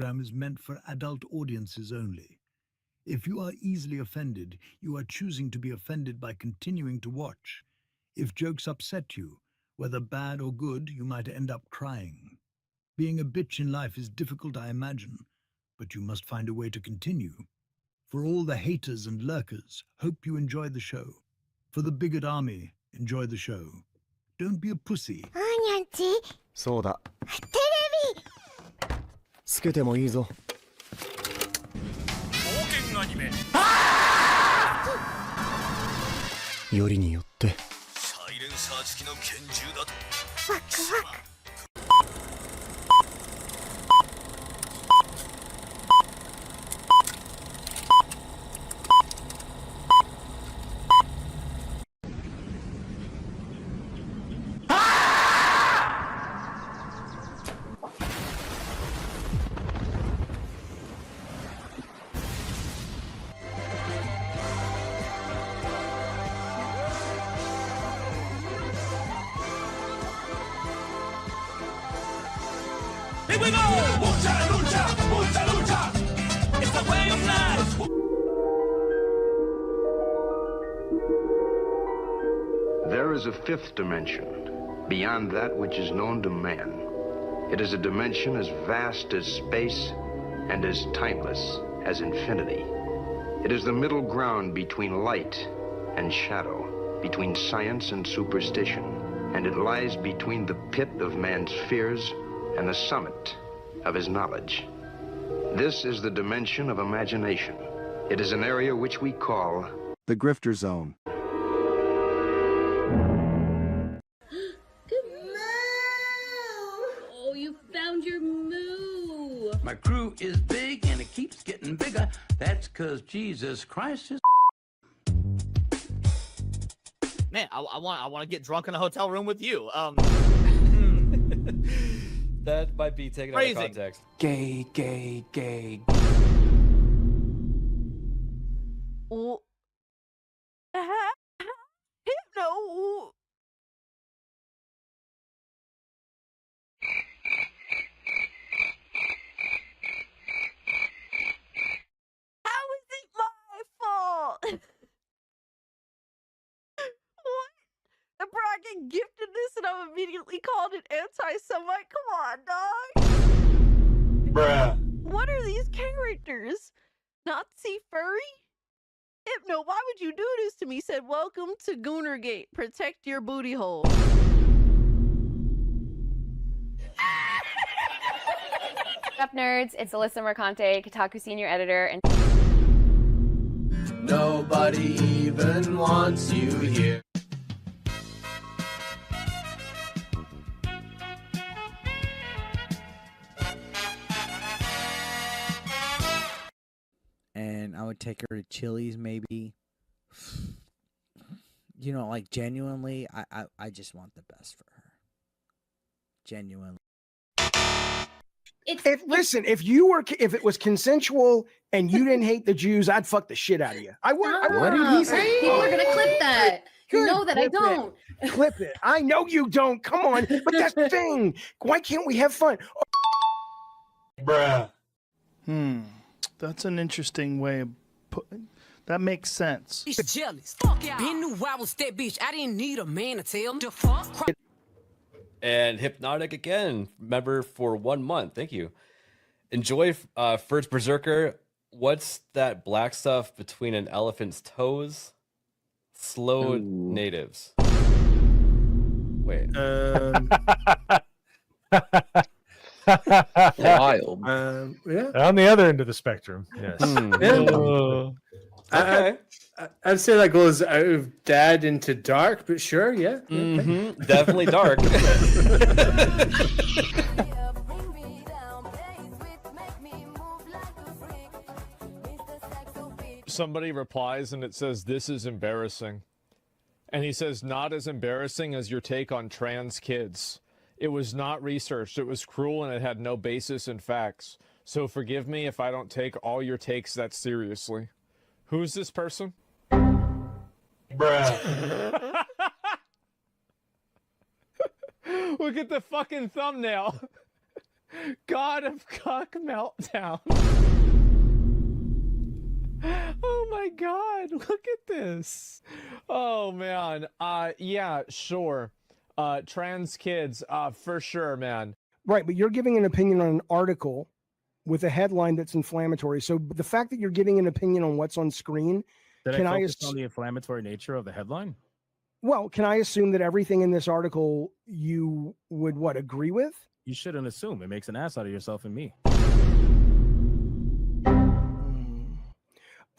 program is meant for adult audiences only. If you are easily offended, you are choosing to be offended by continuing to watch. If jokes upset you, whether bad or good, you might end up crying. Being a bitch in life is difficult, I imagine, but you must find a way to continue. For all the haters and lurkers, hope you enjoy the show. For the bigot army, enjoy the show. Don't be a pussy. そうだ。テレビつけてもいいぞ。冒険アニメ。よりによって。サイレンサー付きの拳銃だと。ワクワク。Here we go! Lucha, lucha, lucha, lucha! It's the way of life! There is a fifth dimension, beyond that which is known to man. It is a dimension as vast as space and as timeless as infinity. It is the middle ground between light and shadow, between science and superstition, and it lies between the pit of man's fears and the summit of his knowledge. This is the dimension of imagination. It is an area which we call the Grifter Zone. Oh, you found your moo. My crew is big and it keeps getting bigger. That's because Jesus Christ is. Man, I want to get drunk in a hotel room with you. That might be taken out of context. Gay, gay, gay. Oh. Hypno. How is it my fault? What? The bracket gifted this and I'm immediately called an anti-Semite? Come on, dog. Bruh. What are these characters? Nazi furry? Hypno, why would you do this to me? Said, welcome to Goonergate. Protect your booty hole. What's up, nerds? It's Alyssa Mercante, Kotaku senior editor, and nobody even wants you here. And I would take her to Chili's, maybe. You know, like, genuinely, I just want the best for her. Genuinely. Listen, if it was consensual and you didn't hate the Jews, I'd fuck the shit out of you. I would. What did he say? People are gonna clip that. You know that I don't. Clip it. I know you don't. Come on. But that's the thing. Why can't we have fun? Bruh. That's an interesting way of putting. That makes sense. Jealous. Fuck yeah. Been knew I was that bitch. I didn't need a man to tell him to fuck. And Hypnotic again, member for 1 month. Thank you. Enjoy First Berserker. What's that black stuff between an elephant's toes? Slow natives. Wait. Wild. Yeah. On the other end of the spectrum. Yes. Okay. I'd say that goes out of dad into dark, but sure, yeah. Definitely dark. Somebody replies and it says, "This is embarrassing." And he says, "Not as embarrassing as your take on trans kids. It was not researched. It was cruel and it had no basis in facts. So forgive me if I don't take all your takes that seriously." Who's this person? Bruh. Look at the fucking thumbnail. God of Cock Meltdown. Oh my God, look at this. Oh man. Yeah, sure. Trans kids, for sure, man. Right, but you're giving an opinion on an article with a headline that's inflammatory. So the fact that you're giving an opinion on what's on screen, Did can I I focus on the inflammatory nature of the headline? well, can I assume that everything in this article you would agree with? You shouldn't assume. It makes an ass out of yourself and me.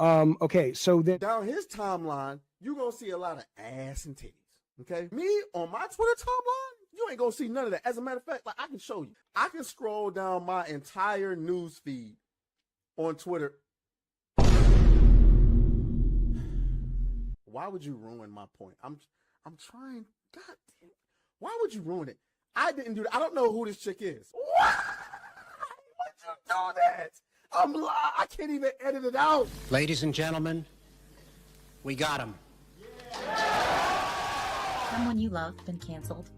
Okay, so then down his timeline, you're gonna see a lot of ass and titties. Okay, me on my Twitter timeline, you ain't gonna see none of that. As a matter of fact, like I can show you, I can scroll down my entire news feed on Twitter. Why would you ruin my point? I'm trying. God damn, why would you ruin it? I didn't do that. I don't know who this chick is. Why would you do that? I can't even edit it out. Ladies and gentlemen, we got him. Someone you love been canceled?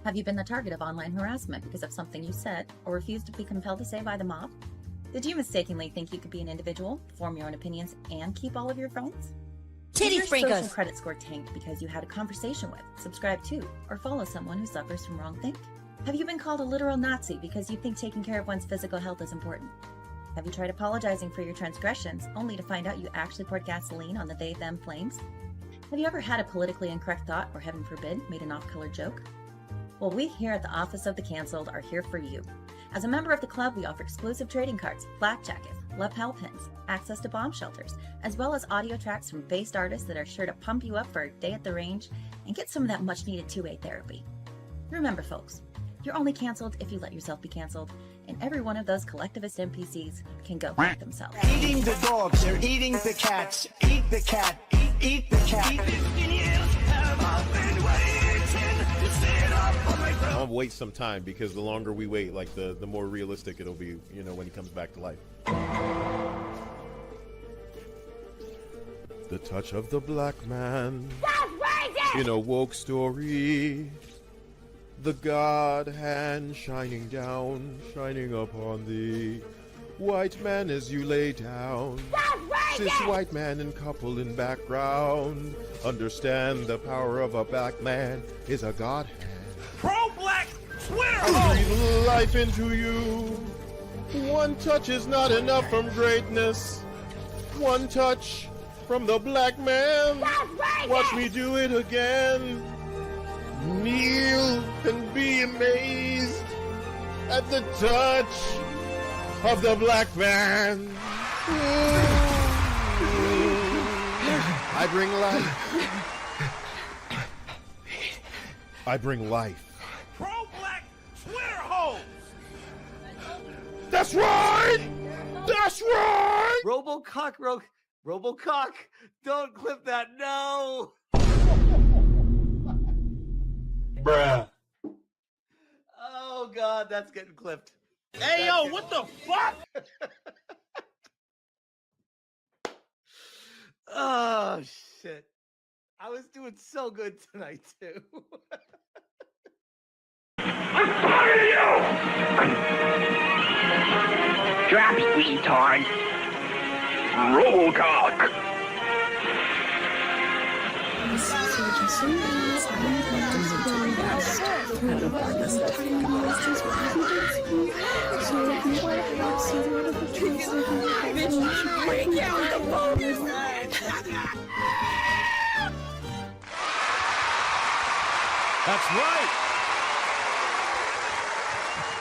Have you been the target of online harassment because of something you said or refused to be compelled to say by the mob? Did you mistakenly think you could be an individual, form your own opinions, and keep all of your friends? Did your social credit score tanked because you had a conversation with, subscribe to, or follow someone who suffers from wrongthink? Have you been called a literal Nazi because you think taking care of one's physical health is important? Have you tried apologizing for your transgressions only to find out you actually poured gasoline on the they-them flames? Have you ever had a politically incorrect thought or, heaven forbid, made an off-color joke? Well, we here at the Office of the Cancelled are here for you. As a member of the club, we offer exclusive trading cards, flak jackets, lapel pins, access to bomb shelters, as well as audio tracks from based artists that are sure to pump you up for a day at the range and get some of that much-needed two-way therapy. Remember, folks, you're only canceled if you let yourself be canceled, and every one of those collectivist NPCs can go fuck themselves. Eating the dogs, they're eating the cats. Eat the cat, eat the cat. I'll wait some time because the longer we wait, like the more realistic it'll be, you know, when he comes back to life. The touch of the black man in a woke story. The God hand shining down, shining upon thee. White man as you lay down. Cis white man and couple in background. Understand the power of a black man is a God hand. Pro-black Twitter! I breathe life into you. One touch is not enough from greatness. One touch from the black man. Watch me do it again. Kneel and be amazed at the touch of the black man. I bring life. I bring life. Pro-black Twitter hoes! That's right! That's right! Robocock, don't clip that, no! Bruh. Oh God, that's getting clipped. Hey, yo, what the fuck? Oh shit. I was doing so good tonight too. I'm talking to you! Drops, retard. Robocock. That's right.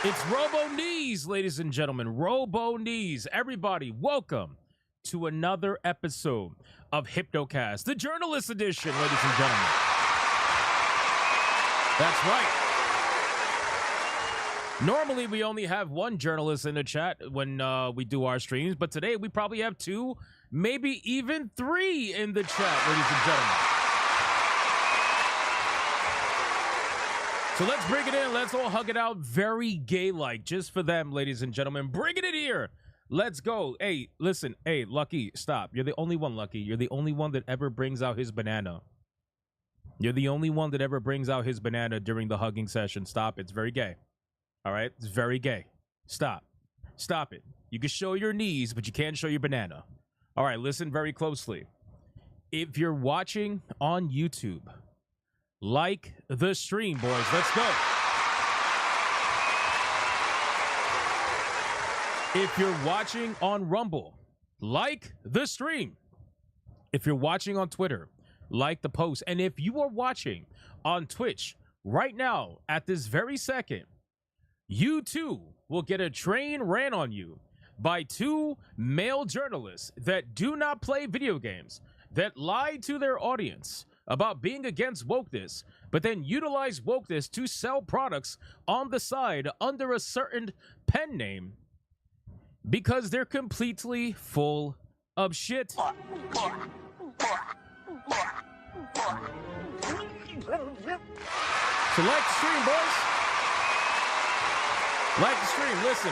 It's Robo Knees, ladies and gentlemen. Robo Knees. Everybody, welcome to another episode of Hypnocast, the journalist edition, ladies and gentlemen. That's right. Normally, we only have one journalist in the chat when we do our streams, but today we probably have two, maybe even three in the chat, ladies and gentlemen. So let's bring it in. Let's all hug it out very gay-like, just for them, ladies and gentlemen. Bring it in here. Let's go. Hey, listen. Hey, Lucky, stop. You're the only one, Lucky. You're the only one that ever brings out his banana. You're the only one that ever brings out his banana during the hugging session. Stop. It's very gay. All right? It's very gay. Stop. Stop it. You can show your knees, but you can't show your banana. All right, listen very closely. If you're watching on YouTube, like the stream, boys. Let's go. If you're watching on Rumble, like the stream. If you're watching on Twitter, like the post. And if you are watching on Twitch right now, at this very second, you too will get a train ran on you by two male journalists that do not play video games, that lie to their audience about being against wokeness, but then utilize wokeness to sell products on the side under a certain pen name because they're completely full of shit. So like the stream, boys. Like the stream. Listen,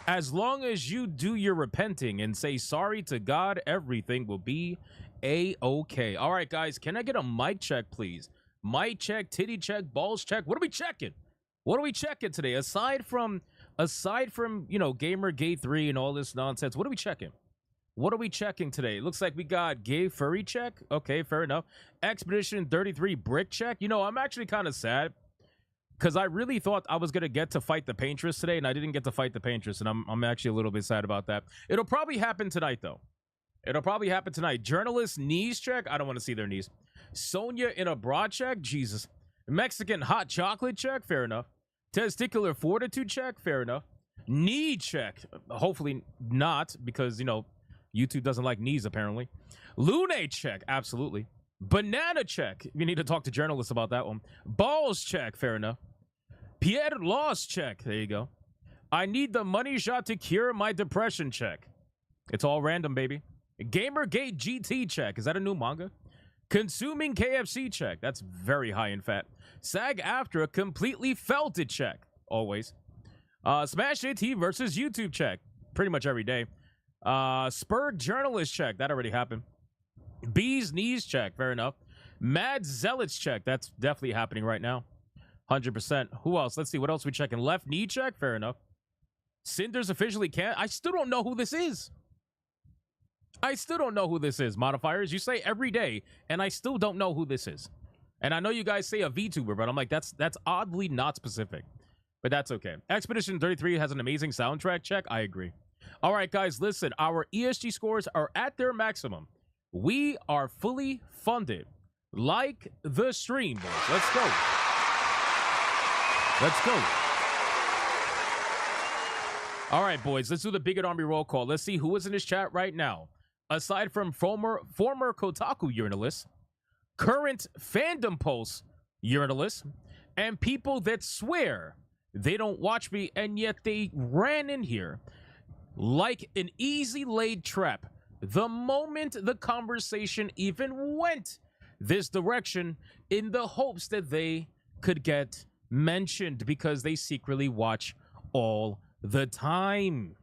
as long as you do your repenting and say sorry to God, everything will be A-okay. All right, guys, can I get a mic check, please? Mic check, titty check, balls check. What are we checking? What are we checking today? Aside from, you know, Gamergate 3 and all this nonsense, what are we checking? What are we checking today? Looks like we got gay furry check. Okay, fair enough. Expedition 33 brick check. You know, I'm actually kind of sad because I really thought I was going to get to fight the paintress today, and I didn't get to fight the paintress, and I'm actually a little bit sad about that. It'll probably happen tonight, though. It'll probably happen tonight. Journalist knees check. I don't want to see their knees. Sonia in a bra check. Jesus. Mexican hot chocolate check. Fair enough. Testicular fortitude check. Fair enough. Knee check. Hopefully not, because, you know, YouTube doesn't like knees, apparently. Lune check. Absolutely. Banana check. You need to talk to journalists about that one. Balls check. Fair enough. Pierre Loss check. There you go. I need the money shot to cure my depression check. It's all random, baby. Gamergate GT check. Is that a new manga? Consuming KFC check. That's very high in fat. SAG after a completely felt it check. Always. Smash AT versus YouTube check. Pretty much every day. Spurg journalist check. That already happened. Bees knees check. Fair enough. Mad zealots check. That's definitely happening right now. 100%. Who else? Let's see. What else we checking? Left knee check. Fair enough. Cinders officially can't. I still don't know who this is. I still don't know who this is. Modifiers, you say every day, and I still don't know who this is. And I know you guys say a VTuber, but I'm like, that's oddly not specific. But that's okay. Expedition 33 has an amazing soundtrack check. I agree. All right, guys, listen. Our ESG scores are at their maximum. We are fully funded. Like the stream, boys. Let's go. Let's go. All right, boys. Let's do the Bigot Army roll call. Let's see who is in this chat right now. Aside from former Kotaku urinalists, current Fandom Pulse urinalists, and people that swear they don't watch me, and yet they ran in here like an easy laid trap the moment the conversation even went this direction, in the hopes that they could get mentioned because they secretly watch all the time.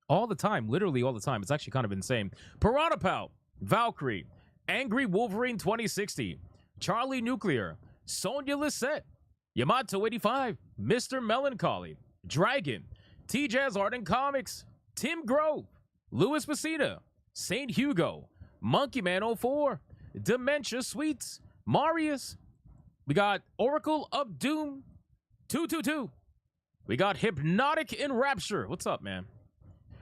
All the time, literally all the time. It's actually kind of insane. Piranha Pal, Valkyrie, Angry Wolverine 2060, Charlie Nuclear, Sonia Lisette, Yamato 85, Mr. Melancholy, Dragon, T-Jazz Art and Comics, Tim Grove, Louis Messina, St. Hugo, Monkey Man 04, Dementia Sweets, Marius. We got Oracle of Doom 222. We got Hypnotic in Rapture. What's up, man?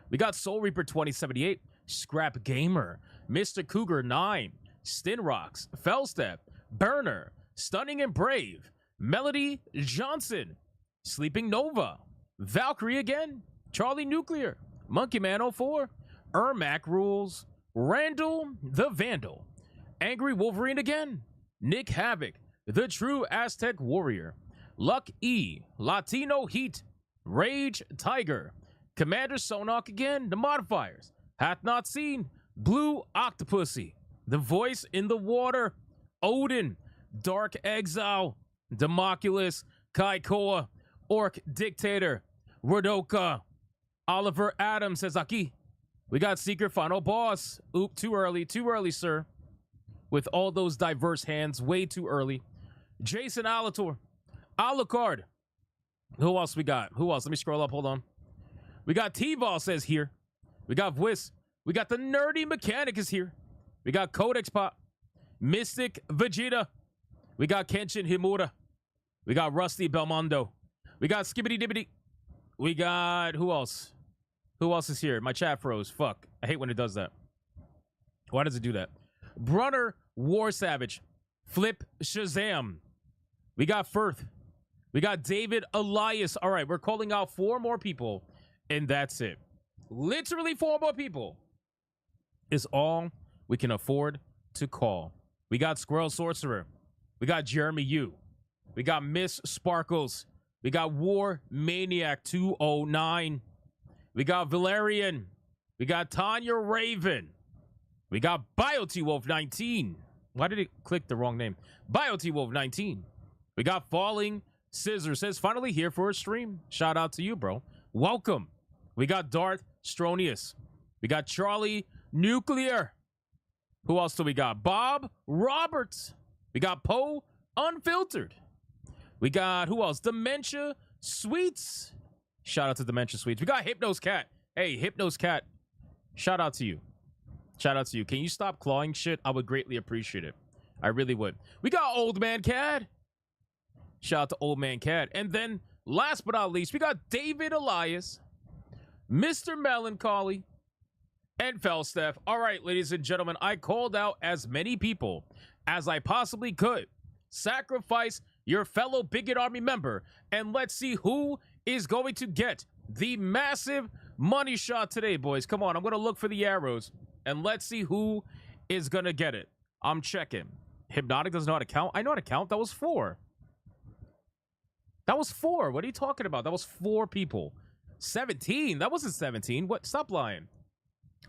We got Soul Reaper 2078, Scrap Gamer, Mr. Cougar 9, Stinrox, Fellstep, Burner, Stunning and Brave, Melody Johnson, Sleeping Nova, Valkyrie again, Charlie Nuclear, Monkey Man 04, Ermac Rules, Randall the Vandal, Angry Wolverine again, Nick Havoc, The True Aztec Warrior, Luck E, Latino Heat, Rage Tiger, Commander Sonok again, The Modifiers, Hath Not Seen, Blue Octopussy, The Voice in the Water, Odin, Dark Exile, Democulus, Kaikoa, Orc Dictator, Rodoka, Oliver Adams says Aki. We got Secret Final Boss. Oop, too early, sir. With all those diverse hands, way too early. Jason Alator, Alucard, Who else we got? Who else? Let me scroll up. Hold on. We got T-Ball says here. We got Whis. We got the Nerdy Mechanic is here. We got Codex Pop. Mystic Vegeta. We got Kenshin Himura. We got Rusty Belmondo. We got Skibbity Dibbity. We got, who else? Who else is here? My chat froze. Fuck. I hate when it does that. Why does it do that? Brunner War Savage. Flip Shazam. We got Firth. We got David Elias. All right, we're calling out 4 more people, and that's it. Literally 4 more people is all we can afford to call. We got Squirrel Sorcerer. We got Jeremy Yu. We got Miss Sparkles. We got War Maniac 209. We got Valerian. We got Tanya Raven. We got BioT Wolf 19. Why did it click the wrong name? BioT Wolf 19. We got Falling Scissor. Says finally here for a stream. Shout out to you, bro. Welcome. We got Darth Stronius. We got Charlie Nuclear. Who else do we got? Bob Roberts. We got Poe Unfiltered. We got, who else? Dementia Sweets. Shout out to Dementia Sweets. We got Hypnos Cat. Hey, Hypnos Cat. Shout out to you. Shout out to you. Can you stop clawing shit? I would greatly appreciate it. I really would. We got Old Man Cat. Shout out to Old Man Cat. And then, last but not least, we got David Elias, Mr. Melancholy, and Felsteph. All right, ladies and gentlemen, I called out as many people as I possibly could. Sacrifice your fellow Bigot Army member, and let's see who is going to get the massive money shot today, boys. Come on, I'm going to look for the arrows, and let's see who is going to get it. I'm checking. Hypnotic doesn't know how to count. I know how to count. That was 4. That was 4. What are you talking about? That was 4 people. 17. That wasn't 17. What? Stop lying.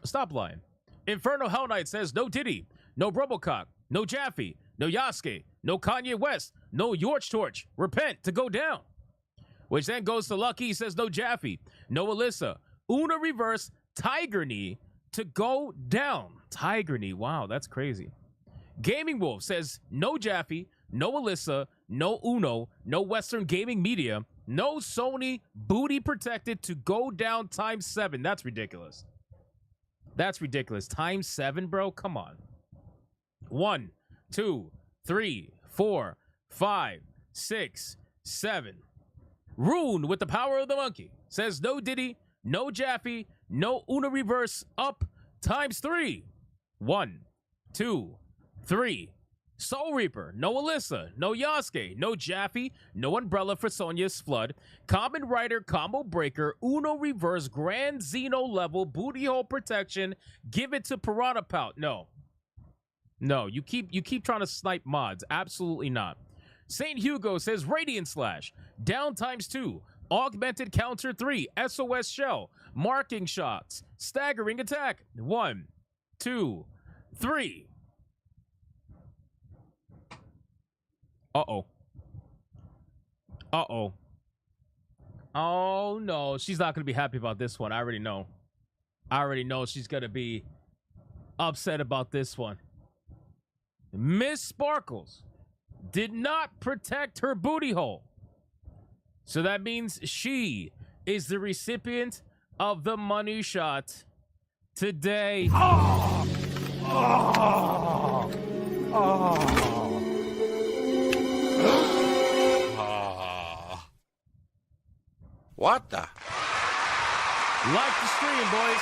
Stop lying. Inferno Hell Knight says no Diddy, no Robocock, no Jaffe, no Yasuke, no Kanye West, no Yorch Torch. Repent to go down. Which then goes to Lucky. He says no Jaffe, no Alyssa, Una Reverse, Tiger Knee to go down. Tiger Knee. Wow, that's crazy. Gaming Wolf says no Jaffe, no Alyssa, no Uno, no Western Gaming Media, no Sony Booty Protected to go down times 7. That's ridiculous. That's ridiculous. Times 7, bro? Come on. 1, 2, 3, 4, 5, 6, 7. Rune with the power of the monkey says no Diddy, no Jaffe, no Una Reverse up times 3. 1, 2, 3. Soul Reaper, no Alyssa, no Yasuke, no Jaffe, no Umbrella for Sonya's Flood, Common Rider, Combo Breaker, Uno Reverse, Grand Xeno level, Booty Hole Protection, give it to Piranha Pout. No. No, you keep trying to snipe mods. Absolutely not. St. Hugo says Radiant Slash, down times 2, Augmented Counter 3, SOS Shell, Marking Shots, Staggering Attack. 1, 2, 3. Uh-oh. Uh-oh. Oh, no. She's not going to be happy about this one. I already know. I already know she's going to be upset about this one. Miss Sparkles did not protect her booty hole. So that means she is the recipient of the money shot today. Oh! Oh! Oh! What the? Like the stream, boys.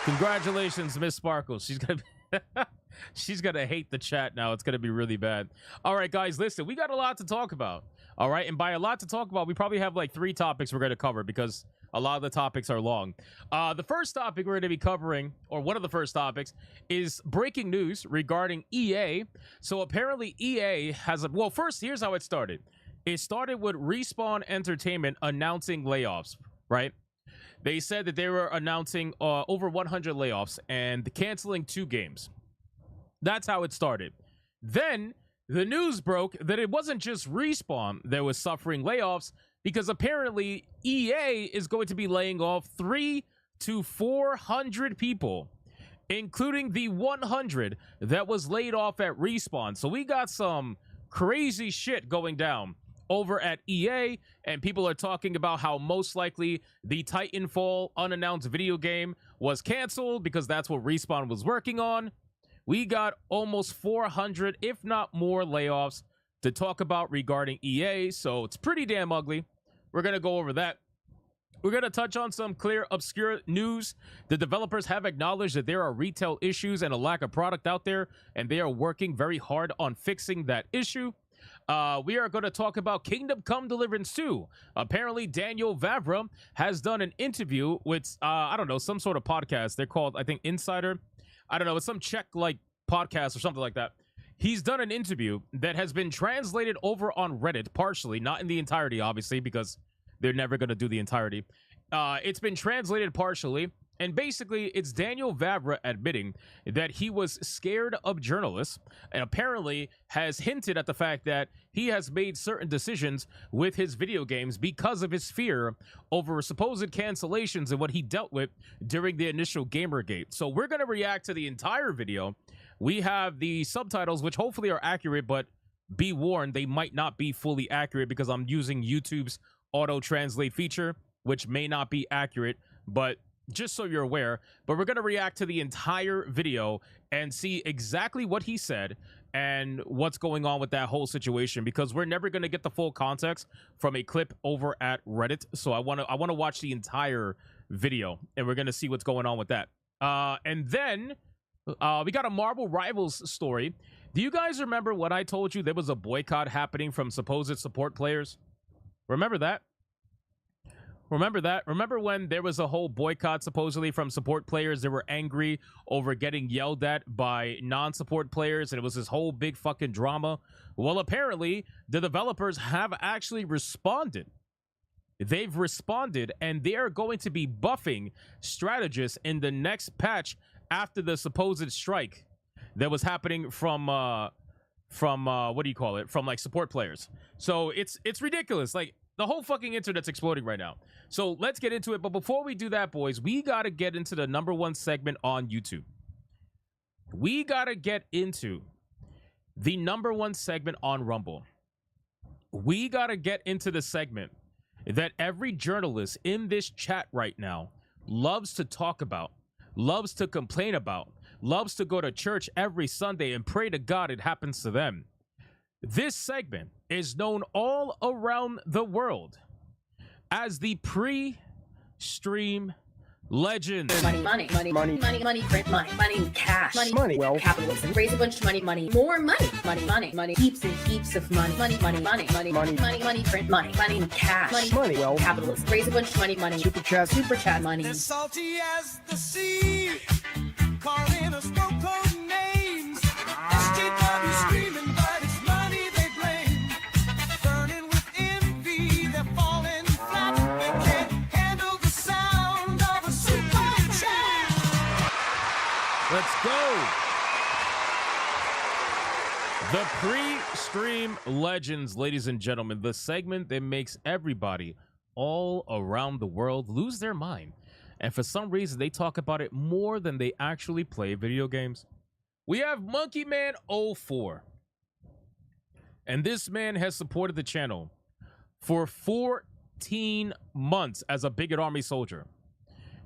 Congratulations, Miss Sparkles. She's gonna hate the chat now. It's gonna be really bad. All right, guys, listen, we got a lot to talk about. All right, and by a lot to talk about, we probably have like 3 topics we're gonna cover because a lot of the topics are long. The first topic we're gonna be covering, or one of the first topics, is breaking news regarding EA. So apparently EA has a, well, first, here's how it started. It started with Respawn Entertainment announcing layoffs, right? They said that they were announcing over 100 layoffs and canceling 2 games. That's how it started. Then the news broke that it wasn't just Respawn that was suffering layoffs, because apparently EA is going to be laying off 300 to 400 people, including the 100 that was laid off at Respawn. So we got some crazy shit going down over at EA, and people are talking about how most likely the Titanfall unannounced video game was canceled because that's what Respawn was working on. We got almost 400, if not more, layoffs to talk about regarding EA, so it's pretty damn ugly. We're going to go over that. We're going to touch on some Clair Obscur news. The developers have acknowledged that there are retail issues and a lack of product out there, and they are working very hard on fixing that issue. We are going to talk about Kingdom Come Deliverance 2. Apparently, Daniel Vavra has done an interview with, I don't know, some sort of podcast. They're called, I think, Insider. I don't know, it's some Czech-like podcast or something like that. He's done an interview that has been translated over on Reddit partially, not in the entirety, obviously, because they're never going to do the entirety. It's been translated partially, and basically it's Daniel Vavra admitting that he was scared of journalists and apparently has hinted at the fact that he has made certain decisions with his video games because of his fear over supposed cancellations and what he dealt with during the initial Gamergate. So we're going to react to the entire video. We have the subtitles, which hopefully are accurate, but be warned, they might not be fully accurate because I'm using YouTube's auto-translate feature, which may not be accurate, but just so you're aware. But we're going to react to the entire video and see exactly what he said and what's going on with that whole situation, because we're never going to get the full context from a clip over at Reddit. So I want to watch the entire video, and we're going to see what's going on with that. And then we got a Marvel Rivals story. Do you guys remember when I told you there was a boycott happening from supposed support players? Remember that? Remember that? Remember when there was a whole boycott supposedly from support players that were angry over getting yelled at by non-support players, and it was this whole big fucking drama? Well, apparently, the developers have actually responded. They've responded, and they are going to be buffing strategists in the next patch after the supposed strike that was happening from what do you call it? From like support players. So it's ridiculous. Like, the whole fucking internet's exploding right now. So let's get into it. But before we do that, boys, we got to get into the #1 segment on YouTube. We got to get into the #1 segment on Rumble. We got to get into the segment that every journalist in this chat right now loves to talk about, loves to complain about, loves to go to church every Sunday and pray to God it happens to them. This segment is known all around the world as the pre-stream legends. Money, print money, cash, money, wealth, capitalism, raise a bunch of money, more money, heaps and heaps of money, print money, cash, money, wealth, capitalism, raise a bunch of money, super chat money. As salty as the sea, calling us no-code names. SJW screaming, but it's money they blame. Burning with envy, they're falling flat. They can't handle the sound of a super chat. Let's go. The pre-stream legends, ladies and gentlemen, the segment that makes everybody all around the world lose their mind. And for some reason, they talk about it more than they actually play video games. We have Monkey Man 04. And this man has supported the channel for 14 months as a Bigot Army soldier.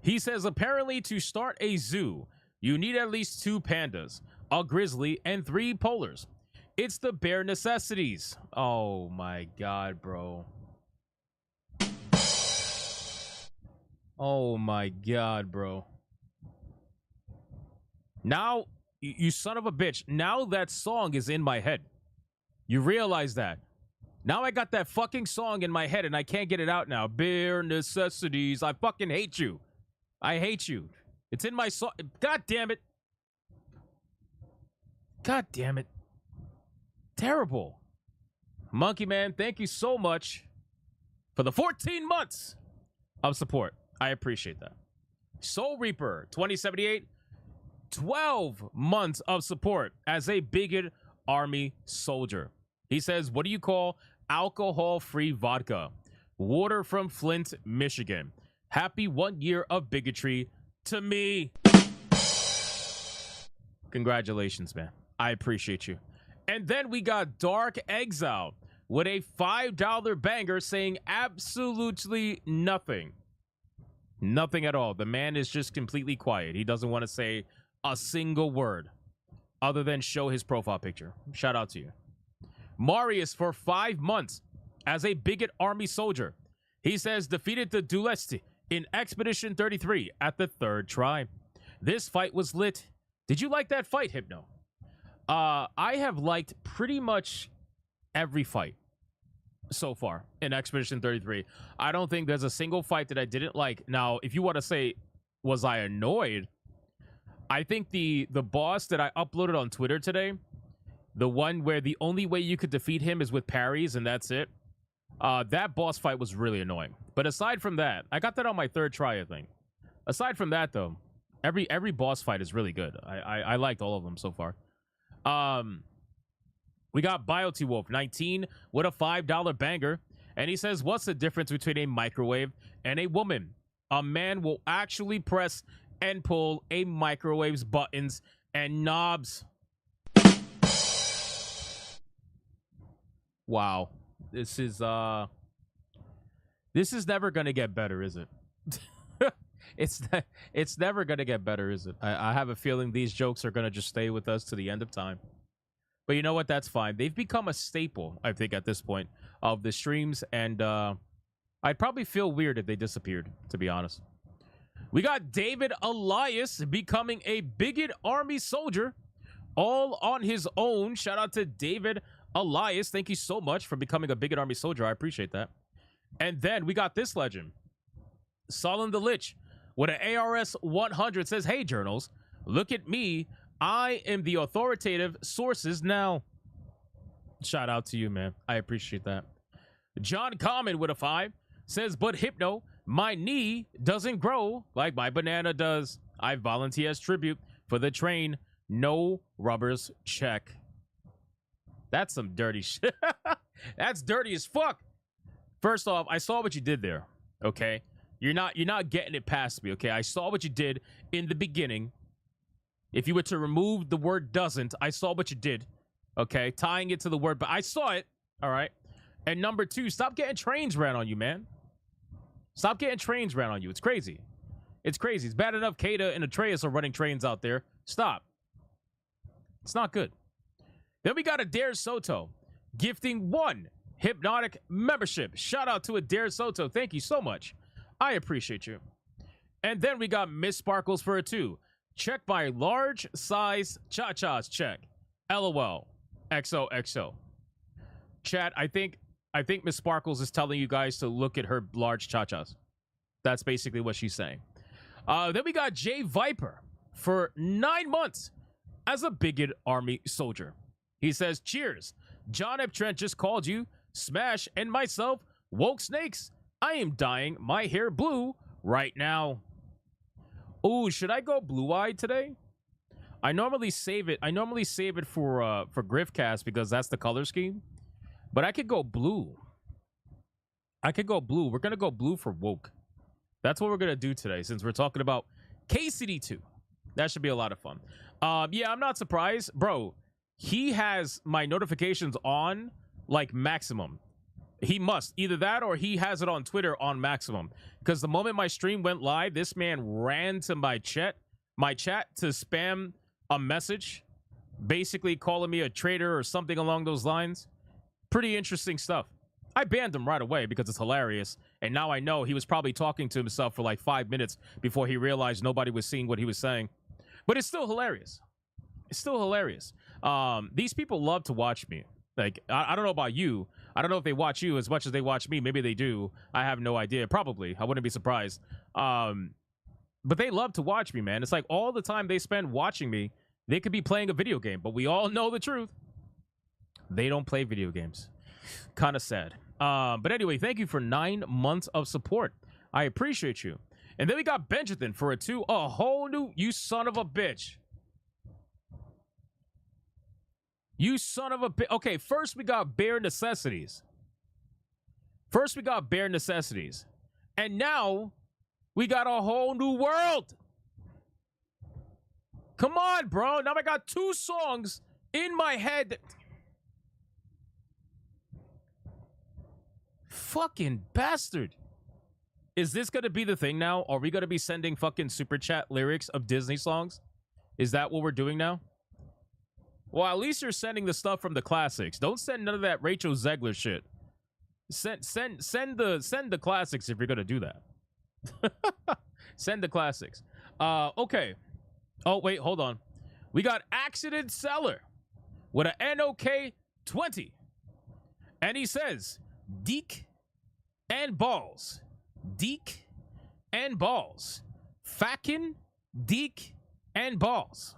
He says apparently to start a zoo, you need at least 2 pandas, a grizzly, and 3 polars. It's the bare necessities. Oh my God, bro. Oh my God, bro. Now, you son of a bitch, now that song is in my head. You realize that? Now I got that fucking song in my head and I can't get it out now. Bare necessities. I fucking hate you. I hate you. It's in my song. God damn it. God damn it. Terrible. Monkey Man, thank you so much for the 14 months of support. I appreciate that. Soul Reaper 2078, 12 months of support as a Bigot Army soldier. He says, what do you call alcohol-free vodka? Water from Flint, Michigan. Happy 1 year of bigotry to me. Congratulations, man. I appreciate you. And then we got Dark Exile with a $5 banger saying absolutely nothing. Nothing at all. The man is just completely quiet. He doesn't want to say a single word other than show his profile picture. Shout out to you. Marius for 5 months as a bigot army soldier. He says defeated the Dulesti in Expedition 33 at the 3rd try. This fight was lit. Did you like that fight, Hypno? I have liked pretty much every fight so far in Expedition 33. I don't think there's a single fight that I didn't like. Now, if you want to say, was I annoyed? I think the boss that I uploaded on Twitter today, the one where the only way you could defeat him is with parries and that's it. That boss fight was really annoying. But aside from that, I got that on my 3rd try, I think. Aside from that, though, every boss fight is really good. I liked all of them so far. We got Biotee Wolf 19 with a $5 banger. And he says, what's the difference between a microwave and a woman? A man will actually press and pull a microwave's buttons and knobs. Wow. This is never gonna get better, is it? It's never gonna get better, is it? I have a feeling these jokes are gonna just stay with us to the end of time. But you know what? That's fine. They've become a staple, I think, at this point of the streams, and I'd probably feel weird if they disappeared, to be honest. We got David Elias becoming a bigot army soldier all on his own. Shout out to David Elias. Thank you so much for becoming a bigot army soldier. I appreciate that. And then we got this legend. Solon the Lich with an ARS 100 says, hey, journals, look at me. I am the authoritative sources now. Shout out to you, man. I appreciate that. John Common with a 5 says, but Hypno, my knee doesn't grow like my banana does. I volunteer as tribute for the train. No rubbers check. That's some dirty shit. That's dirty as fuck. First off, I saw what you did there. Okay, you're not getting it past me. Okay, I saw what you did in the beginning. If you were to remove the word doesn't, I saw what you did. Okay, tying it to the word, but I saw it. All right. And number 2, stop getting trains ran on you, man. Stop getting trains ran on you. It's crazy. It's crazy. It's bad enough Kata and Atreus are running trains out there. Stop. It's not good. Then we got Adair Soto gifting 1 Hypnotic membership. Shout out to Adair Soto. Thank you so much. I appreciate you. And then we got Miss Sparkles for a 2. Check my large size cha-chas check. LOL. XOXO. Chat, I think Miss Sparkles is telling you guys to look at her large cha-chas. That's basically what she's saying. Then we got Jay Viper for 9 months as a bigot army soldier. He says, cheers. John F. Trent just called you. Smash and myself woke snakes. I am dyeing my hair blue right now. Oh, should I go blue-eyed today? I normally save it for Griffcast because that's the color scheme. But I could go blue. We're going to go blue for woke. That's what we're going to do today since we're talking about KCD2. That should be a lot of fun. Yeah, I'm not surprised. Bro, he has my notifications on like maximum. He must. Either that or he has it on Twitter on maximum. Because the moment my stream went live, this man ran to my chat to spam a message, basically calling me a traitor or something along those lines. Pretty interesting stuff. I banned him right away because it's hilarious. And now I know he was probably talking to himself for like 5 minutes before he realized nobody was seeing what he was saying. But it's still hilarious. It's still hilarious. These people love to watch me. Like, I don't know about you. I don't know if they watch you as much as they watch me. Maybe they do. I have no idea. Probably. I wouldn't be surprised. But they love to watch me, man. It's like all the time they spend watching me, they could be playing a video game. But we all know the truth. They don't play video games. Kind of sad. But anyway, thank you for 9 months of support. I appreciate you. And then we got Benjamin for a 2. A whole new... You son of a bitch. You son of a bitch. Okay, first we got bare necessities. And now we got a whole new world. Come on, bro. Now I got 2 songs in my head. Fucking bastard. Is this going to be the thing now? Are we going to be sending fucking super chat lyrics of Disney songs? Is that what we're doing now? Well, at least you're sending the stuff from the classics. Don't send none of that Rachel Zegler shit. Send the classics if you're going to do that. Send the classics. Okay. Oh, wait, hold on. We got Accident Seller with an NOK 20. And he says, Deke and balls. Deke and balls. Fakin, Deke and balls.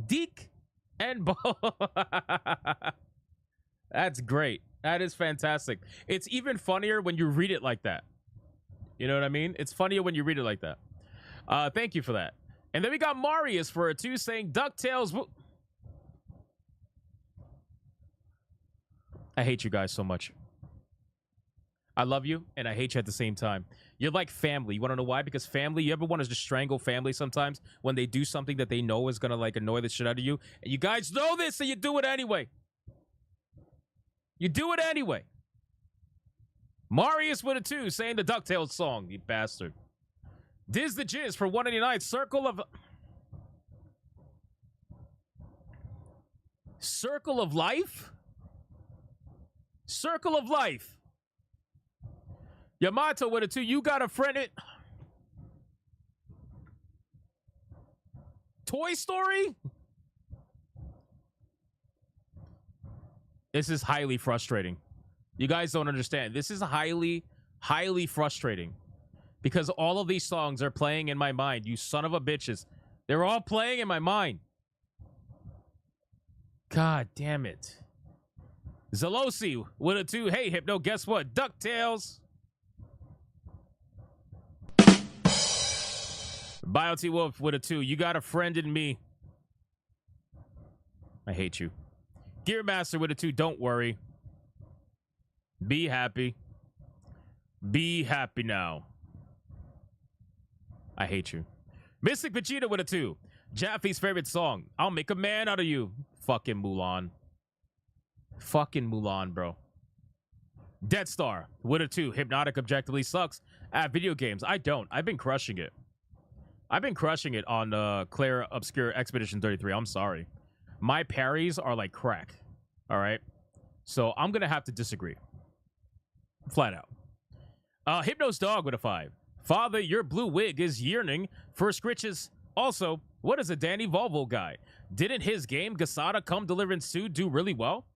Deke and balls. That's great. That is fantastic. It's even funnier when you read it like that. You know what I mean? It's funnier when you read it like that. Thank you for that. And then we got Marius for a 2 saying DuckTales. I hate you guys so much. I love you, and I hate you at the same time. You're like family. You want to know why? Because family, you ever want to just strangle family sometimes when they do something that they know is going to like annoy the shit out of you? And you guys know this, so you do it anyway. You do it anyway. Marius with a 2 saying the DuckTales song, you bastard. Diz the Jizz for 189. Circle of Life? Circle of Life. Yamato with a 2. You got a friend it. Toy Story? This is highly frustrating. You guys don't understand. This is highly, highly frustrating. Because all of these songs are playing in my mind. You son of a bitches. They're all playing in my mind. God damn it. Zelosi with a 2. Hey, Hypno, guess what? DuckTales. BioT Wolf with a 2. You got a friend in me. I hate you. Gearmaster with a 2. Don't worry. Be happy. Be happy now. I hate you. Mystic Vegeta with a 2. Jaffe's favorite song. I'll make a man out of you. Fucking Mulan. Fucking Mulan, bro. Death Star with a 2. Hypnotic objectively sucks at video games. I don't. I've been crushing it. I've been crushing it on Clair Obscur Expedition 33. I'm sorry. My parries are like crack. All right? So I'm going to have to disagree. Flat out. Hypno's Dog with a 5. Father, your blue wig is yearning for scritches. Also, what is a Danny Volvo guy? Didn't his game, Gasada Come Deliverance 2, do really well?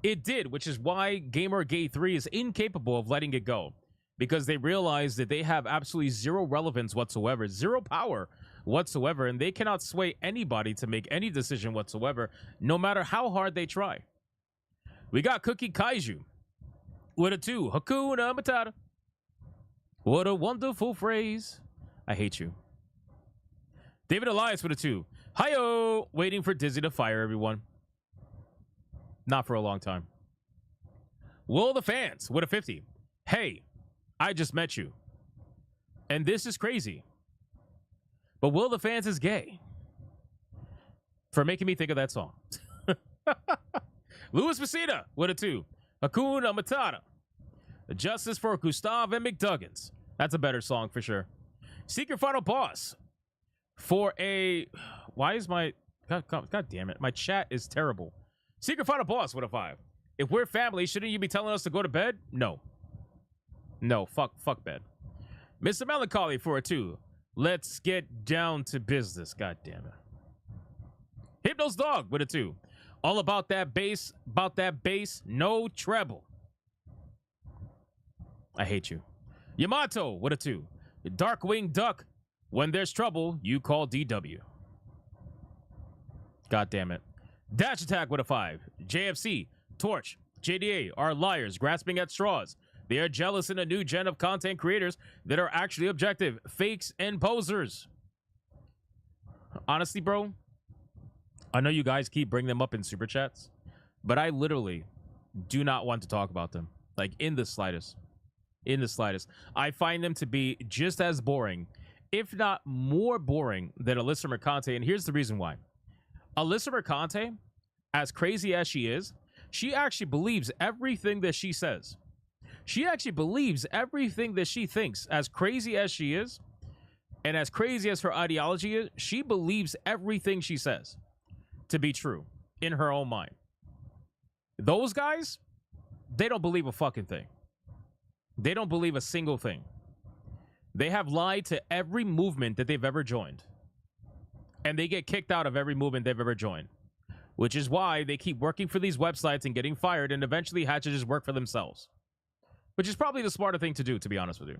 It did, which is why Gamergate 3 is incapable of letting it go. Because they realize that they have absolutely zero relevance whatsoever, zero power whatsoever, and they cannot sway anybody to make any decision whatsoever, no matter how hard they try. We got Cookie Kaiju with a 2. Hakuna Matata. What a wonderful phrase. I hate you. David Elias with a 2. Hi-yo! Waiting for Dizzy to fire everyone. Not for a long time. Will the Fans with a 50. Hey, I just met you. And this is crazy. But Will the Fans is gay. For making me think of that song. Louis Messina with a 2. Hakuna Matata. Justice for Gustav and McDuggins. That's a better song for sure. Secret Final Boss for a... Why is my... God damn it. My chat is terrible. Secret Final Boss with a 5. If we're family, shouldn't you be telling us to go to bed? No. No, fuck bed. Mr. Melancholy for a 2. Let's get down to business. God damn it. Hypno's Dog with a 2. All about that bass, no treble. I hate you. Yamato with a 2. Darkwing Duck. When there's trouble, you call DW. God damn it. Dash Attack with a 5. JFC, Torch, JDA are liars grasping at straws. They are jealous in a new gen of content creators that are actually objective, fakes, and posers. Honestly, bro, I know you guys keep bringing them up in super chats, but I literally do not want to talk about them. Like, in the slightest. In the slightest. I find them to be just as boring, if not more boring, than Alyssa Mercante. And here's the reason why. Alyssa Mercante as crazy as she is, she actually believes everything that she says. She actually believes everything that she thinks. As crazy as she is, and as crazy as her ideology is, she believes everything she says to be true in her own mind. Those guys, they don't believe a fucking thing. They don't believe a single thing. They have lied to every movement that they've ever joined. And they get kicked out of every movement they've ever joined. Which is why they keep working for these websites and getting fired and eventually had to just work for themselves. Which is probably the smarter thing to do, to be honest with you.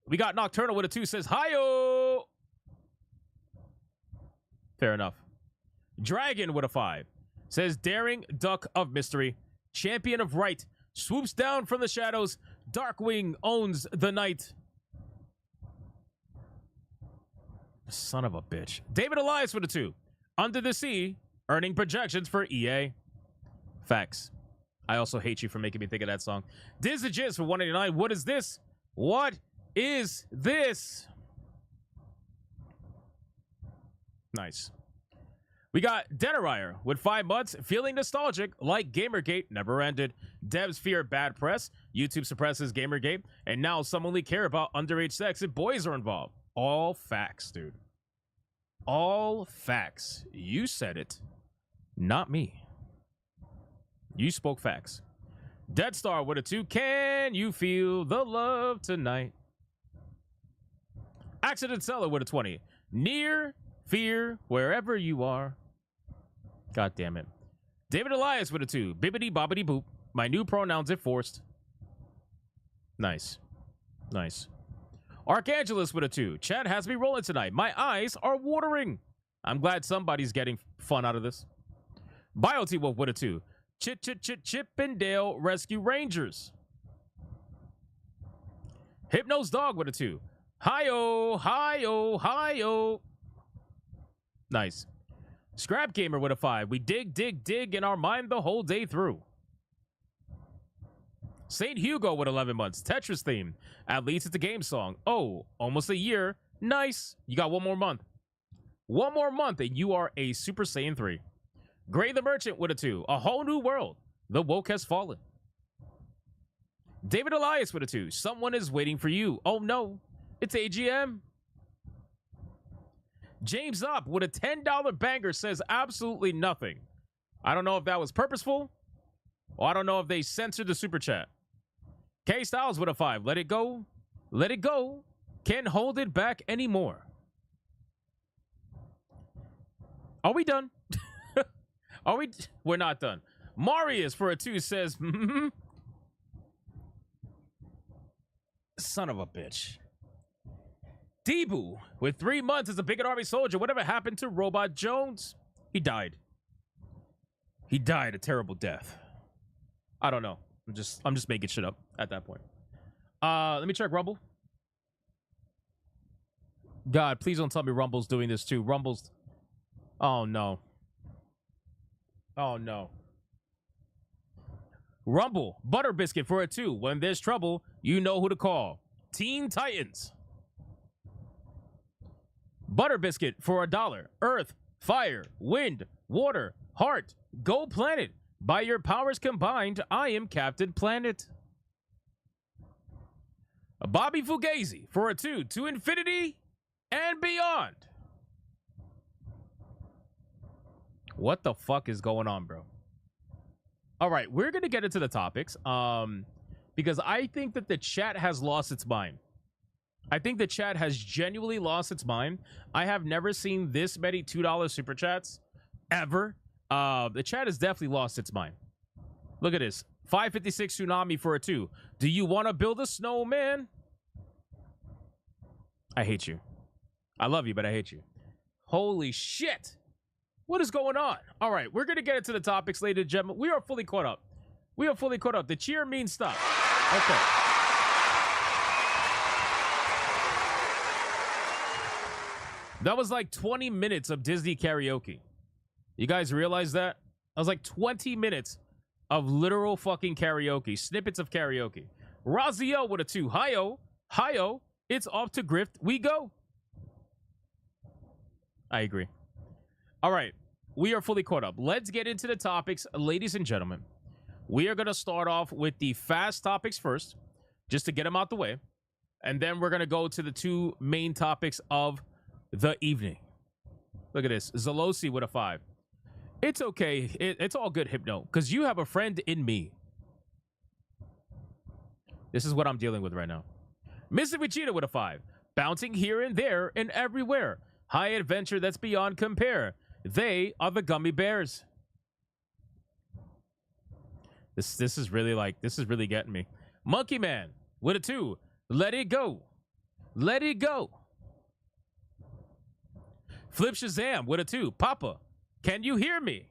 We got Nocturnal with a 2, says, hi-yo! Fair enough. Dragon with a 5, says, daring duck of mystery, champion of right, swoops down from the shadows, Darkwing owns the night. Son of a bitch. David Elias with a 2, under the sea, earning projections for EA. Facts. I also hate you for making me think of that song. Diz the Jizz for 189. What is this? What is this? Nice. We got Denarier with 5 months, feeling nostalgic like Gamergate never ended. Devs fear bad press. YouTube suppresses Gamergate. And now some only care about underage sex if boys are involved. All facts, dude. All facts. You said it, not me. You spoke facts. Dead Star with a 2. Can you feel the love tonight? Accident Seller with a 20. Near fear wherever you are. God damn it. David Elias with a 2. Bibbity bobbity boop. My new pronouns if forced. Nice. Nice. Archangelus with a 2. Chad has me rolling tonight. My eyes are watering. I'm glad somebody's getting fun out of this. BioT Wolf with a 2. Chippendale Rescue Rangers. Hypno's Dog with a 2. Hi-yo, hi-yo, hi-yo. Nice. Scrap Gamer with a 5. We dig in our mind the whole day through. St. Hugo with 11 months. Tetris theme. At least it's a game song. Oh, almost a year. Nice. You got one more month. One more month and you are a Super Saiyan 3. Gray the Merchant with a 2. A whole new world. The woke has fallen. David Elias with a 2. Someone is waiting for you. Oh no. It's AGM. James Up with a $10 banger says absolutely nothing. I don't know if that was purposeful, or I don't know if they censored the super chat. K Styles with a 5. Let it go. Let it go. Can't hold it back anymore. Are we done? Are we? We're not done. Marius for a 2 says, son of a bitch. Debu with 3 months as a Big and Army soldier. Whatever happened to Robot Jones? He died. He died a terrible death. I don't know. I'm just making shit up at that point. Let me check Rumble. God, please don't tell me Rumble's doing this too. Rumble's. Oh no. Oh no. Rumble, Butter Biscuit for a 2. When there's trouble, you know who to call. Teen Titans. Butter Biscuit for $1. Earth, fire, wind, water, heart, go planet. By your powers combined, I am Captain Planet. Bobby Fugazi for a 2. To infinity and beyond. What the fuck is going on, bro? All right, we're going to get into the topics because I think that the chat has lost its mind. I think the chat has genuinely lost its mind. I have never seen this many $2 super chats ever. The chat has definitely lost its mind. Look at this. 556 Tsunami for a 2. Do you want to build a snowman? I hate you. I love you, but I hate you. Holy shit. What is going on? All right, we're going to get into the topics, ladies and gentlemen. We are fully caught up. We are fully caught up. The cheer means stop. Okay. That was like 20 minutes of Disney karaoke. You guys realize that? That was like 20 minutes of literal fucking karaoke. Snippets of karaoke. Raziel with a 2. Hi-yo. Hi-yo. It's off to grift. We go. I agree. All right. we are fully caught up. Let's get into the topics, ladies and gentlemen. We are going to start off with the fast topics first, just to get them out the way. And then we're going to go to the two main topics of the evening. Look at this. Zalosi with a 5. It's okay. It's all good, Hypno, because you have a friend in me. This is what I'm dealing with right now. Mr. Vegeta with a 5. Bouncing here and there and everywhere. High adventure that's beyond compare. They are the gummy bears. This is really getting me. Monkey Man with a 2. Let it go. Let it go. Flip Shazam with a 2. Papa, can you hear me?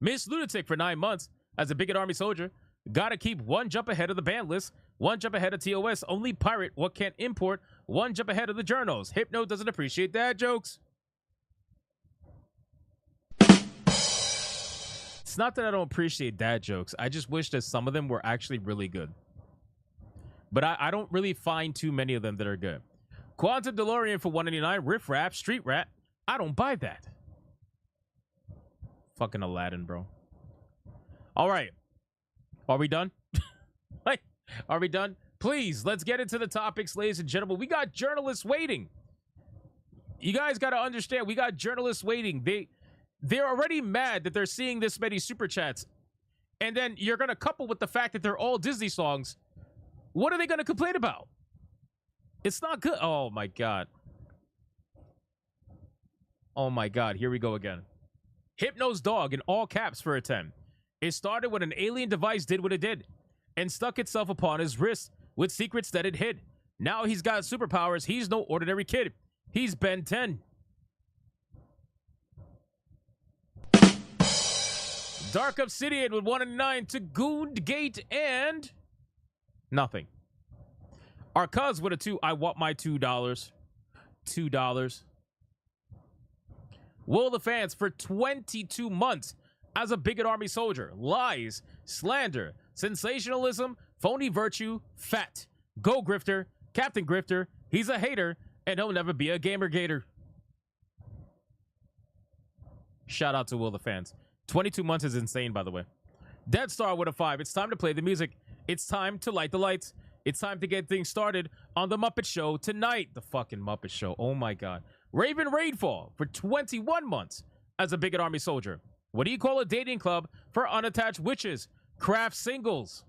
Miss Lunatic for 9 months as a Bigot Army soldier. Gotta keep one jump ahead of the ban list. One jump ahead of TOS. Only pirate what can't import. One jump ahead of the journals. Hypno doesn't appreciate dad jokes. It's not that I don't appreciate dad jokes. I just wish that some of them were actually really good. But I don't really find too many of them that are good. Quantum DeLorean for 189. Riff Rap, Street Rat. I don't buy that. Fucking Aladdin, bro. All right. Are we done? Like, are we done? Please, let's get into the topics, ladies and gentlemen. We got journalists waiting. You guys got to understand, we got journalists waiting. They're already mad that they're seeing this many super chats. And then you're going to couple with the fact that they're all Disney songs. What are they going to complain about? It's not good. Oh, my God. Oh, my God. Here we go again. Hypno's dog in all caps for a 10. It started when an alien device did what it did and stuck itself upon his wrist with secrets that it hid. Now he's got superpowers. He's no ordinary kid. He's Ben 10. Dark Obsidian with 109 to Goondgate and nothing. Our cuz with a 2. I want my $2. $2. Will the fans for 22 months as a Bigot Army soldier. Lies, slander, sensationalism, phony virtue, fat, go grifter, Captain Grifter. He's a hater and he'll never be a gamer gator. Shout out to Will the fans. 22 months is insane, by the way. Dead Star with a 5. It's time to play the music. It's time to light the lights. It's time to get things started on the Muppet Show tonight. The fucking Muppet Show. Oh my God. Raven Rainfall for 21 months as a Bigot Army soldier. What do you call a dating club for unattached witches? Craft singles.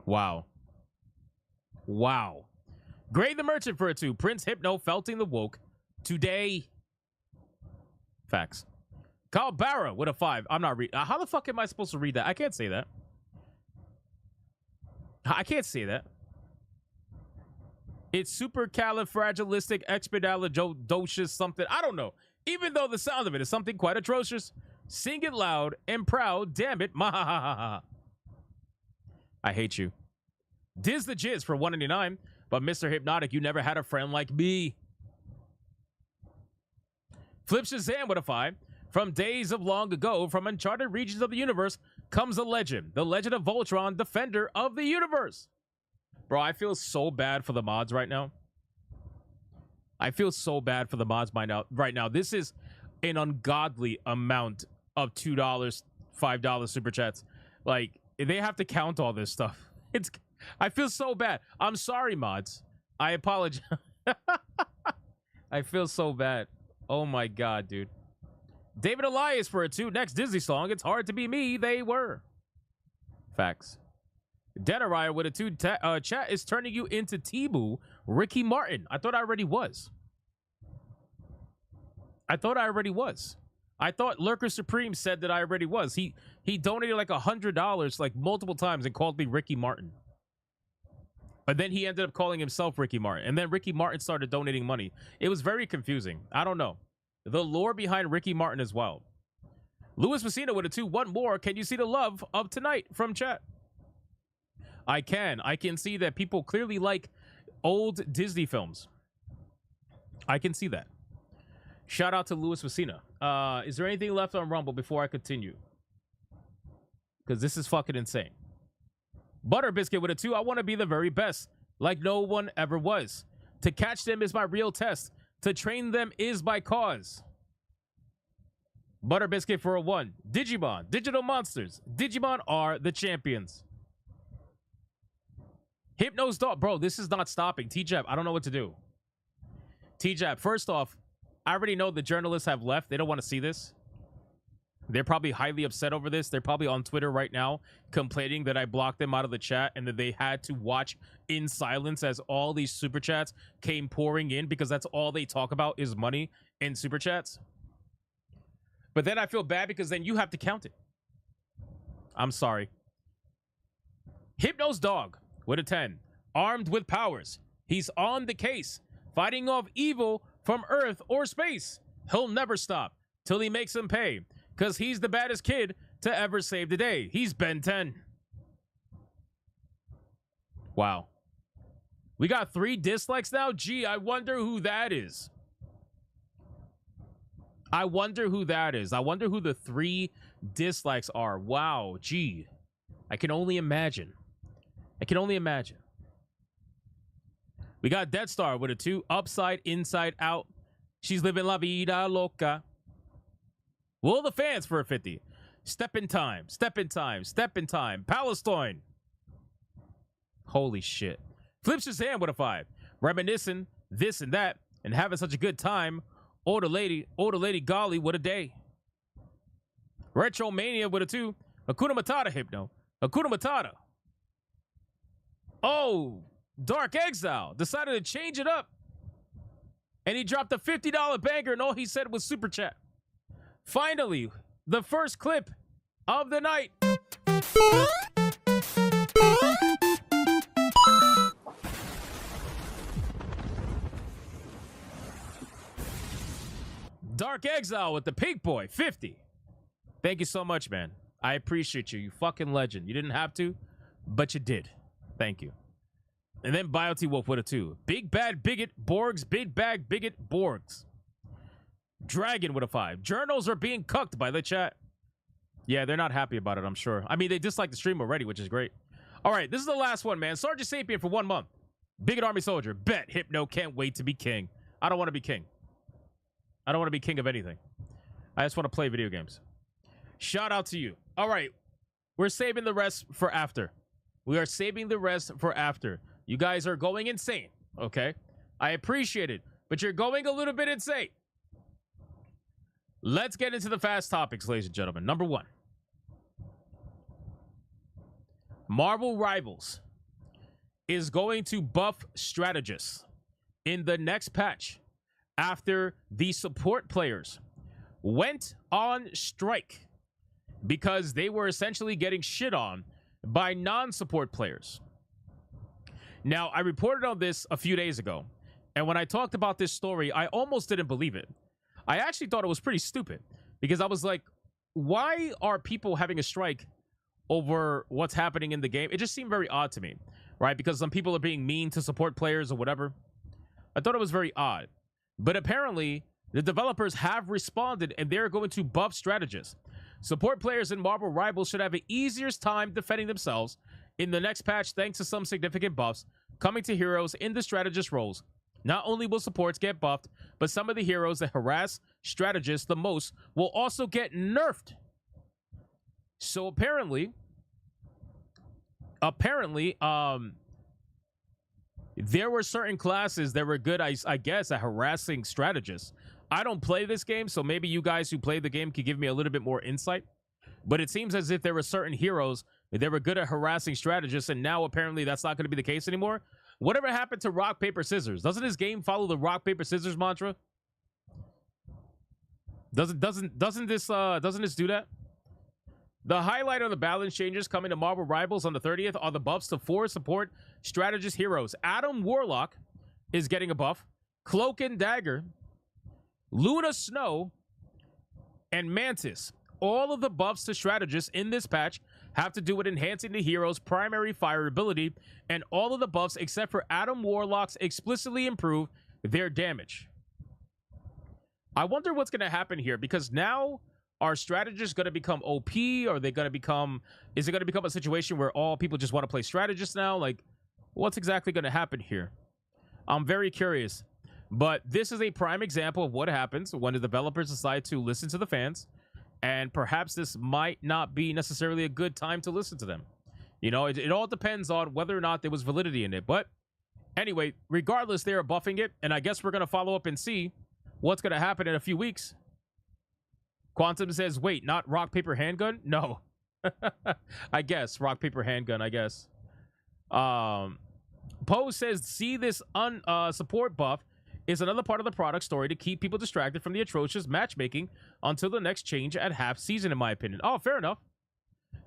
Wow. Wow. Gray the Merchant for a 2. Prince Hypno felting the woke today. Facts. Kyle Barra with a 5. I'm not reading. How the fuck am I supposed to read that? I can't say that. I can't say that. It's supercalifragilisticexpialidocious something. I don't know. Even though the sound of it is something quite atrocious. Sing it loud and proud. Damn it. I hate you. Diz the Jizz for 199. But Mr. Hypnotic, you never had a friend like me. Flip Shazam with a 5. From days of long ago, from uncharted regions of the universe, comes a legend. The legend of Voltron, defender of the universe. Bro, I feel so bad for the mods right now. I feel so bad for the mods right now. This is an ungodly amount of $2, $5 super chats. Like, they have to count all this stuff. I feel so bad. I'm sorry, mods. I apologize. I feel so bad. Oh my God, dude. David Elias for a 2. Next Disney song. It's hard to be me. They were. Facts. Dedaraya with a 2. Chat is turning you into Tibu Ricky Martin. I thought I already was. I thought Lurker Supreme said that I already was. He donated like $100 like multiple times and called me Ricky Martin. But then he ended up calling himself Ricky Martin. And then Ricky Martin started donating money. It was very confusing. I don't know. The lore behind Ricky Martin as well. Louis Messina with a 2. One more. Can you see the love of tonight from chat? I can. I can see that people clearly like old Disney films. I can see that. Shout out to Louis Messina. Is there anything left on Rumble before I continue? Because this is fucking insane. Butter Biscuit with a 2. I want to be the very best, like no one ever was. To catch them is my real test. To train them is my cause. Butter Biscuit for a 1. Digimon, digital monsters. Digimon are the champions. Hypno's dog. Bro, this is not stopping. T-Jab, I don't know what to do. T-Jab, first off, I already know the journalists have left. They don't want to see this. They're probably highly upset over this. They're probably on Twitter right now complaining that I blocked them out of the chat and that they had to watch in silence as all these super chats came pouring in because that's all they talk about is money and super chats. But then I feel bad because then you have to count it. I'm sorry. Hypno's dog with a 10. Armed with powers. He's on the case. Fighting off evil from Earth or space. He'll never stop till he makes him pay. Because he's the baddest kid to ever save the day. He's Ben 10. Wow. We got 3 dislikes now? Gee, I wonder who that is. I wonder who that is. I wonder who the 3 dislikes are. Wow, gee. I can only imagine. I can only imagine. We got Dead Star with a 2. Upside, inside, out. She's living la vida loca. Will the fans for a 50. Step in time. Step in time. Step in time. Palestine. Holy shit. Flip Shazam with a 5. Reminiscing this and that and having such a good time. Older lady, golly, what a day. Retro Mania with a 2. Hakuna Matata, Hypno. Hakuna Matata. Oh, Dark Exile decided to change it up. And he dropped a $50 banger and all he said was super chat. Finally, the first clip of the night. Dark Exile with the Pink Boy, 50. Thank you so much, man. I appreciate you. You fucking legend. You didn't have to, but you did. Thank you. And then Biotee Wolf with a 2. Big Bad Bigot, Borgs, Big Bag Bigot, Borgs. Dragon with a 5. Journals are being cucked by the chat. Yeah, they're not happy about it, I'm sure. I mean, they dislike the stream already, which is great. All right, this is the last one, man. Sergeant Sapien for 1 month. Bigot Army Soldier. Bet. Hypno can't wait to be king. I don't want to be king. I don't want to be king of anything. I just want to play video games. Shout out to you. All right. We're saving the rest for after. We are saving the rest for after. You guys are going insane, okay? I appreciate it, but you're going a little bit insane. Let's get into the fast topics, ladies and gentlemen. Number 1. Marvel Rivals is going to buff strategists in the next patch after the support players went on strike because they were essentially getting shit on by non-support players. Now, I reported on this a few days ago, and when I talked about this story, I almost didn't believe it. I actually thought it was pretty stupid because I was like, why are people having a strike over what's happening in the game? It just seemed very odd to me, right? Because some people are being mean to support players or whatever. I thought it was very odd. But apparently, the developers have responded and they're going to buff strategists. Support players in Marvel Rivals should have an easier time defending themselves in the next patch thanks to some significant buffs coming to heroes in the strategist roles. Not only will supports get buffed, but some of the heroes that harass strategists the most will also get nerfed. So apparently, there were certain classes that were good, I guess, at harassing strategists. I don't play this game, so maybe you guys who play the game could give me a little bit more insight. But it seems as if there were certain heroes that were good at harassing strategists, and now apparently that's not going to be the case anymore. Whatever happened to rock, paper, scissors? Doesn't this game follow the rock, paper, scissors mantra? Doesn't this do that? The highlight of the balance changes coming to Marvel Rivals on the 30th are the buffs to 4 support strategist heroes. Adam Warlock is getting a buff. Cloak and Dagger, Luna Snow, and Mantis. All of the buffs to strategists in this patch have to do with enhancing the hero's primary fire ability, and all of the buffs except for Adam Warlock's explicitly improve their damage. I wonder what's going to happen here, because now are strategists going to become OP? Are they going to become, is it going to become a situation where all people just want to play strategists now? Like, what's exactly going to happen here? I'm very curious. But this is a prime example of what happens when the developers decide to listen to the fans. And perhaps this might not be necessarily a good time to listen to them. You know, it all depends on whether or not there was validity in it. But anyway, regardless, they are buffing it. And I guess we're going to follow up and see what's going to happen in a few weeks. Quantum says, wait, not rock, paper, handgun? No. I guess. Rock, paper, handgun, I guess. Poe says, see this support buff is another part of the product story to keep people distracted from the atrocious matchmaking until the next change at half season, in my opinion. Oh, fair enough.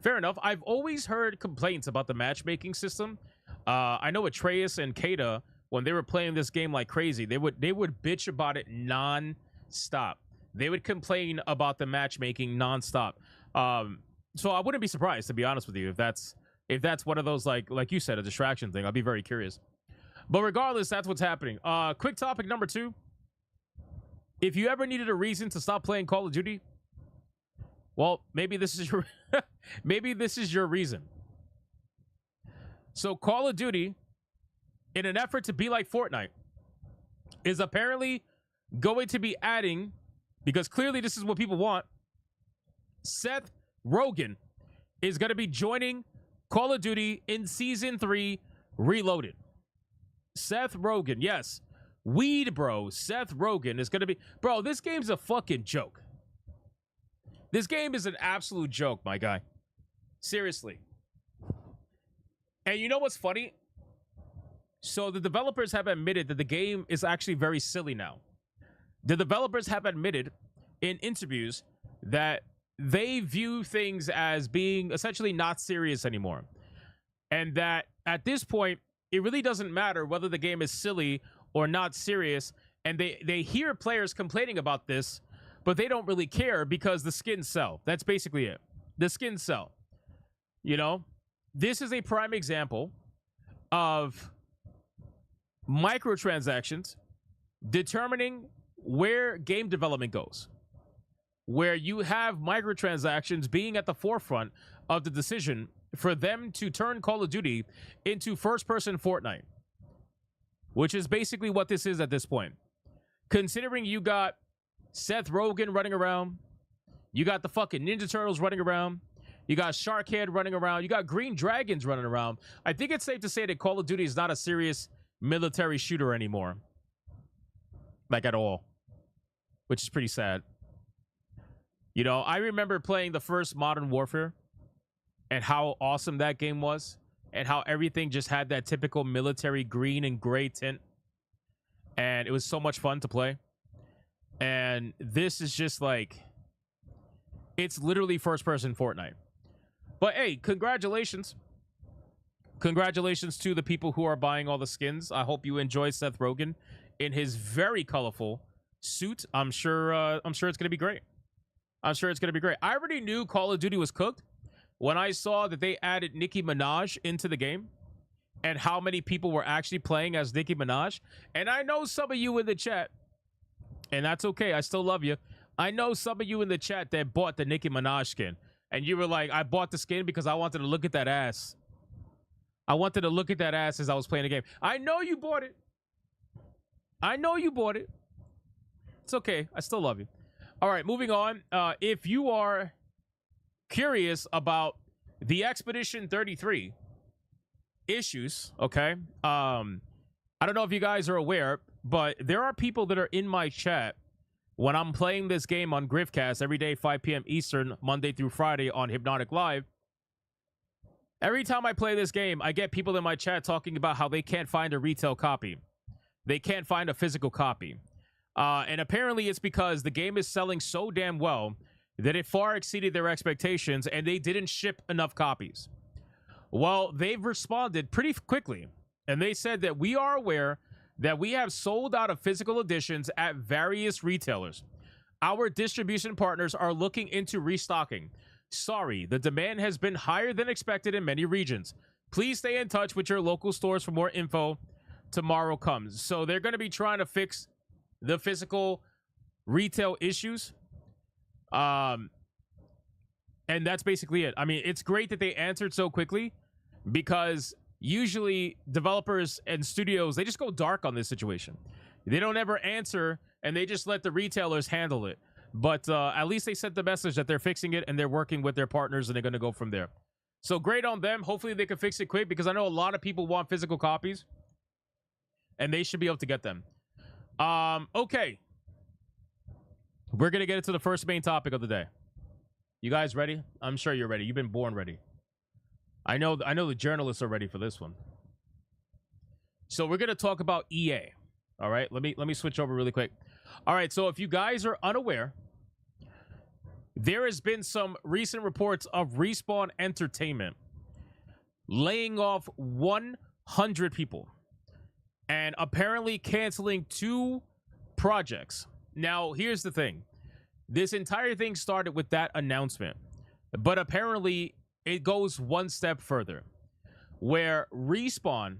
Fair enough. I've always heard complaints about the matchmaking system. I know Atreus and Kata, when they were playing this game like crazy, they would bitch about it non-stop. They would complain about the matchmaking non-stop. So I wouldn't be surprised, to be honest with you, if that's one of those, like you said, a distraction thing. I'd be very curious. But regardless, that's what's happening. Quick topic number 2. If you ever needed a reason to stop playing Call of Duty, well, maybe this is your maybe this is your reason. So Call of Duty, in an effort to be like Fortnite, is apparently going to be adding, because clearly this is what people want, Seth Rogen is going to be joining Call of Duty in Season 3 Reloaded. Seth Rogen, yes. Weed bro, Seth Rogen is going to be... Bro, this game's a fucking joke. This game is an absolute joke, my guy. Seriously. And you know what's funny? So the developers have admitted that the game is actually very silly now. The developers have admitted in interviews that they view things as being essentially not serious anymore. And that at this point, it really doesn't matter whether the game is silly or not serious. And they hear players complaining about this, but they don't really care because the skins sell. That's basically it. The skins sell. You know, this is a prime example of microtransactions determining where game development goes, where you have microtransactions being at the forefront of the decision for them to turn Call of Duty into first-person Fortnite, which is basically what this is at this point. Considering you got Seth Rogen running around, you got the fucking Ninja Turtles running around, you got Sharkhead running around, you got Green Dragons running around, I think it's safe to say that Call of Duty is not a serious military shooter anymore. Like, at all. Which is pretty sad. You know, I remember playing the first Modern Warfare and how awesome that game was, and how everything just had that typical military green and gray tint. And it was so much fun to play. And this is just like, it's literally first-person Fortnite. But hey, congratulations. Congratulations to the people who are buying all the skins. I hope you enjoy Seth Rogen in his very colorful suit. I'm sure it's going to be great. I'm sure it's going to be great. I already knew Call of Duty was cooked when I saw that they added Nicki Minaj into the game and how many people were actually playing as Nicki Minaj. And I know some of you in the chat, and that's okay, I still love you. I know some of you in the chat that bought the Nicki Minaj skin. And you were like, I bought the skin because I wanted to look at that ass. I wanted to look at that ass as I was playing the game. I know you bought it. I know you bought it. It's okay. I still love you. All right, moving on. If you are curious about the Expedition 33 issues, okay? I don't know if you guys are aware, but there are people that are in my chat when I'm playing this game on Griffcast every day, 5 p.m. Eastern, Monday through Friday on Hypnotic Live. Every time I play this game, I get people in my chat talking about how they can't find a retail copy. They can't find a physical copy. And apparently it's because the game is selling so damn well that it far exceeded their expectations and they didn't ship enough copies. Well, they've responded pretty quickly, and they said that we are aware that we have sold out of physical editions at various retailers. Our distribution partners are looking into restocking. Sorry, the demand has been higher than expected in many regions. Please stay in touch with your local stores for more info. Tomorrow comes. So they're going to be trying to fix the physical retail issues. And that's basically it. I mean, it's great that they answered so quickly because usually developers and studios, they just go dark on this situation. They don't ever answer, and they just let the retailers handle it. But at least they sent the message that they're fixing it and they're working with their partners and they're going to go from there. So great on them. Hopefully they can fix it quick, because I know a lot of people want physical copies and they should be able to get them. Okay. We're going to get into the first main topic of the day. You guys ready? I'm sure you're ready. You've been born ready. I know the journalists are ready for this one. So we're going to talk about EA. All right, let me switch over really quick. All right, so if you guys are unaware, there has been some recent reports of Respawn Entertainment laying off 100 people and apparently canceling 2 projects. Now, here's the thing. This entire thing started with that announcement, but apparently it goes one step further, where Respawn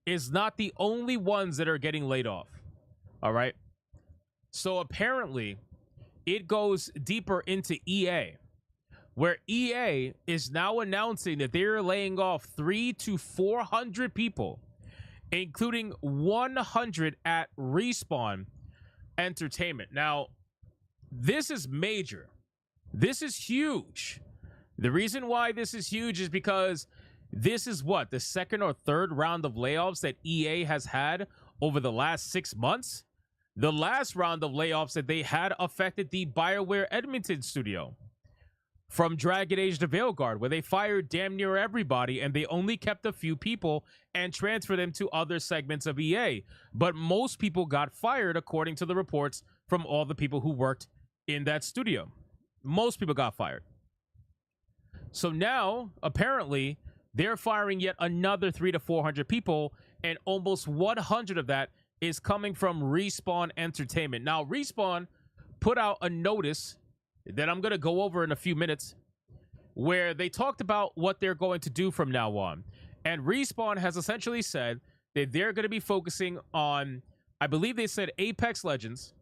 is not the only ones that are getting laid off. All right. So apparently it goes deeper into EA, where EA is now announcing that they're laying off 300 to 400 people, including 100 at Respawn Entertainment. Now, this is major. This is huge. The reason why this is huge is because this is what, the second or third round of layoffs that EA has had over the last 6 months. The last round of layoffs that they had affected the BioWare Edmonton studio, from Dragon Age to Veilguard, where they fired damn near everybody and they only kept a few people and transferred them to other segments of EA. But most people got fired, according to the reports from all the people who worked in that studio. Most people got fired. So now, apparently, they're firing yet another 300 to 400 people, and almost 100 of that is coming from Respawn Entertainment. Now, Respawn put out a notice that I'm going to go over in a few minutes, where they talked about what they're going to do from now on. And Respawn has essentially said that they're going to be focusing on, I believe they said, Apex Legends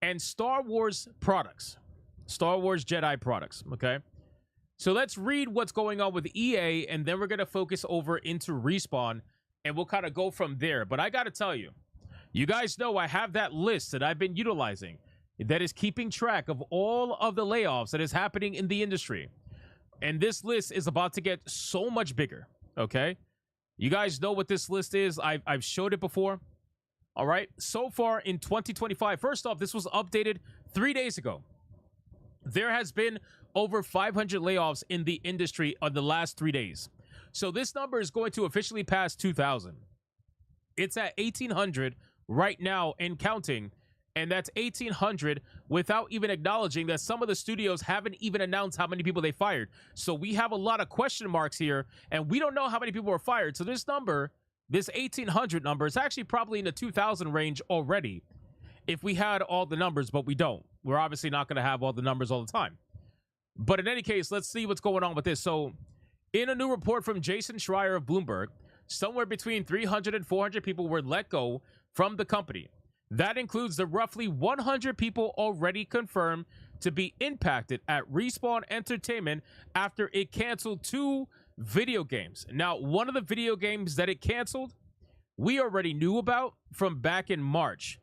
and Star Wars products, Star Wars Jedi products, okay? So let's read what's going on with EA, and then we're going to focus over into Respawn, and we'll kind of go from there. But I got to tell you, you guys know I have that list that I've been utilizing that is keeping track of all of the layoffs that is happening in the industry. And this list is about to get so much bigger, okay? You guys know what this list is. I've showed it before. All right. So far in 2025, first off, this was updated 3 days ago. There has been over 500 layoffs in the industry on the last 3 days. So this number is going to officially pass 2,000. It's at 1,800 right now and counting. And that's 1,800 without even acknowledging that some of the studios haven't even announced how many people they fired. So we have a lot of question marks here, and we don't know how many people were fired. So this number, this 1,800 number, is actually probably in the 2,000 range already if we had all the numbers, but we don't. We're obviously not going to have all the numbers all the time. But in any case, let's see what's going on with this. So in a new report from Jason Schreier of Bloomberg, somewhere between 300 and 400 people were let go from the company. That includes the roughly 100 people already confirmed to be impacted at Respawn Entertainment after it canceled 2 video games. Now, one of the video games that it canceled, we already knew about from back in March.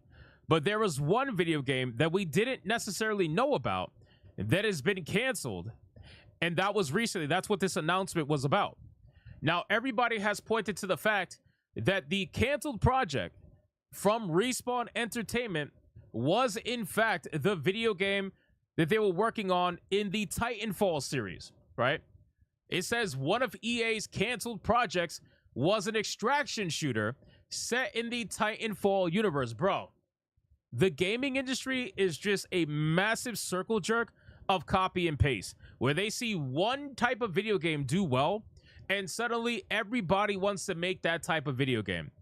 But there was one video game that we didn't necessarily know about that has been canceled. And that was recently. That's what this announcement was about. Now, everybody has pointed to the fact that the canceled project from Respawn Entertainment was, in fact, the video game that they were working on in the Titanfall series, right? It says one of EA's canceled projects was an extraction shooter set in the Titanfall universe. Bro, the gaming industry is just a massive circle jerk of copy and paste, where they see one type of video game do well, and suddenly everybody wants to make that type of video game.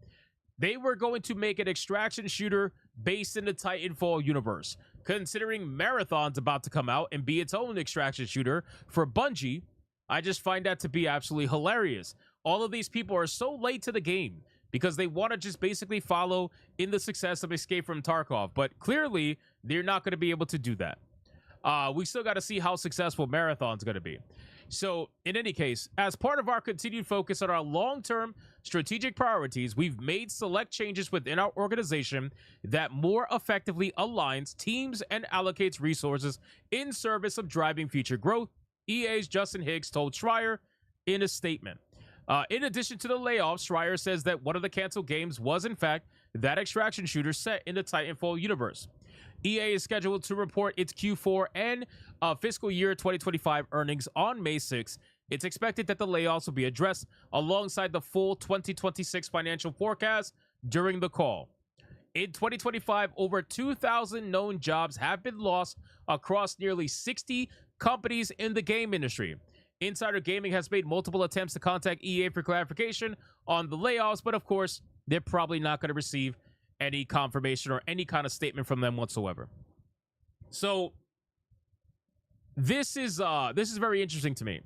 They were going to make an extraction shooter based in the Titanfall universe. Considering Marathon's about to come out and be its own extraction shooter for Bungie, I just find that to be absolutely hilarious. All of these people are so late to the game because they want to just basically follow in the success of Escape from Tarkov. But clearly, they're not going to be able to do that. We still got to see how successful Marathon's going to be. So, in any case, as part of our continued focus on our long-term strategic priorities, we've made select changes within our organization that more effectively aligns teams and allocates resources in service of driving future growth, EA's Justin Higgs told Schreier in a statement. In addition to the layoffs, Schreier says that one of the canceled games was, in fact, that extraction shooter set in the Titanfall universe. EA is scheduled to report its Q4 and fiscal year 2025 earnings on May 6th. It's expected that the layoffs will be addressed alongside the full 2026 financial forecast during the call. In 2025, over 2,000 known jobs have been lost across nearly 60 companies in the game industry. Insider Gaming has made multiple attempts to contact EA for clarification on the layoffs, but of course, they're probably not going to receive any confirmation or any kind of statement from them whatsoever. So this is very interesting to me.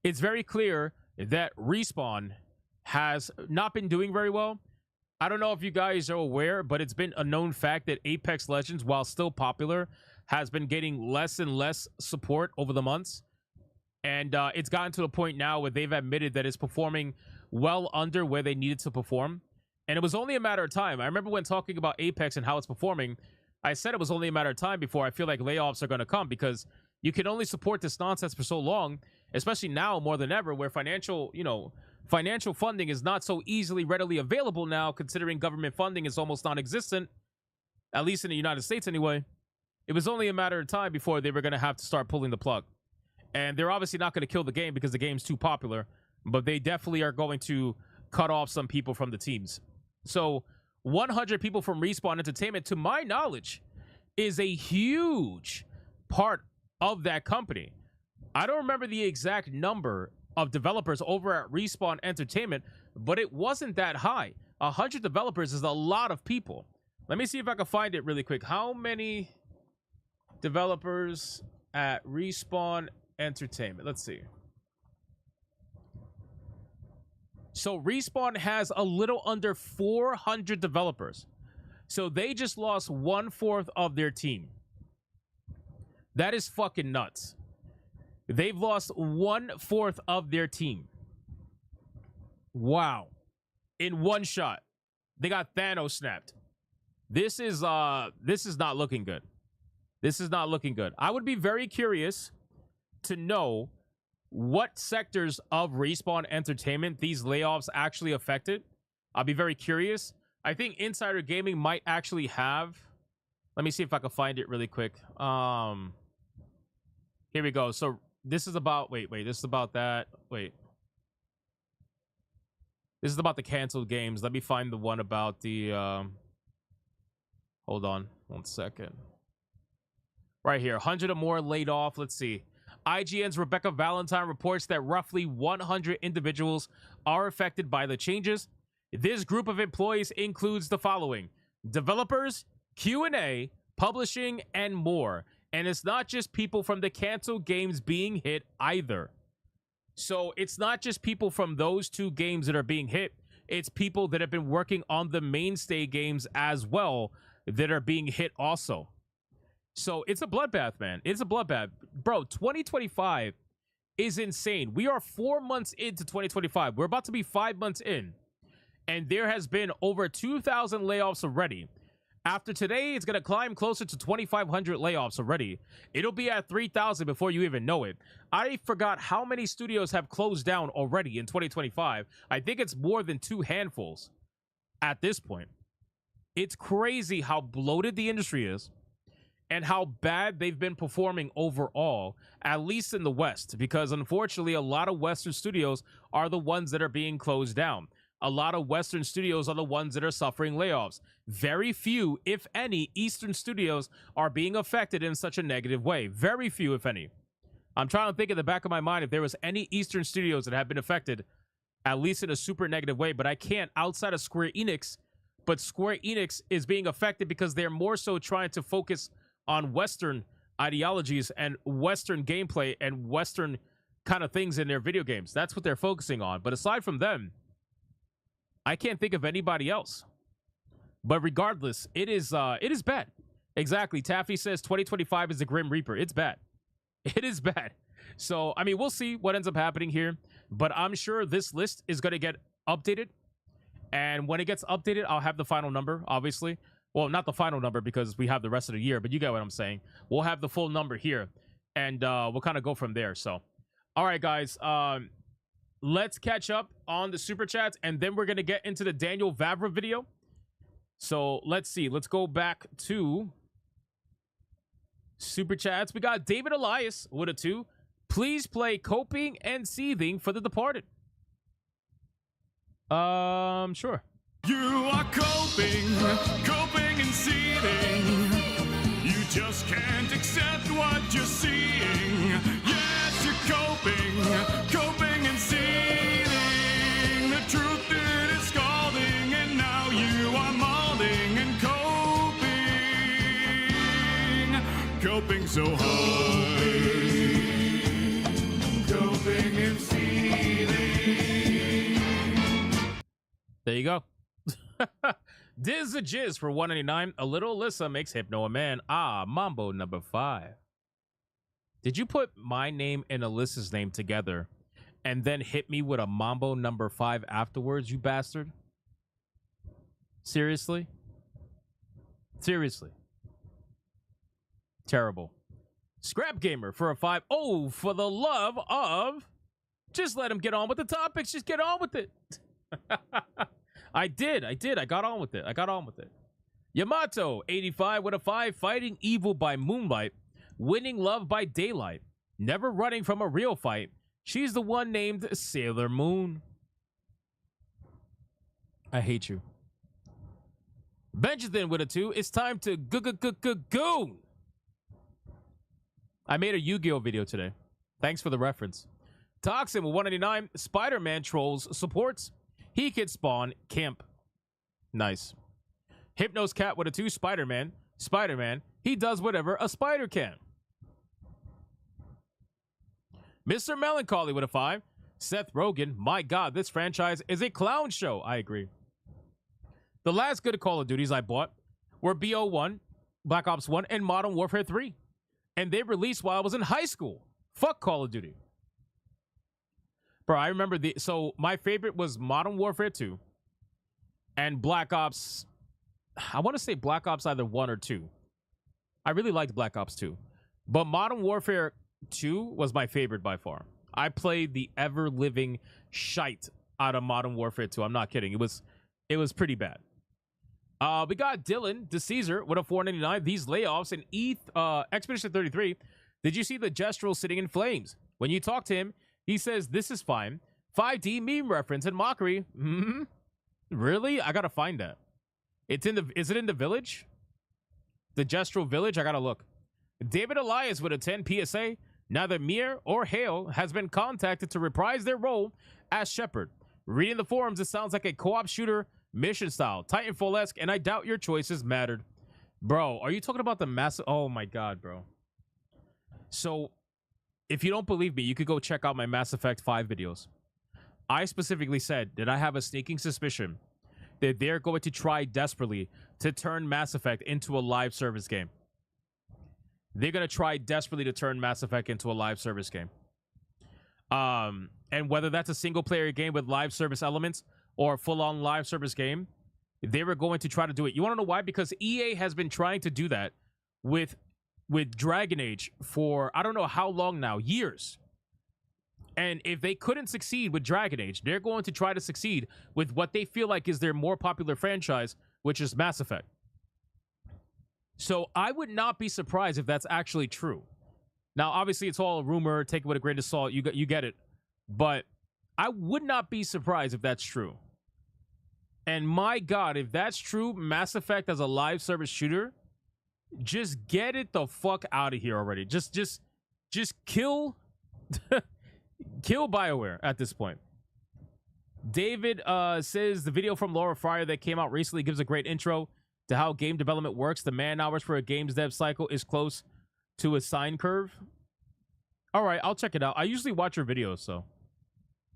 It's very clear that Respawn has not been doing very well. I don't know if you guys are aware, but it's been a known fact that Apex Legends, while still popular, has been getting less and less support over the months. And it's gotten to the point now where they've admitted that it's performing well under where they needed to perform. And it was only a matter of time. I remember when talking about Apex and how it's performing, I said it was only a matter of time before I feel like layoffs are going to come, because you can only support this nonsense for so long, especially now more than ever, where financial funding is not so easily readily available now, considering government funding is almost non-existent, at least in the United States anyway. It was only a matter of time before they were going to have to start pulling the plug. And they're obviously not going to kill the game because the game's too popular, but they definitely are going to cut off some people from the teams. So 100 people from Respawn Entertainment, to my knowledge, is a huge part of that company. I don't remember the exact number of developers over at Respawn Entertainment, but it wasn't that high. 100 developers is a lot of people. Let me see if I can find it really quick. How many developers at Respawn Entertainment? Let's see. So Respawn has a little under 400 developers. So they just lost 1/4 of their team. That is fucking nuts. They've lost 1/4 of their team. Wow. In one shot. They got Thanos snapped. This is not looking good. This is not looking good. I would be very curious to know what sectors of Respawn Entertainment these layoffs actually affected. I'll be very curious. I think Insider Gaming might actually have. Let me see if I can find it really quick. Here we go. So this is about, wait, this is about that. Wait. This is about the canceled games. Let me find the one about the, hold on 1 second. Right here, 100 or more laid off. Let's see. IGN's Rebecca Valentine reports that roughly 100 individuals are affected by the changes. This group of employees includes the following: developers, Q&A, publishing, and more. And it's not just people from the canceled games being hit either. So it's not just people from those two games that are being hit. It's people that have been working on the mainstay games as well that are being hit also. So it's a bloodbath, man. It's a bloodbath. Bro, 2025 is insane. We are 4 months into 2025. We're about to be 5 months in. And there has been over 2,000 layoffs already. After today, it's going to climb closer to 2,500 layoffs already. It'll be at 3,000 before you even know it. I forgot how many studios have closed down already in 2025. I think it's more than 2 handfuls at this point. It's crazy how bloated the industry is and how bad they've been performing overall, at least in the West, because unfortunately, a lot of Western studios are the ones that are being closed down. A lot of Western studios are the ones that are suffering layoffs. Very few, if any, Eastern studios are being affected in such a negative way. Very few, if any. I'm trying to think in the back of my mind if there was any Eastern studios that have been affected, at least in a super negative way, but I can't outside of Square Enix. But Square Enix is being affected because they're more so trying to focus on Western ideologies and Western gameplay and Western kind of things in their video games. That's what they're focusing on. But aside from them, I can't think of anybody else. But regardless, it is bad. Exactly. Taffy says 2025 is the Grim Reaper. It's bad. It is bad. So, I mean, we'll see what ends up happening here, but I'm sure this list is going to get updated. And when it gets updated, I'll have the final number, obviously. Well, not the final number because we have the rest of the year, but you get what I'm saying. We'll have the full number here, and we'll kind of go from there. So, all right, guys, let's catch up on the Super Chats, and then we're going to get into the Daniel Vavra video. So, let's see. Let's go back to Super Chats. We got David Elias with a 2. Please play Coping and Seething for The Departed. Sure. You are coping and seething. You just can't accept what you're seeing. Yes, you're coping and seething. The truth it is scalding, and now you are molding and coping so hard. Coping and seething. There you go. Diz a Jizz for 199. A little Alyssa makes Hypno a man. Mambo number 5. Did you put my name and Alyssa's name together and then hit me with a Mambo number 5 afterwards, you bastard? Seriously? Seriously. Terrible. Scrap Gamer for a 5. Oh, for the love of... Just let him get on with the topics. Just get on with it. I did. I got on with it. Yamato, 85 with a 5. Fighting evil by moonlight. Winning love by daylight. Never running from a real fight. She's the one named Sailor Moon. I hate you. Benjamin with a 2. It's time to goon. I made a Yu-Gi-Oh video today. Thanks for the reference. Toxin with 199. Spider-Man trolls supports. He could spawn Camp. Nice. Hypnos Cat with a 2. Spider-Man. He does whatever a spider can. Mr. Melancholy with a 5. Seth Rogen. My God, this franchise is a clown show. I agree. The last good Call of Duties I bought were BO1, Black Ops 1, and Modern Warfare 3. And they released while I was in high school. Fuck Call of Duty. Bro, I remember so my favorite was Modern Warfare 2 and Black Ops. I want to say Black Ops either 1 or 2. I really liked Black Ops 2. But Modern Warfare 2 was my favorite by far. I played the ever-living shite out of Modern Warfare 2. I'm not kidding. It was pretty bad. We got Dylan DeCaesar with a 499. These layoffs and Expedition 33. Did you see the Gestural sitting in flames? When you talk to him, he says, this is fine. 5D meme reference and mockery. Really? I gotta find that. Is it in the village? The Gestural village? I gotta look. David Elias with a 10 PSA. Neither Mir or Hale has been contacted to reprise their role as Shepard. Reading the forums, it sounds like a co-op shooter mission style. Titanfall-esque, and I doubt your choices mattered. Bro, are you talking about the massive... Oh my God, bro. So... if you don't believe me, you could go check out my Mass Effect 5 videos. I specifically said that I have a sneaking suspicion that they're going to try desperately to turn Mass Effect into a live service game. They're going to try desperately to turn Mass Effect into a live service game. And whether that's a single-player game with live service elements or a full-on live service game, they were going to try to do it. You want to know why? Because EA has been trying to do that with Dragon Age for I don't know how long now, years. And if they couldn't succeed with Dragon Age, they're going to try to succeed with what they feel like is their more popular franchise, which is Mass Effect. So I would not be surprised if that's actually true. Now, obviously, it's all a rumor. Take it with a grain of salt. You get it. But I would not be surprised if that's true. And my God, if that's true, Mass Effect as a live service shooter, just get it the fuck out of here already. Just kill kill BioWare at this point. David says the video from Laura Fryer that came out recently gives a great intro to how game development works. The man hours for a game's dev cycle is close to a sine curve. All right, I'll check it out. I usually watch your videos, so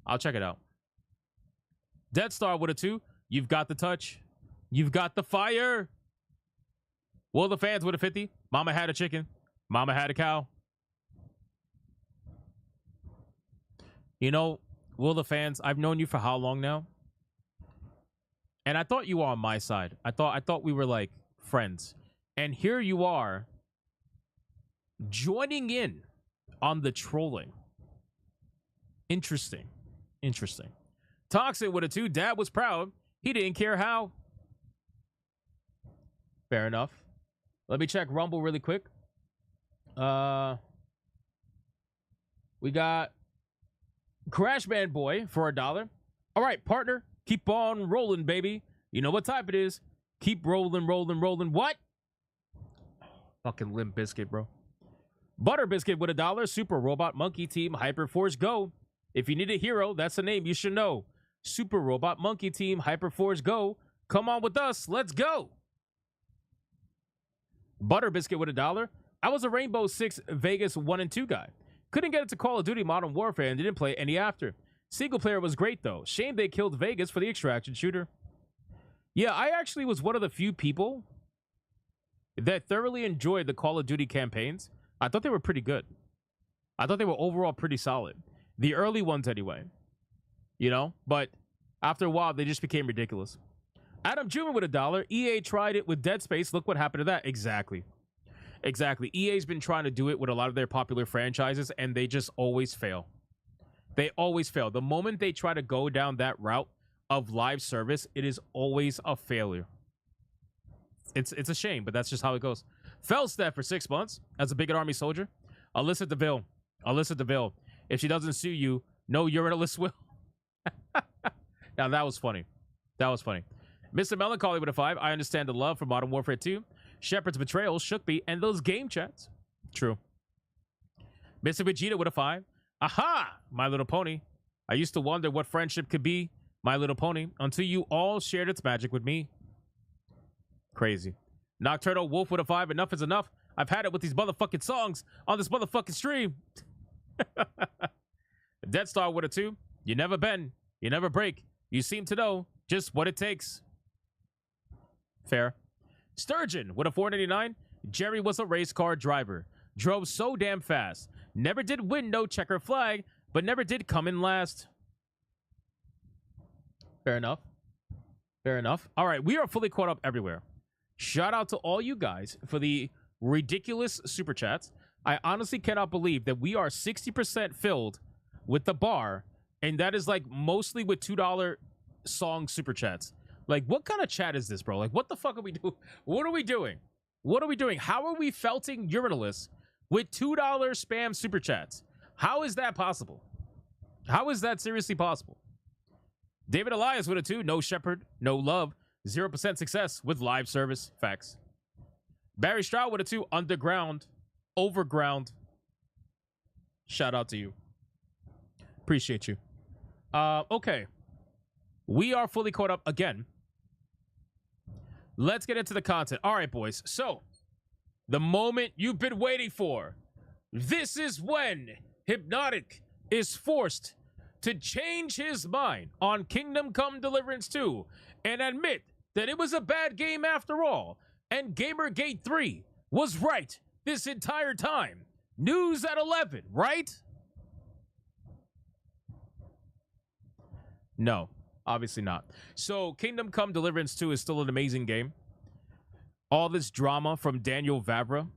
I'll check it out. Dead Star with a 2. You've got the touch. You've got the fire. Will the fans with a 50. Mama had a chicken. Mama had a cow. You know, Will the fans, I've known you for how long now? And I thought you were on my side. I thought we were like friends. And here you are joining in on the trolling. Interesting. Interesting. Toxic with a 2. Dad was proud. He didn't care how. Fair enough. Let me check Rumble really quick. We got Crashman Boy for $1. All right, partner. Keep on rolling, baby. You know what type it is. Keep rolling, rolling, rolling. What? Fucking Limp Biscuit, bro. Butter Biscuit with $1. Super Robot Monkey Team Hyperforce Go. If you need a hero, that's a name you should know. Super Robot Monkey Team Hyperforce Go. Come on with us. Let's go. Butter Biscuit with $1. I was a Rainbow Six Vegas 1 and 2 guy. Couldn't get into Call of Duty Modern Warfare and didn't play any after. Single player was great though. Shame they killed Vegas for the extraction shooter. Yeah, I actually was one of the few people that thoroughly enjoyed the Call of Duty campaigns. I thought they were pretty good. I thought they were overall pretty solid. The early ones anyway. You know, but after a while, they just became ridiculous. Adam Jr. with $1. EA tried it with Dead Space. Look what happened to that. Exactly. Exactly. EA's been trying to do it with a lot of their popular franchises, and they just always fail. They always fail. The moment they try to go down that route of live service, it is always a failure. It's a shame, but that's just how it goes. Felstep for 6 months as a Bigot Army soldier. Alyssa DeVille. Alyssa DeVille. If she doesn't sue you, no urinalist will. Now, that was funny. That was funny. Mr. Melancholy with a 5. I understand the love for Modern Warfare 2. Shepard's betrayal shook me, and those game chats. True. Mr. Vegeta with a 5. Aha! My Little Pony. I used to wonder what friendship could be, My Little Pony, until you all shared its magic with me. Crazy. Nocturnal Wolf with a 5. Enough is enough. I've had it with these motherfucking songs on this motherfucking stream. Dead Star with a 2. You never bend. You never break. You seem to know just what it takes. Fair. Sturgeon with a 4.99. Jerry was a race car driver. Drove so damn fast. Never did win no checker flag, but never did come in last. Fair enough. Fair enough. All right, we are fully caught up everywhere. Shout out to all you guys for the ridiculous super chats. I honestly cannot believe that we are 60% filled with the bar, and that is like mostly with $2 song super chats. Like, what kind of chat is this, bro? Like, what the fuck are we doing? What are we doing? What are we doing? How are we felting urinalists with $2 spam super chats? How is that possible? How is that seriously possible? David Elias with a 2. No Shepherd, no love. 0% success with live service. Facts. Barry Stroud with a 2. Underground. Overground. Shout out to you. Appreciate you. Okay. We are fully caught up again. Let's get into the content. All right, boys. So, the moment you've been waiting for. This is when Hypnotic is forced to change his mind on Kingdom Come Deliverance 2 and admit that it was a bad game after all, and Gamergate 3 was right this entire time. News at 11, right? No, obviously not. So Kingdom Come Deliverance 2 is still an amazing game. All this drama from Daniel Vavra,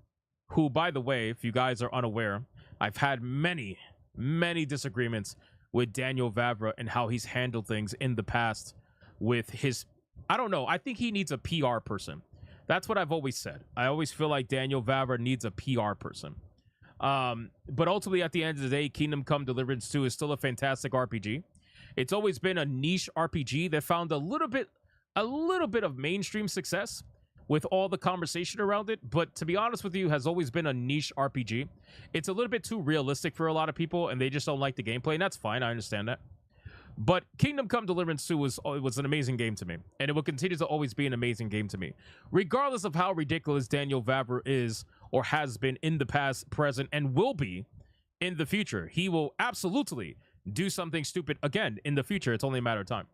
who, by the way, if you guys are unaware, I've had many disagreements with Daniel Vavra and how he's handled things in the past with his, I don't know, I think he needs a PR person. That's what I've always said. I always feel like Daniel Vavra needs a PR person. But ultimately, at the end of the day, Kingdom Come Deliverance 2 is still a fantastic RPG. It's always been a niche RPG that found a little bit of mainstream success with all the conversation around it, but to be honest with you, has always been a niche RPG. It's a little bit too realistic for a lot of people, and they just don't like the gameplay, and that's fine. I understand that. But Kingdom Come Deliverance 2 was an amazing game to me, and it will continue to always be an amazing game to me. Regardless of how ridiculous Daniel Vavra is or has been in the past, present, and will be in the future, he will absolutely do something stupid again in the future. It's only a matter of time.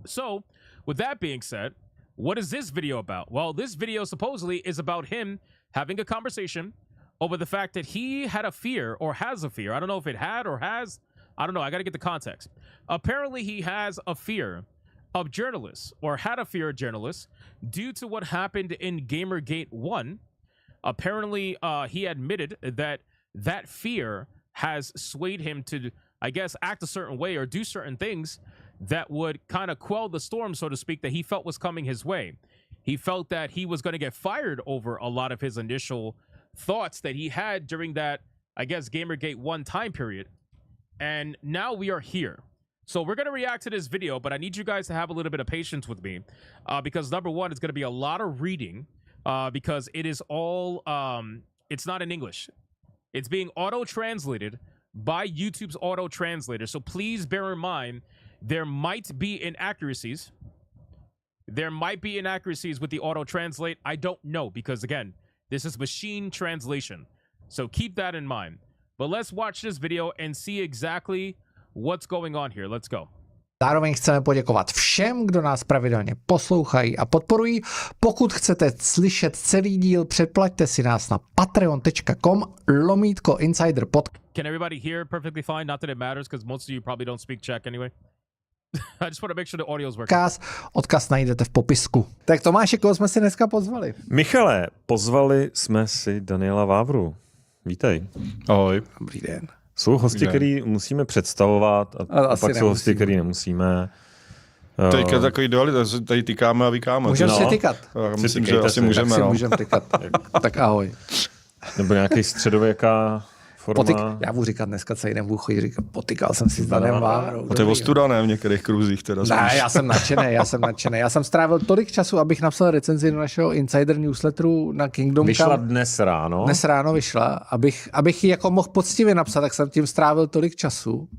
So, with that being said, what is this video about? Well, this video supposedly is about him having a conversation over the fact that he had a fear or has a fear. I don't know if it had or has, I don't know. I got to get the context. Apparently, he has a fear of journalists, or had a fear of journalists, due to what happened in Gamergate 1. Apparently, he admitted that that fear has swayed him to, I guess, act a certain way or do certain things that would kind of quell the storm, so to speak, that he felt was coming his way. He felt that he was going to get fired over a lot of his initial thoughts that he had during that, I guess, Gamergate 1 time period. And now we are here. So we're going to react to this video, but I need you guys to have a little bit of patience with me because number one, it's going to be a lot of reading because it is all, it's not in English. It's being auto-translated by YouTube's auto-translator. So please bear in mind, there might be inaccuracies. There might be inaccuracies with the auto-translate. I don't know because, again, this is machine translation. So keep that in mind. But let's watch this video and see exactly what's going on here. Let's go. Zároveň chceme poděkovat všem, kdo nás pravidelně poslouchají a podporují. Pokud chcete slyšet celý díl, předplaťte si nás na patreon.com/InsiderPod. Can everybody hear perfectly fine? Not that it matters because most of you probably don't speak Czech anyway. I just want to make sure the audio is working. Odkaz najdete v popisku. Tak Tomáši, koho jsme si dneska pozvali? Michale, pozvali jsme si Daniela Vavru. Vítej. Ahoj. Dobrý den. Jsou hosti, který musíme představovat a pak jsou hosti, který nemusíme. Teďka takový dualita, tady tykáme a vykáme. Můžeme si tykat. Myslím, že asi můžeme. Tak si můžeme tykat. Tak ahoj. Nebo nějaký středověká forma. Já budu říkat dneska celý den, budu chodit říkat, potykal jsem si s Danem Vávrou. A to je ostuda, ne, v některých kruzích teda. Ne, já jsem nadšený. Já jsem strávil tolik času, abych napsal recenzi do našeho Insider newsletteru na Kingdom. Vyšla dnes ráno. Dnes ráno vyšla. Abych ji jako mohl poctivě napsat, tak jsem tím strávil tolik času,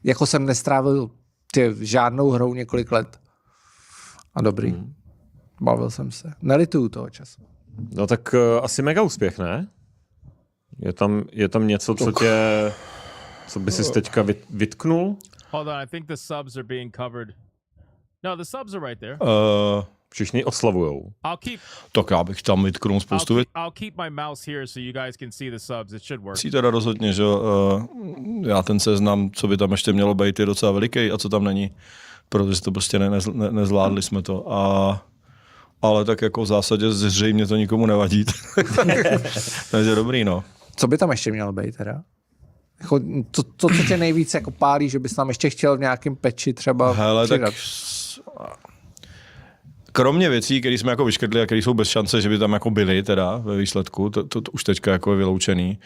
jako jsem nestrávil žádnou hrou několik let. A dobrý. Bavil jsem se. Nelituju toho času. No tak asi mega úspěch, ne? Je tam něco, co by si teďka vytknul? Hold on, I think the subs are being covered. No, the subs are right there. Všichni oslavujou. Tak já bych tam vytknul spoustu věcí. I'll keep my mouse here so you guys can see the subs. It should work. Si teda rozhodně, že já ten seznam, co by tam ještě mělo být, je docela veliký a co tam není, protože to prostě nezvládli jsme to. Ale tak jako v zásadě zřejmě to nikomu nevadí. Takže dobrý, no. Co by tam ještě mělo být teda? Jako, co tě nejvíc jako pálí, že bys tam ještě chtěl v nějakém peči třeba přidat? Kromě věcí, které jsme jako vyškrtli a které jsou bez šance, že by tam jako byly teda ve výsledku, to už teďka jako je vyloučený,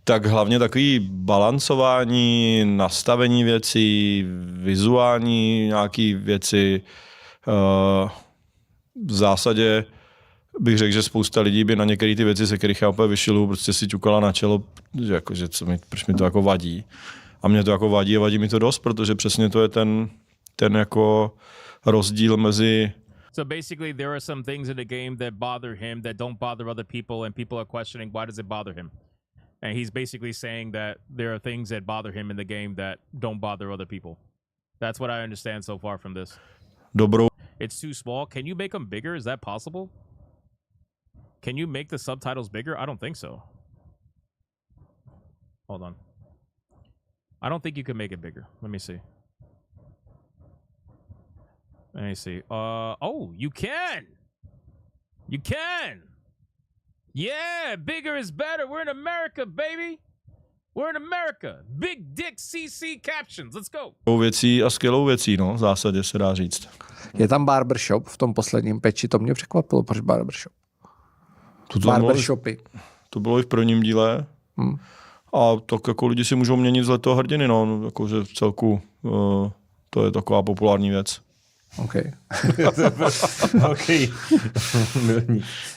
tak hlavně takový balancování, nastavení věcí, vizuální nějaký věci, v zásadě bych řekl, že spousta lidí by na některé ty věci, se kterých já úplně vyšilu, prostě si ťukala na čelo, že proč mi to jako vadí. A mě to jako vadí a vadí mi to dost, protože přesně to je ten jako rozdíl mezi. So basically there are some things in the game that bother him that don't bother other people and people are questioning why does it bother him. And he's basically saying that there are things that bother him in the game that don't bother other people. That's what I understand so far from this. It's too small. Can you make them bigger? Is that possible? Can you make the subtitles bigger? I don't think so. Hold on. I don't think you can make it bigger. Let me see. Let me see. Oh, you can. You can. Yeah, bigger is better. We're in America, baby. We're in America. Big dick CC captions. Let's go. Věcí a skvělou věcí, no, v zásadě se dá říct. Je tam barbershop v tom posledním peči, to mě překvapilo, proč barbershop. Barbershopy. To bylo i v prvním díle. A tak jako lidi si můžou měnit z toho hrdiny, no, jakože v celku to je taková populární věc. OK.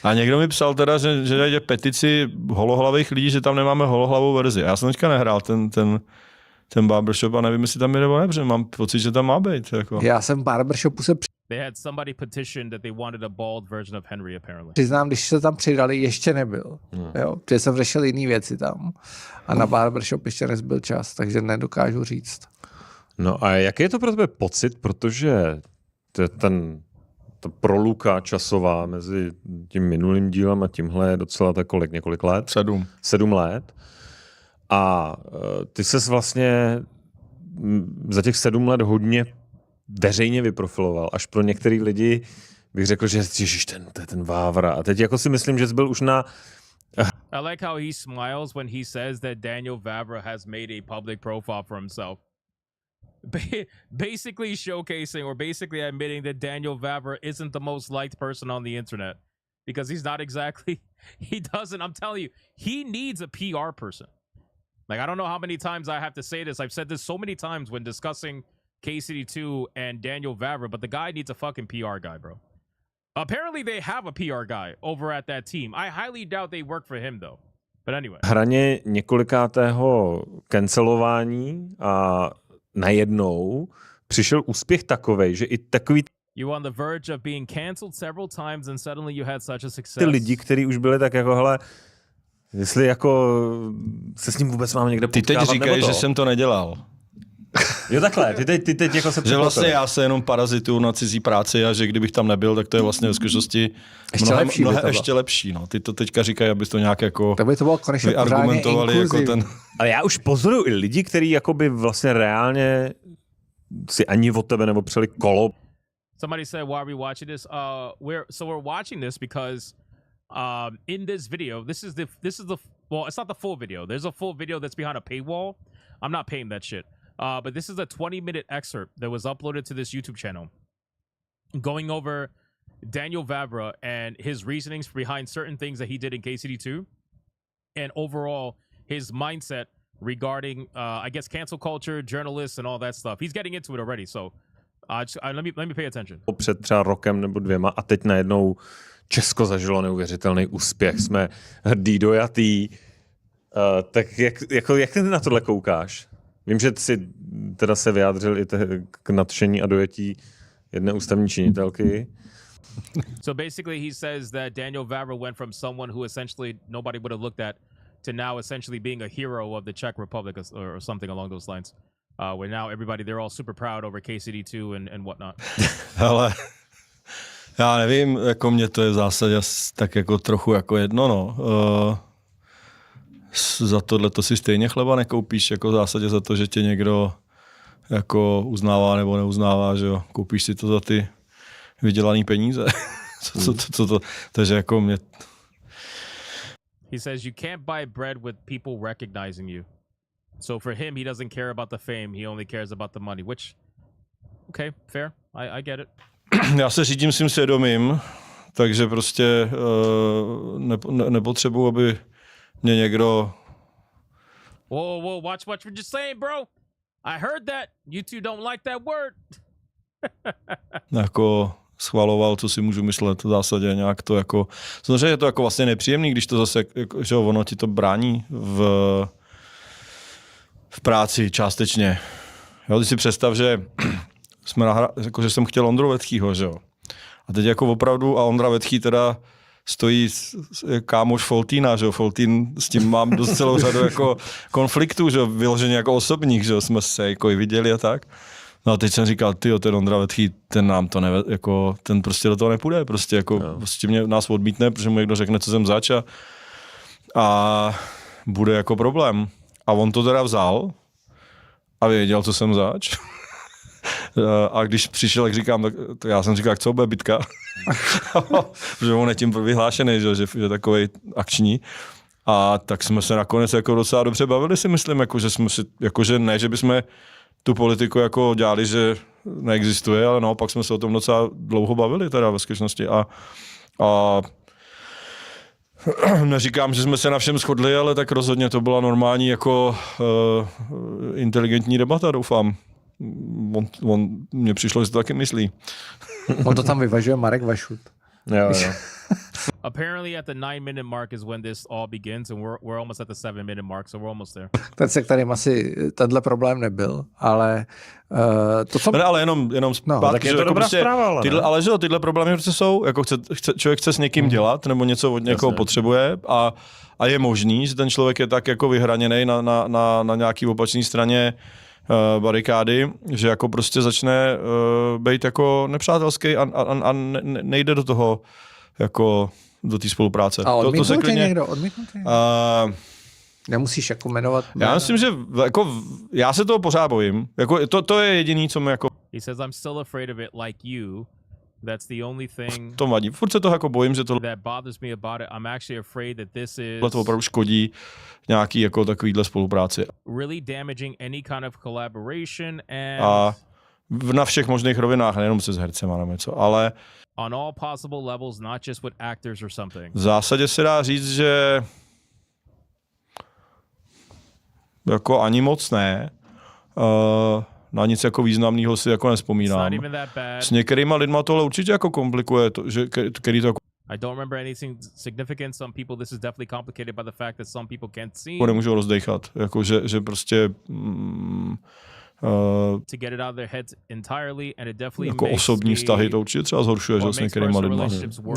A někdo mi psal teda, že je petici holohlavých lidí, že tam nemáme holohlavou verzi. Já jsem teďka nehrál ten barbershop a nevím, jestli tam je nebo ne, protože mám pocit, že tam má být. Jako. Já jsem v barbershopu se They had somebody petition that they wanted a bald version of Henry, apparently. Přiznám, když se tam přidali, ještě nebyl. Jo, protože jsem řešil jiné věci tam. A na barbershop ještě nezbyl čas, takže nedokážu říct. No a jaký je to pro tebe pocit, protože ta proluka časová mezi tím minulým dílem a tímhle je docela několik let? 7 let. A ty ses vlastně za těch 7 let hodně veřejně vyprofiloval. Až pro některý lidi bych řekl, že ježiš, ten Vavra. A teď jako si myslím, že jsi byl už na... I like how he smiles when he says that Daniel Vavra has made a public profile for himself. Basically showcasing or basically admitting that Daniel Vavra isn't the most liked person on the internet. Because he's not exactly... He doesn't... I'm telling you, he needs a PR person. Like, I don't know how many times I have to say this. I've said this so many times when discussing KCD2 and Daniel Vavra, but the guy needs a fucking PR guy, bro. Apparently they have a PR guy over at that team. I highly doubt they work for him, though. But anyway. Hraně několikátého cancelování a najednou přišel úspěch takovej, že i takový You on the verge of being canceled several times and suddenly you had such a success. ty lidi, kteří už byli tak jako, hele, jestli jako se s ním vůbec mám někde potkávat. Ty teď říkají, že jsem to nedělal. Jo takhle, ty teď jako se že vlastně já se jenom parazituju na cizí práci a že kdybych tam nebyl, tak to je vlastně ve skutečnosti mnohem ještě lepší. No. Ty to teďka říkají, abys to nějak jako to by to bylo konečně vyargumentovali jako ten... Ale já už pozoruju i lidi, kteří jakoby vlastně reálně si ani od tebe nepopřeli kolo. Somebody said, why are we watching this? We're watching this because in this video, this is the well, it's not the full video. There's a full video that's behind a paywall. I'm not paying that shit. But this is a 20-minute excerpt that was uploaded to this YouTube channel going over Daniel Vavra and his reasonings behind certain things that he did in KCD2 and overall his mindset regarding, I guess, cancel culture, journalists, and all that stuff. He's getting into it already, so let me pay attention. Před třeba rokem nebo 2 a teď najednou Česko zažilo neuvěřitelný úspěch. Jsme hrdý, dojatý. Tak jak ty na tohle koukáš? Vím, že jsi teda se vyjádřil i k nadšení a dojetí jedné ústavní činitelky. So basically he says that Daniel Vavra went from someone who essentially nobody would have looked at to now essentially being a hero of the Czech Republic or something along those lines. Where now they're all super proud over KCD2 and whatnot. Ale já nevím, jako mě to je v zásadě tak jako trochu jako jedno, no. Za tohle to si stejně chleba nekoupíš, jako v zásadě za to, že tě někdo jako uznává nebo neuznává, že jo. Koupíš si to za ty vydělaný peníze. Takže jako mě... He says you can't buy bread with people recognizing you. So for him, he doesn't care about the fame. He only cares about the money, which, okay, fair. I get it. Já se řídím svým svědomím, takže prostě nepotřebuji, aby mě někdo... Whoa, watch what you're just saying, bro. I heard that. You two don't like that word. jako schvaloval, co si můžu myslet v zásadě nějak to jako... Samozřejmě je to jako vlastně nepříjemný, když to zase, jako, že ono ti to brání v práci částečně. Jo, ty si představ, že jako, že jsem chtěl Ondru Vetchýho, že jo. A teď jako opravdu, a Ondra Vetchý teda stojí kámoš Foltína, že jo. Foltín, s tím mám dost celou řadu jako konfliktů, že jo, vyloženě jako osobních, že jo, jsme se jako i viděli a tak. No a teď jsem říkal, tyjo, ten Ondra Vetchý, ten nám to jako, ten prostě do toho nepůjde, prostě jako, prostě nás odmítne, protože mu někdo řekne, co jsem zač a bude jako problém. A on to teda vzal a věděl, co jsem zač. A když přišel, jak říkám, tak já jsem říkal, co bude bitka. Protože on je tím vyhlášený, že je takovej akční. A tak jsme se nakonec jako docela dobře bavili, si myslím, že ne, že bychom tu politiku jako dělali, že neexistuje, ale naopak jsme se o tom docela dlouho bavili teda ve skutečnosti. A neříkám, že jsme se na všem shodli, ale tak rozhodně to byla normální jako inteligentní debata, doufám. On mně přišlo, že to taky myslí. On to tam vyvažuje Marek Vašut. Jo. Apparently at the 9-minute mark is when this all begins and we're almost at the 7-minute mark, so we're almost there. Ten se kterým asi tenhle problém nebyl, ale to co... Ne, ale jenom zpátky, tak je to jako dobrá prostě, zpráva, ale že jo, tyhle problémy prostě jsou, jako člověk chce s někým dělat, nebo něco od někoho potřebuje a je možný, že ten člověk je tak jako vyhraněný na nějaký opačné straně barikády, že jako prostě začne být jako nepřátelský a nejde do toho jako do té spolupráce. A odmítnul tě někdo? Nemusíš jako jmenovat. Já myslím, že jako, já se toho pořád bojím. Jako, to je jediný, co mi jako... He says, I'm still afraid of it like you. That's the only thing To vadí. Furt se toho jako bojím, že that bothers me about it. I'm actually afraid that this is to opravdu škodí nějaký jako takovýhle spolupráci. really damaging any kind of collaboration A na všech možných rovinách, nejenom se s hercema nebo něco, ale on all possible levels, not just with actors or something. v zásadě se dá říct, že jako ani moc ne. Na nic jako významného si jako nespomínám. S některýma lidma tohle určitě jako komplikuje, že který to jako I don't remember anything significant. Some people, this is definitely complicated by the fact that some people can't see. nemůžou rozdejchat. Jako, že prostě to get it out of their heads entirely, and it definitely jako makes osobní vztahy to určitě třeba zhoršuje, že s některýma lidma.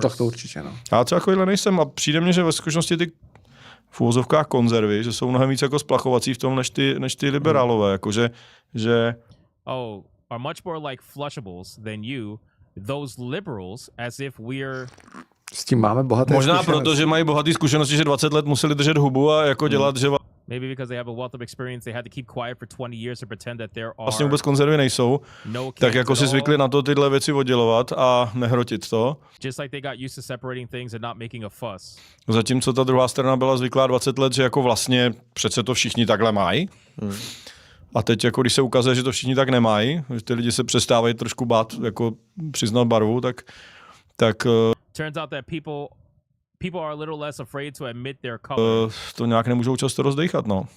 Tak to určitě, no. Já třeba takovýhle nejsem a přijde mně, že ve skutečnosti ty v uvozovkách konzervy, že jsou mnohem víc jako splachovací v tom, než ty liberálové, jakože, že are much more like flushables than you. Those liberals, as if we're s tím máme bohaté možná proto, že mají bohaté zkušenosti, že 20 let museli držet hubu a jako dělat, že maybe because they have a wealth of experience, they had to keep quiet for 20 years to pretend that there are vlastně vůbec konzervy nejsou, tak jako si zvykli na to tyhle věci oddělovat a nehrotit to. Just like they got used to separating things and not making a fuss. Zatímco ta druhá strana byla zvyklá 20 let, že jako vlastně přece to všichni takhle mají. A teď, jako když se ukazuje, že to všichni tak nemají, že ty lidi se přestávají trošku bát, jako přiznat barvu, tak turns out that people are a little less afraid to admit their color. To nějak nemůžou často rozdejchat, no.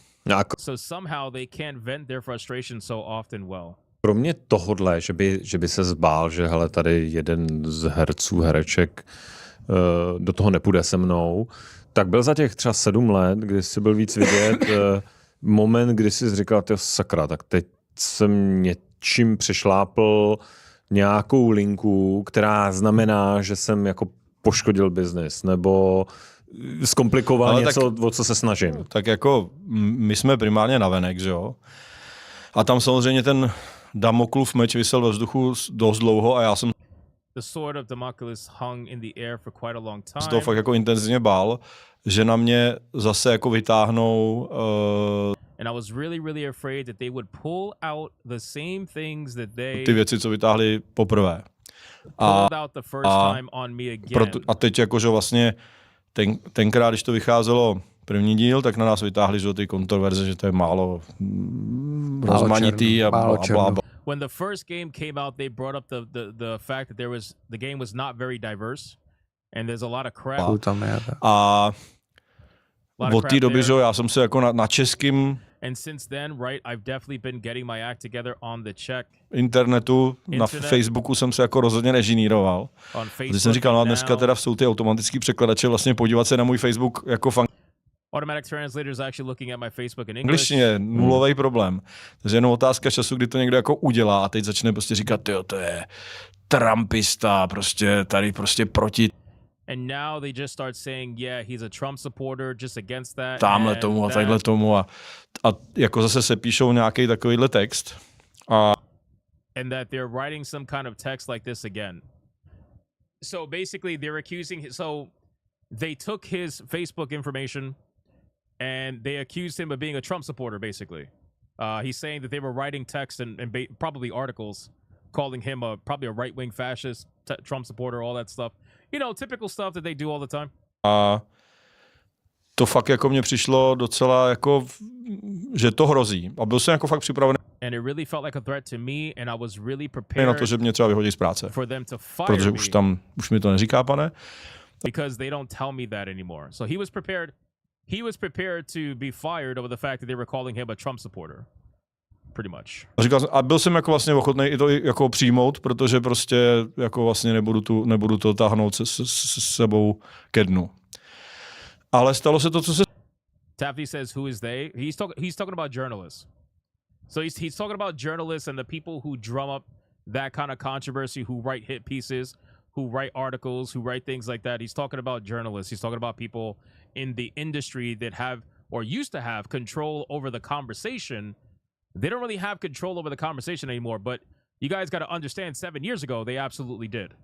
So somehow they can't vent their frustration so often well. Kromě tohodle, že by se zbál, že hele, tady jeden z herců, hereček do toho nepůjde se mnou, tak byl za těch třeba 7 let, kdy si byl víc vidět, moment, kdy jsi říkal, tyjo, sakra, tak teď jsem něčím přešlápl nějakou linku, která znamená, že jsem jako poškodil biznis, nebo zkomplikoval ale něco, tak, o co se snažím. Tak jako my jsme primárně navenek, že jo? A tam samozřejmě ten Damoklův meč visel ve vzduchu dost dlouho a já jsem The sword of Damocles hung in the air for quite a long time. z toho fakt jako intenzivně bál, že na mě zase jako vytáhnou and I was really afraid that they would pull out the same things that they ty věci, co vytáhli poprvé. A teď jakože vlastně tenkrát, když to vycházelo první díl, tak na nás vytáhli, že ty kontroverze, že to je málo rozmanitý a bla. When the first game came out, they brought up the fact that the game was not very diverse and there's a lot of crap. A od té doby, že já jsem se jako na českým and since then, right, I've definitely been getting my act together on the Czech internetu, na Facebooku jsem se jako rozhodně nežiníroval. Když jsem říkal, no a dneska teda jsou ty automatický překladače, vlastně podívat se na můj Facebook jako automatic translators actually looking at my Facebook in English. Angličtině, nulový problém. Takže jenom otázka času, kdy to někdo jako udělá a teď začne prostě říkat, jo, to je trumpista, prostě tady prostě proti and now they just start saying, yeah, he's a Trump supporter, just against that. Tamhle tomu a tadyhle tomu a jako zase se píšou nějaký takovýhle text. And that they're writing some kind of text like this again. So basically they're accusing, so they took his Facebook information and they accused him of being a Trump supporter, basically. He's saying that they were writing text and probably articles calling him probably a right-wing fascist, Trump supporter, all that stuff. You know, typical stuff that they do all the time. A to fakt jako mně přišlo docela jako, že to hrozí. A byl jsem jako fakt připravený and it really felt like a threat to me and I was really prepared na to, že mě třeba vyhodí z práce. For them to fire protože me. Už mi to neříká, pane. Because they don't tell me that anymore. So he was prepared to be fired over the fact that they were calling him a Trump supporter. Pretty much. A byl jsem jako vlastně ochotný i to jako přijmout, protože prostě jako vlastně nebudu to táhnout se sebou ke dnu. Ale stalo se to, co se Taffy says, who is they? He's talking about journalists. So he's talking about journalists and the people who drum up that kind of controversy, who write hit pieces, who write articles, who write things like that. He's talking about journalists. He's talking about people in the industry that have or used to have control over the conversation. They don't really have control over the conversation anymore, but you guys got to understand 7 years ago, they absolutely did.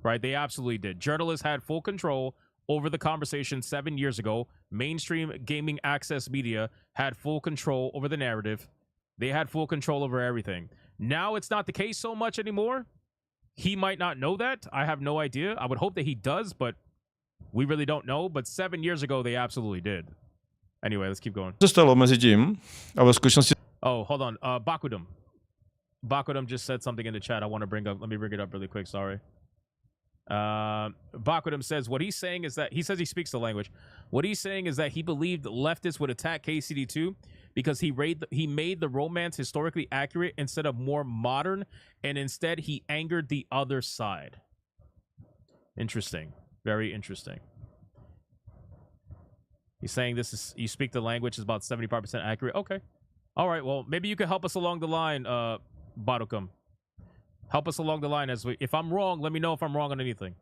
Right? They absolutely did. Journalists had full control over the conversation 7 years ago, mainstream gaming access media had full control over the narrative. They had full control over everything. Now it's not the case so much anymore. He might not know that. I have no idea. I would hope that he does, but we really don't know. But 7 years ago, they absolutely did. Anyway, let's keep going. Co se stalo mezi tím a ve skutečnosti Oh, hold on. Bakudum. Bakudum just said something in the chat I want to bring up. Let me bring it up really quick. Sorry. Bakudum says what he's saying is that he says he speaks the language. What he's saying is that he believed leftists would attack KCD2 because he made the romance historically accurate instead of more modern, and instead he angered the other side. Interesting. Very interesting. He's saying this is you speak the language is about 75% accurate. Okay. All right. Well, maybe you can help us along the line, Barukum. Help us along the line if I'm wrong, let me know if I'm wrong on anything.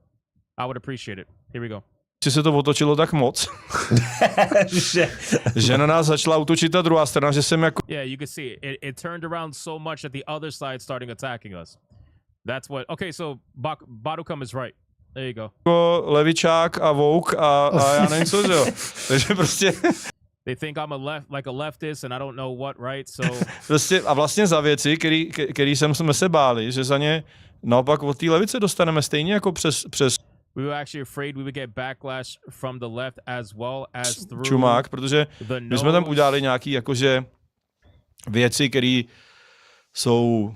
I would appreciate it. Here we go. se to otočilo tak moc, že na nás začala útočit ta druhá strana, že jsem jako... Yeah, you can see it turned around so much that the other side started attacking us. That's what... Okay, so Barukum is right. There you go. Jako levičák a woke a já nevím co, že jo. Takže prostě... They think I'm a leftist and I don't know what, right? So prostě a vlastně za věci, který jsme se báli, že za ně naopak od té levice dostaneme stejně jako přes we were actually afraid we would get backlash from the left as well as through čumák, protože my jsme tam udělali nějaký jakože věci, které jsou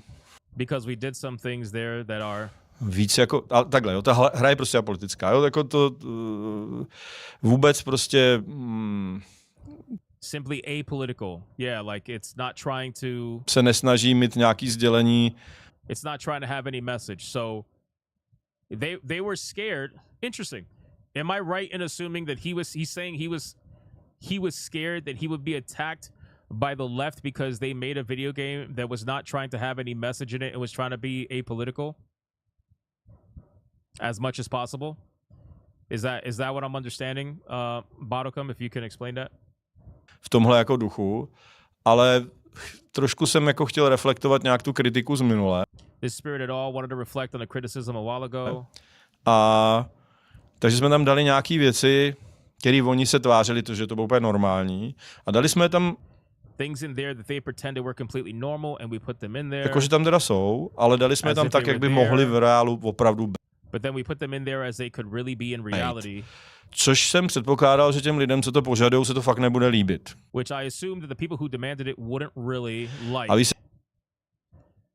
because we did some things there that are víc jako, takhle, jo, ta hra je prostě apolitická, jo, jako to vůbec prostě simply apolitical. Yeah, like it's not trying to se nesnaží mít nějaký sdělení. It's not trying to have any message. So they were scared. Interesting. Am I right in assuming that he's saying he was scared that he would be attacked by the left because they made a video game that was not trying to have any message in it and was trying to be apolitical as much as possible? Is that what I'm understanding, Barukum, if you can explain that? V tomhle jako duchu, ale trošku jsem jako chtěl reflektovat nějak tu kritiku z minule. This spirit at all wanted to reflect on the criticism a while ago. A takže jsme tam dali nějaký věci, které oni se tvářili, že to bylo úplně normální. A dali jsme tam things in there that they pretended were completely normal and we put them in there. Jakože tam teda jsou, ale dali jsme tam tak, jak by mohli v reálu opravdu být. But then we put them in there as they could really be in reality. Což jsem předpokládal, že těm lidem, co to požadujou, se to fakt nebude líbit. Which I assumed that the people who demanded it wouldn't really like.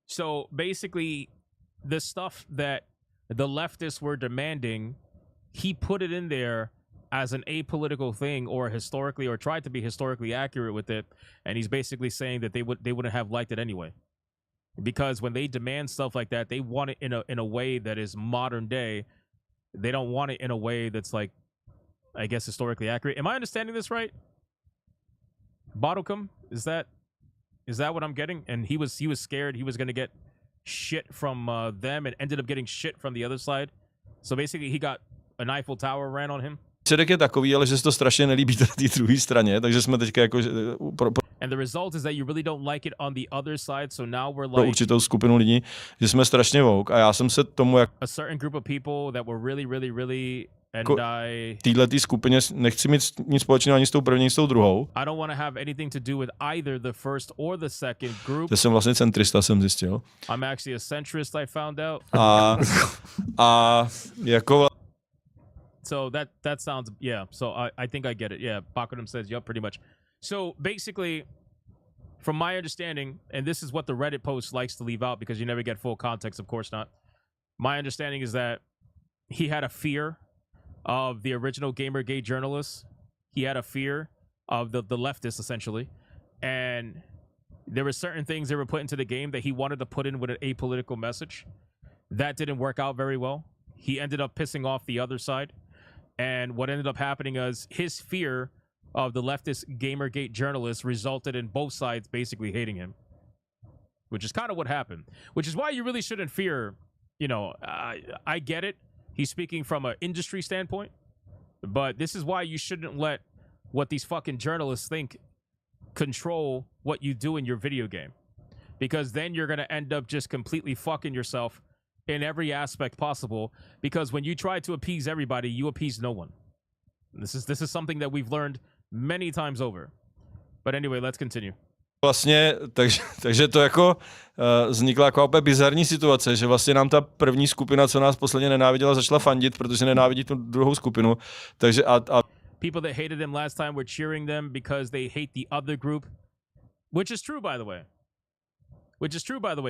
So basically, the stuff that the leftists were demanding, he put it in there as an apolitical thing or historically, or tried to be historically accurate with it. And he's basically saying that they wouldn't have liked it anyway. Because when they demand stuff like that, they want it in a way that is modern day. They don't want it in a way that's like, I guess, historically accurate. Am I understanding this right? Barukum, is that what I'm getting? And he was scared he was going to get shit from them and ended up getting shit from the other side. So basically he got an Eiffel Tower ran on him. Výsledek je takový, ale že se to strašně nelíbí té druhé straně, takže jsme teďka jako And the result is that you really don't like it on the other side, so now we're pro like určitou skupinu lidí, že jsme strašně woke a já jsem se tomu jak a certain group of people that were really and téhletý skupině nechci mít nic společného ani s tou první, ani s tou druhou. I don't want to have anything to do with either the first or the second group. Já jsem vlastně centrista, jsem zjistil. I'm actually a centrist, I found out. A jako so that sounds, yeah, so I think I get it. Yeah, Bakudum says, yep, pretty much. So basically, from my understanding, and this is what the Reddit post likes to leave out because you never get full context, of course not. My understanding is that he had a fear of the original Gamergate journalists. He had a fear of the leftists, essentially. And there were certain things they were put into the game that he wanted to put in with an apolitical message. That didn't work out very well. He ended up pissing off the other side. And what ended up happening is his fear of the leftist Gamergate journalists resulted in both sides basically hating him. Which is kind of what happened. Which is why you really shouldn't fear, you know, I get it. He's speaking from an industry standpoint. But this is why you shouldn't let what these fucking journalists think control what you do in your video game. Because then you're going to end up just completely fucking yourself in every aspect possible. Because when you try to appease everybody, you appease no one. This is something that we've learned many times over. But anyway, let's continue. Vlastně, takže to jako vznikla jako opět bizarní situace, že vlastně nám ta první skupina, co nás posledně nenáviděla, začala fandit, protože nenávidí tu druhou skupinu. Takže a people that hated them last time were cheering them because they hate the other group, which is true, by the way.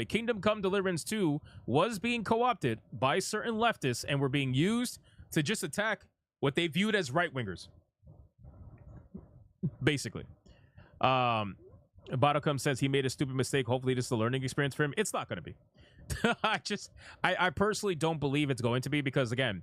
Kingdom Come Deliverance 2 was being co-opted by certain leftists and were being used to just attack what they viewed as right-wingers. Basically. Botocom says he made a stupid mistake. Hopefully this is a learning experience for him. It's not going to be. I personally don't believe it's going to be because, again,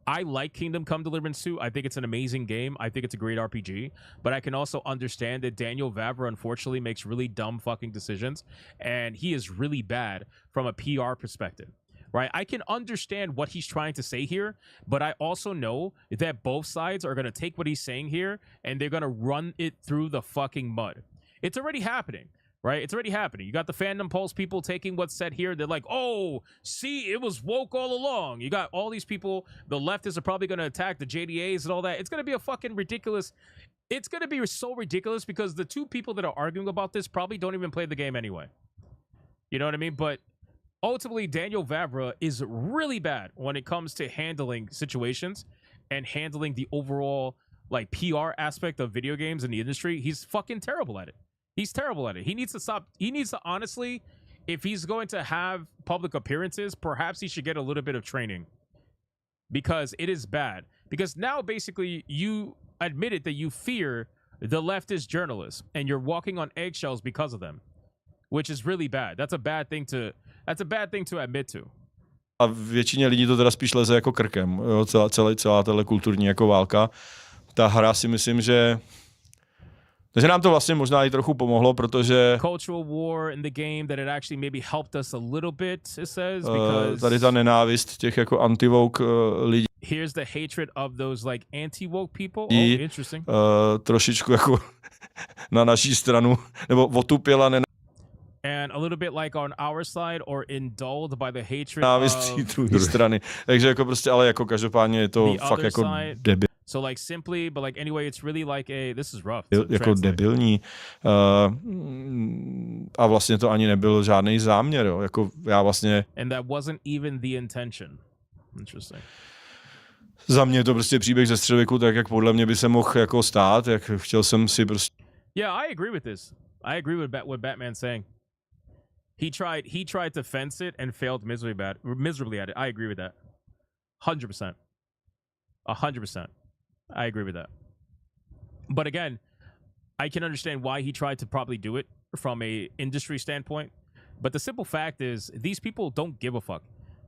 I like Kingdom Come Deliverance 2. I think it's an amazing game. I think it's a great RPG. But I can also understand that Daniel Vavra, unfortunately, makes really dumb fucking decisions. And he is really bad from a PR perspective. Right? I can understand what he's trying to say here. But I also know that both sides are going to take what he's saying here. And they're going to run it through the fucking mud. It's already happening. Right? It's already happening. You got the Fandom Pulse people taking what's said here. They're like, oh, see, it was woke all along. You got all these people. The leftists are probably going to attack the JDAs and all that. It's going to be a fucking ridiculous. It's going to be so ridiculous because the two people that are arguing about this probably don't even play the game anyway. You know what I mean? But ultimately, Daniel Vavra is really bad when it comes to handling situations and handling the overall like PR aspect of video games in the industry. He's fucking terrible at it. He's terrible at it. He needs to stop. He needs to honestly, if he's going to have public appearances, perhaps he should get a little bit of training because it is bad. Because now basically you admitted that you fear the leftist journalists and you're walking on eggshells because of them, which is really bad. That's a bad thing to admit to. A většině lidí to teda spíš leze jako krkem. Jo, celá tahle kulturní jako válka. Ta hra si myslím, že takže nám to vlastně možná i trochu pomohlo, protože cultural war in the game that it actually maybe helped us a little bit, it says, because tady ta nenávist těch jako anti-woke lidí. Here's the hatred of those like anti-woke people. Oh, interesting. Trošičku jako na naší stranu, nebo otupěla and a little bit like on our side or indulged by the hatred nenávist druhé strany. Takže jako prostě, ale jako každopádně je to fakt jako debil. So like simply, but like anyway, it's really like this is rough. Jako debilní. A vlastně to ani nebyl žádný záměr, jo. Jako já vlastně. And that wasn't even the intention. Interesting. Za mě je to prostě příběh ze středověku, tak jak podle mě by se mohl jako stát, jak chtěl jsem si prostě. Yeah, I agree with this. I agree with what Batman's saying. He tried to fence it and failed miserably at it. I agree with that. 100%. 100%. I agree with that. But again, I can understand why he tried to probably do it from a industry standpoint. But the simple fact is, these people don't give a fuck.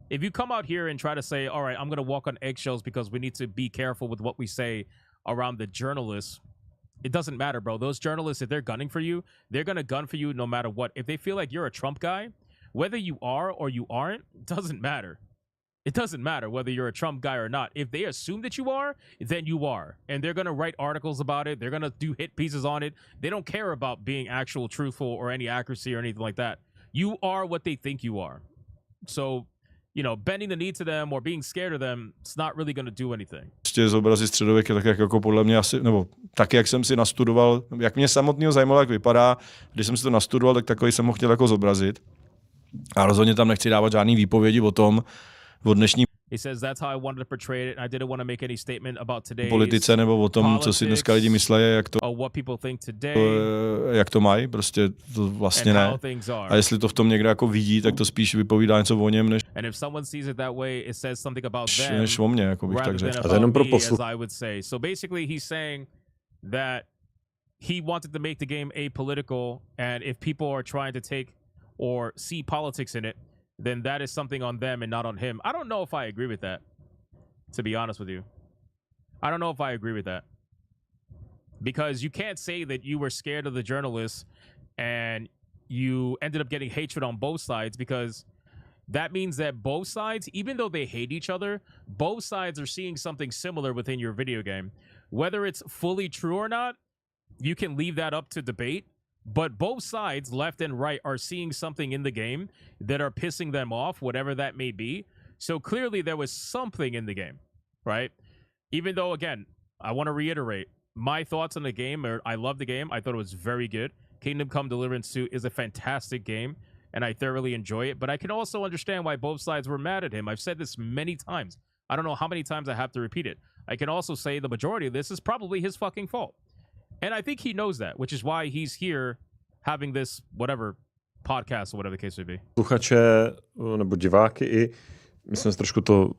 If you come out here and try to say, all right, I'm going to walk on eggshells because we need to be careful with what we say around the journalists, it doesn't matter, bro. Those journalists, if they're gunning for you, they're going to gun for you no matter what. If they feel like you're a Trump guy, whether you are or you aren't, it doesn't matter. It doesn't matter whether you're a Trump guy or not. If they assume that you are, then you are. And they're going to write articles about it. They're going to do hit pieces on it. They don't care about being actual truthful or any accuracy or anything like that. You are what they think you are. So, you know, bending the knee to them or being scared of them, it's not really going to do anything. Prostě zobrazit středověk tak jako podle mě asi, nebo tak, jak jsem si nastudoval, jak mě samotného zajímalo, jak vypadá, když jsem si to nastudoval, tak takový jsem ho chtěl jako zobrazit. A rozhodně tam nechci dávat žádný výpovědi o tom, o dnešní He says that's how I wanted to portray it. I didn't want to make any statement about today's politice nebo o tom, co si dneska lidi myslejí, jak to mají, prostě to vlastně ne. A jestli to v tom někdo jako vidí, tak to spíš vypovídá něco o něm, než o mně, jako bych tak řekl. A to jenom pro So basically he's saying that he wanted to make the game apolitical, and if people are trying to take or see politics in it, then that is something on them and not on him. I don't know if I agree with that, to be honest with you. I don't know if I agree with that. Because you can't say that you were scared of the journalists and you ended up getting hatred on both sides, because that means that both sides, even though they hate each other, both sides are seeing something similar within your video game. Whether it's fully true or not, you can leave that up to debate. But both sides, left and right, are seeing something in the game that are pissing them off, whatever that may be. So clearly there was something in the game, right? Even though, again, I want to reiterate my thoughts on the game. I love the game. I thought it was very good. Kingdom Come Deliverance 2 is a fantastic game, and I thoroughly enjoy it. But I can also understand why both sides were mad at him. I've said this many times. I don't know how many times I have to repeat it. I can also say the majority of this is probably his fucking fault. And I think he knows that, which is why he's here having this whatever podcast or whatever the case may be. Sluchače nebo diváky i my jsme trošku to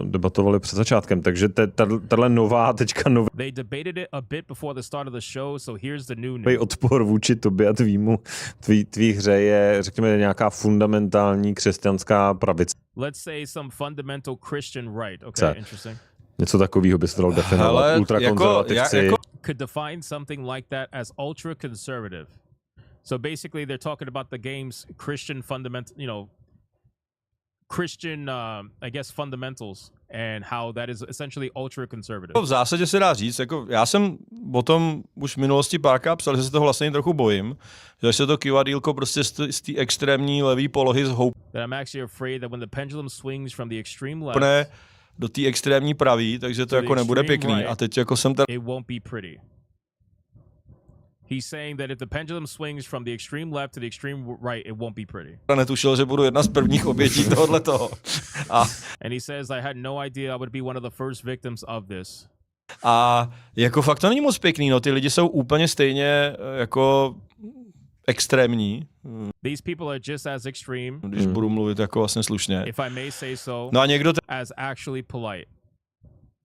debatovali před začátkem, takže tahle nová teďka nový They debated it a bit before the start of the show, so here's the new news. odpor vůči tobě a tvý hře je, řekněme, nějaká fundamentální křesťanská pravice. Let's say some fundamental Christian right. Okay, interesting. Něco takového by se dalo definovat. Ultrakonzervativci. Could define something like that as ultra conservative. So basically they're talking about the game's Christian Christian, I guess, fundamentals and how that is essentially ultra conservative. V zásadě se dá říct, jako já jsem o tom už v minulosti párkrát psal, že se toho vlastně trochu bojím, že se to kivadýlko prostě z té extrémní levý polohy zhoupne That I'm actually afraid that when the pendulum swings from the extreme left do té extrémní pravý, takže to jako nebude pěkný. A teď jako jsem it won't be pretty. He's saying that if the pendulum swings from the extreme left to the extreme right, it won't be pretty. Netušil, že budu jedna z prvních obětí tohoto. And he says, I had no idea I would be one of the first victims of this. A jako fakt to není moc pěkný, no, ty lidi jsou úplně stejně jako extrémní. These people are just as extreme. Když budu mluvit jako vlastně slušně. If I may say so. No a někdo as actually polite.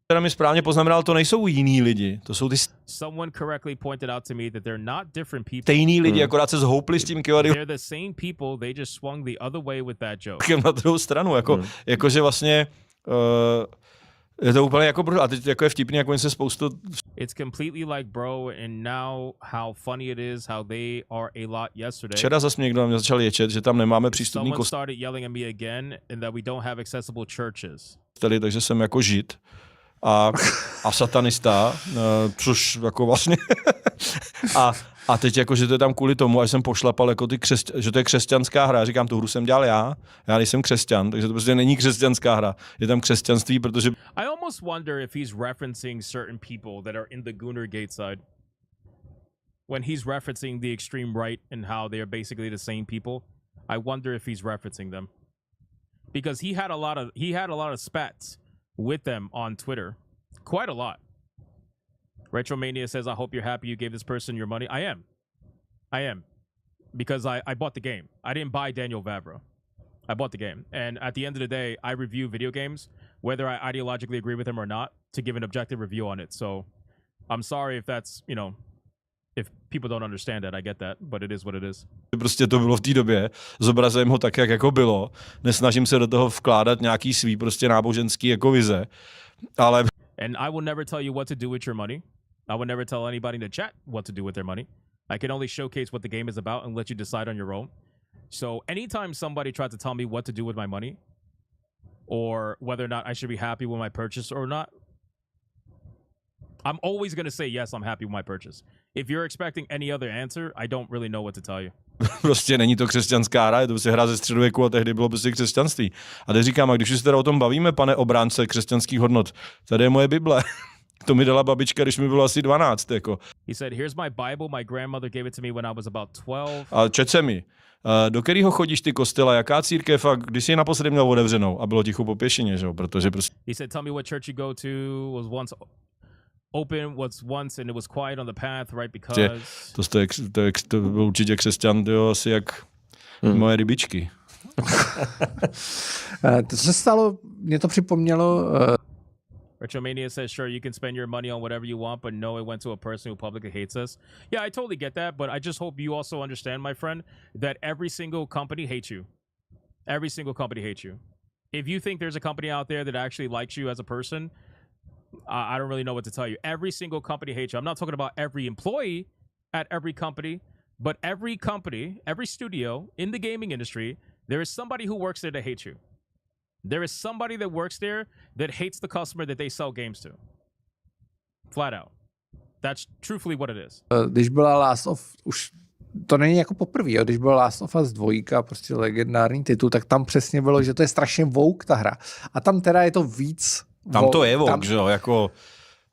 Teda mi správně poznamenal, to nejsou jiní lidi, to jsou ty Someone correctly pointed out to me that they're not different people. stejný lidi, akorát se zhoupli s tím kivadýlkem. They're the same people, they just swung the other way with that joke. Na druhou stranu, jakože vlastně je to úplně jako, a teď jako je vtipný, jako se spoustu... It's completely like bro, and now how funny it is, how they are a lot yesterday. Včera zase někdo mě začal ječet, že tam nemáme přístupný Someone started yelling at me again, and that we don't have accessible churches. Takže jsem jako žid a satanista, což jako vlastně... a teď jako, že to je tam kvůli tomu, až jsem pošlapal jako že to je křesťanská hra. Říkám, tu hru jsem dělal já nejsem křesťan, takže to prostě není křesťanská hra. Je tam křesťanství, protože... I almost wonder if he's referencing certain people that are in the Gooner Gate side. When he's referencing the extreme right and how they are basically the same people, I wonder if he's referencing them. Because he had a lot of spats with them on Twitter. Quite a lot. Retromania says, I hope you're happy you gave this person your money. I am. Because I bought the game. I didn't buy Daniel Vavra. I bought the game. And at the end of the day, I review video games, whether I ideologically agree with him or not, to give an objective review on it. So I'm sorry if that's, if people don't understand that, I get that, but it is what it is. Prostě to bylo v té době, zobrazím ho tak, jak jako bylo. Nesnažím se do toho vkládat nějaký svý prostě náboženský jako vize, ale... And I will never tell you what to do with your money. I will never tell anybody in the chat what to do with their money. I can only showcase what the game is about and let you decide on your own. So anytime somebody tries to tell me what to do with my money, or whether or not I should be happy with my purchase or not, I'm always going to say, yes, I'm happy with my purchase. If you're expecting any other answer, I don't really know what to tell you. Prostě není to křesťanská hra, je to prostě hra ze středověku a tehdy bylo prostě křesťanství. A teď říkám, a když už se teda o tom bavíme, pane obránce křesťanských hodnot, tady je moje Bible. To mi dala babička, když mi bylo asi 12. Jako. He said, here's my Bible, my grandmother gave it to me when I was about 12. A čet se mi. Do kterého chodíš ty kostela, jaká církev a když jsi naposledy měl otevřenou a bylo ticho po pěšině, že jo, protože prostě... He said, tell me what church you go to, was once open, was once and it was quiet on the path, right, because... To byl určitě křesťan, jo, asi jak moje rybičky. To se stalo, mě to připomnělo... Retromania says, sure, you can spend your money on whatever you want, but no, it went to a person who publicly hates us. Yeah, I totally get that, but I just hope you also understand, my friend, that every single company hates you. Every single company hates you. If you think there's a company out there that actually likes you as a person, I don't really know what to tell you. Every single company hates you. I'm not talking about every employee at every company, but every company, every studio in the gaming industry, there is somebody who works there that hates you. There is somebody that works there that hates the customer that they sell games to. Flat out. That's truthfully what it is. Když byla Last of, už to není jako poprvé, když byla Last of Us 2, prostě legendární titul, tak tam přesně bylo, že to je strašně woke ta hra. A tam teda je to víc Tam to je woke, že jo, jako...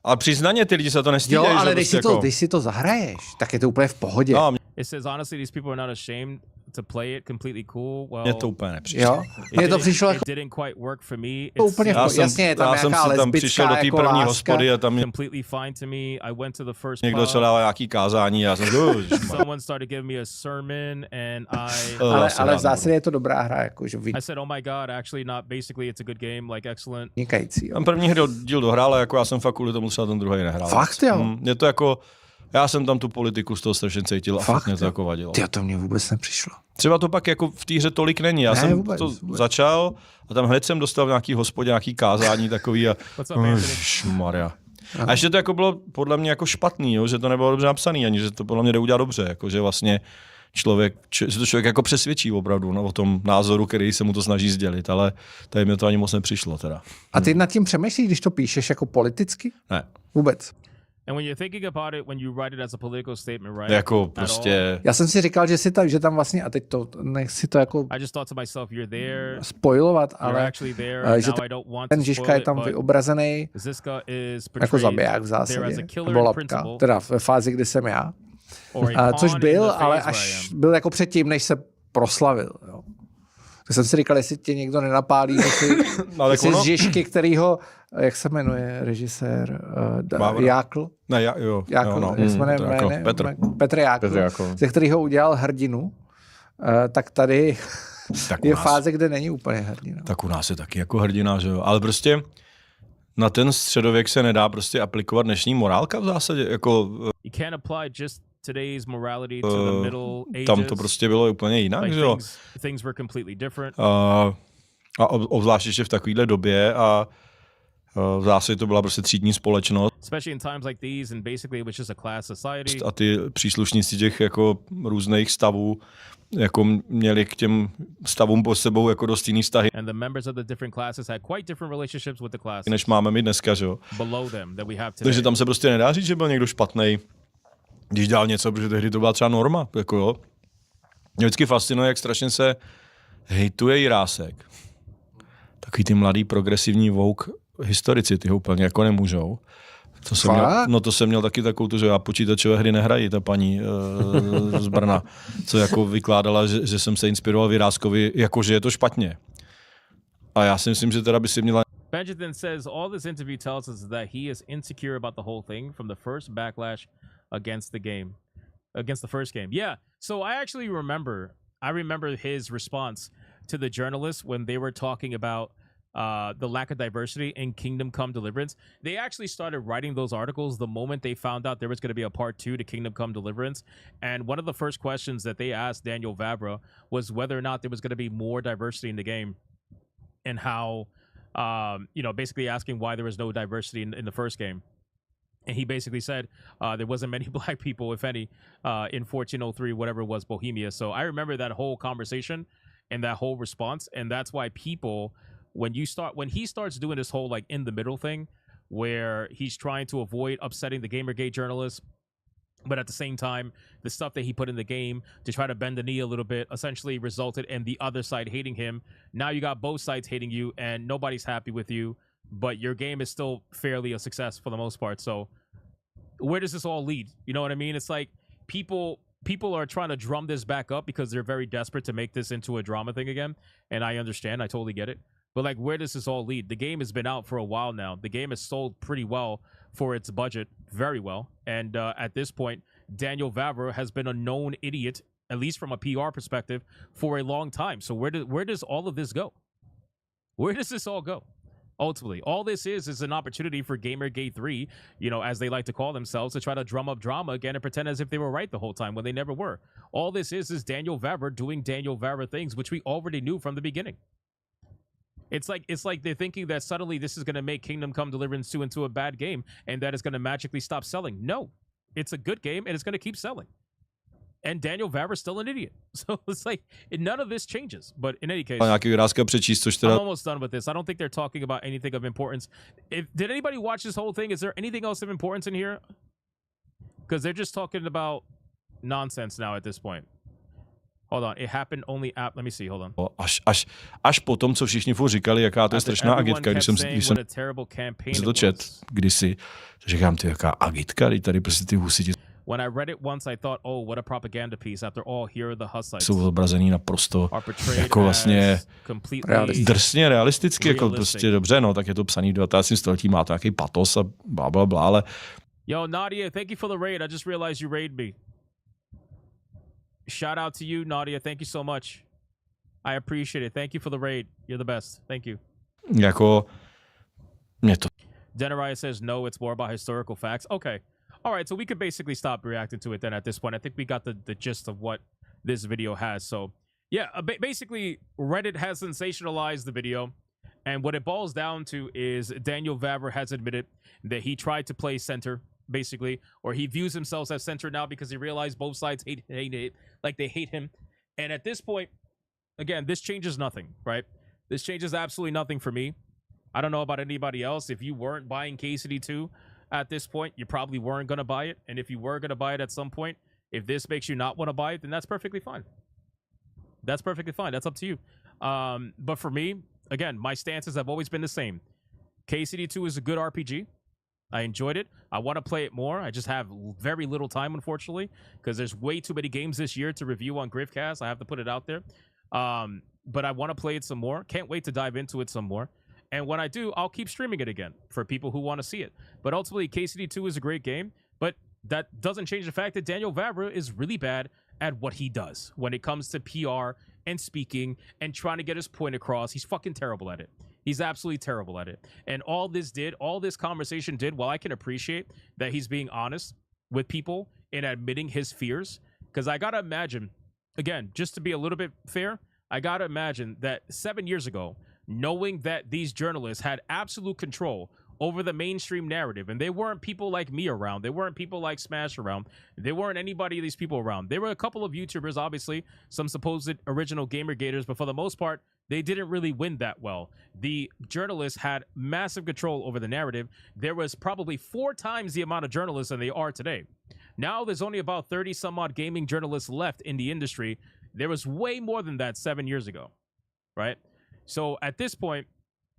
Ale přiznaně ty lidi se to Jo, nestíhají. ale že když prostě když si to zahraješ, tak je to úplně v pohodě. No, It says honestly, these people are not ashamed to play it completely cool. Well, mně to úplně nepřišlo. Jo, mně to přišlo jako it didn't quite work for me. to úplně v Já pohodě. jsem, Jasně, je tam já jsem nějaká si tam lesbická přišel do té jako první láska. hospody a tam mě Completely fine to me. I went to the first někdo pub. co dával nějaký kázání a já jsem Someone started giving me a sermon and ale v zásadě je to dobrá hra, jako, že I said, oh my god, actually not, basically it's a good game, like excellent. vynikající. Tam první díl dohrál, ale jako já jsem fakt kvůli tomu třeba ten druhý nehrál. Fakt, jo? Je to jako, já jsem tam tu politiku z toho strašně cítil a fakt mě to jako vadilo. Ty, to mě vůbec nepřišlo. Třeba to pak jako v té hře tolik není. Já jsem vůbec. začal a tam hned jsem dostal v nějaký hospodě nějaký kázání takový a Maria. A ještě to jako bylo podle mě jako špatný, jo, že to nebylo dobře napsaný, ani že to podle mě jde udělat dobře, jako že vlastně že to člověk jako přesvědčí opravdu o tom názoru, který se mu to snaží sdělit, ale tady mi to ani moc nepřišlo teda. A ty nad tím přemýšlíš, když to píšeš jako politicky? Ne. Vůbec. And when you're thinking about it, when you write it as a political statement, right? Jako at prostě... all, Já jsem si říkal, že tam vlastně, a teď to, nechci to jako I just thought to myself, you're there. spojovat, You're ale actually there. že Now I don't want ten to Žižka spoil je it, tam but vyobrazený Ziska is jako portrayed zabiják v there as zásadě, a killer nebo in lapka, principle. teda ve fázi, kdy jsem já. Or a Což pawn in byl, the ale phase where I až am. byl jako předtím, než se proslavil. Jo. Tak jsem si říkal, jestli tě někdo nenapálí, jestli z Žižky, kterýho, jak se jmenuje režisér, Jákl? Ne, jo. Jákl, no, jak se jmenuje Petr Jákl, ze kterého udělal hrdinu, tak tady tak je fáze, kde není úplně hrdina. Tak u nás je taky jako hrdina, že jo. Ale prostě na ten středověk se nedá prostě aplikovat dnešní morálka v zásadě. Jako, You can't apply just today's morality to the Middle Ages. Tam to prostě bylo úplně jinak, like že jo. Things were completely different. A obzvlášť ještě v takovéhle době a v zásadě to byla prostě třídní společnost. Especially in times like these, and basically it was just a class society. A ty příslušníci těch jako různých stavů jako měli k těm stavům pod sebou jako dost jiný vztahy. And the members of the different classes had quite different relationships with the classes. Než máme my dneska, že jo. Below them that we have today. Takže tam se prostě nedá říct, že byl někdo špatnej, když dělal něco, protože tehdy to byla třeba norma. Jako jo. Mě vždycky fascinuje, jak strašně se hejtuje Jirásek. Takový ty mladý progresivní woke historici, ty ho úplně jako nemůžou. To jsem měl taky takovou, že já počítačové hry nehrají, ta paní z Brna, co jako vykládala, že jsem se inspiroval v Jiráskovi, jakože je to špatně. A já si myslím, že teda by si měla... Benjamin says all this interview tells us that he is insecure about the whole thing from the first backlash against the first game. Yeah, so I actually remember his response to the journalists when they were talking about the lack of diversity in Kingdom Come Deliverance. They actually started writing those articles the moment they found out there was going to be a part 2 to Kingdom Come Deliverance. And one of the first questions that they asked Daniel Vavra was whether or not there was going to be more diversity in the game, and how, basically asking why there was no diversity in the first game. And he basically said there wasn't many black people, if any, in 1403, whatever it was, Bohemia. So I remember that whole conversation and that whole response. And that's why people, when he starts doing this whole like in the middle thing, where he's trying to avoid upsetting the Gamergate journalists, but at the same time, the stuff that he put in the game to try to bend the knee a little bit essentially resulted in the other side hating him. Now you got both sides hating you and nobody's happy with you, but your game is still fairly a success for the most part. So where does this all lead? You know what I mean? It's like people are trying to drum this back up because they're very desperate to make this into a drama thing again. And I understand. I totally get it. But like, where does this all lead? The game has been out for a while now. The game has sold pretty well for its budget, very well. And at this point, Daniel Vavra has been a known idiot, at least from a PR perspective, for a long time. So where does all of this go? Where does this all go? Ultimately, all this is an opportunity for Gamergate 3, as they like to call themselves, to try to drum up drama again and pretend as if they were right the whole time when they never were. All this is Daniel Vavra doing Daniel Vavra things, which we already knew from the beginning. It's like they're thinking that suddenly this is going to make Kingdom Come Deliverance 2 into a bad game and that it's going to magically stop selling. No, it's a good game and it's going to keep selling. And Daniel Vavra's still an idiot. So it's like none of this changes. But in any case, I'm almost done with this. I don't think they're talking about anything of importance. Did anybody watch this whole thing? Is there anything else of importance in here? Because they're just talking about nonsense now at this point. Hold on, it happened only at. Let me see. Hold on. Až po tom, co všichni furt říkali, jaká to je strašná agitka, když jsem si to čet kdysi, tak říkám, ty jaká agitka, tady prostě ty husiti When I read it once, I thought, oh, what a propaganda piece. After all, here are the Hussites. jsou zobrazený naprosto jako vlastně drsně realisticky, jako prostě dobře, no, tak je to psaný v 19. století, má to nějaký patos a blablabla, ale Yo, Nadia, thank you for the raid. I just realized you raid me. Shout out to you, Nadia. Thank you so much. I appreciate it. Thank you for the raid. You're the best. Thank you. Jako mě to Denariah says no, it's more about historical facts. Okay. All right, so we could basically stop reacting to it then at this point. I think we got the gist of what this video has. So, yeah, basically, Reddit has sensationalized the video. And what it boils down to is Daniel Vavra has admitted that he tried to play center, basically, or he views himself as center now because he realized both sides hate it, like they hate him. And at this point, again, this changes nothing, right? This changes absolutely nothing for me. I don't know about anybody else. If you weren't buying KCD2 at this point, you probably weren't going to buy it. And if you were going to buy it at some point, if this makes you not want to buy it, then that's perfectly fine. That's perfectly fine. That's up to you. But for me, again, my stances have always been the same. KCD2 is a good RPG. I enjoyed it. I want to play it more. I just have very little time, unfortunately, because there's way too many games this year to review on Grifcast. I have to put it out there. But I want to play it some more. Can't wait to dive into it some more. And when I do, I'll keep streaming it again for people who want to see it. But ultimately, KCD2 is a great game. But that doesn't change the fact that Daniel Vavra is really bad at what he does when it comes to PR and speaking and trying to get his point across. He's fucking terrible at it. He's absolutely terrible at it. And all this conversation did, while I can appreciate that he's being honest with people and admitting his fears, because I got to imagine, again, just to be a little bit fair, I got to imagine that 7 years ago, knowing that these journalists had absolute control over the mainstream narrative, and they weren't people like me around, they weren't people like Smash around, they weren't anybody of these people around. There were a couple of YouTubers, obviously, some supposed original gamer gators, but for the most part, they didn't really win that well. The journalists had massive control over the narrative. There was probably 4 times the amount of journalists than they are today. Now there's only about 30 some odd gaming journalists left in the industry. There was way more than that 7 years ago, right? So at this point,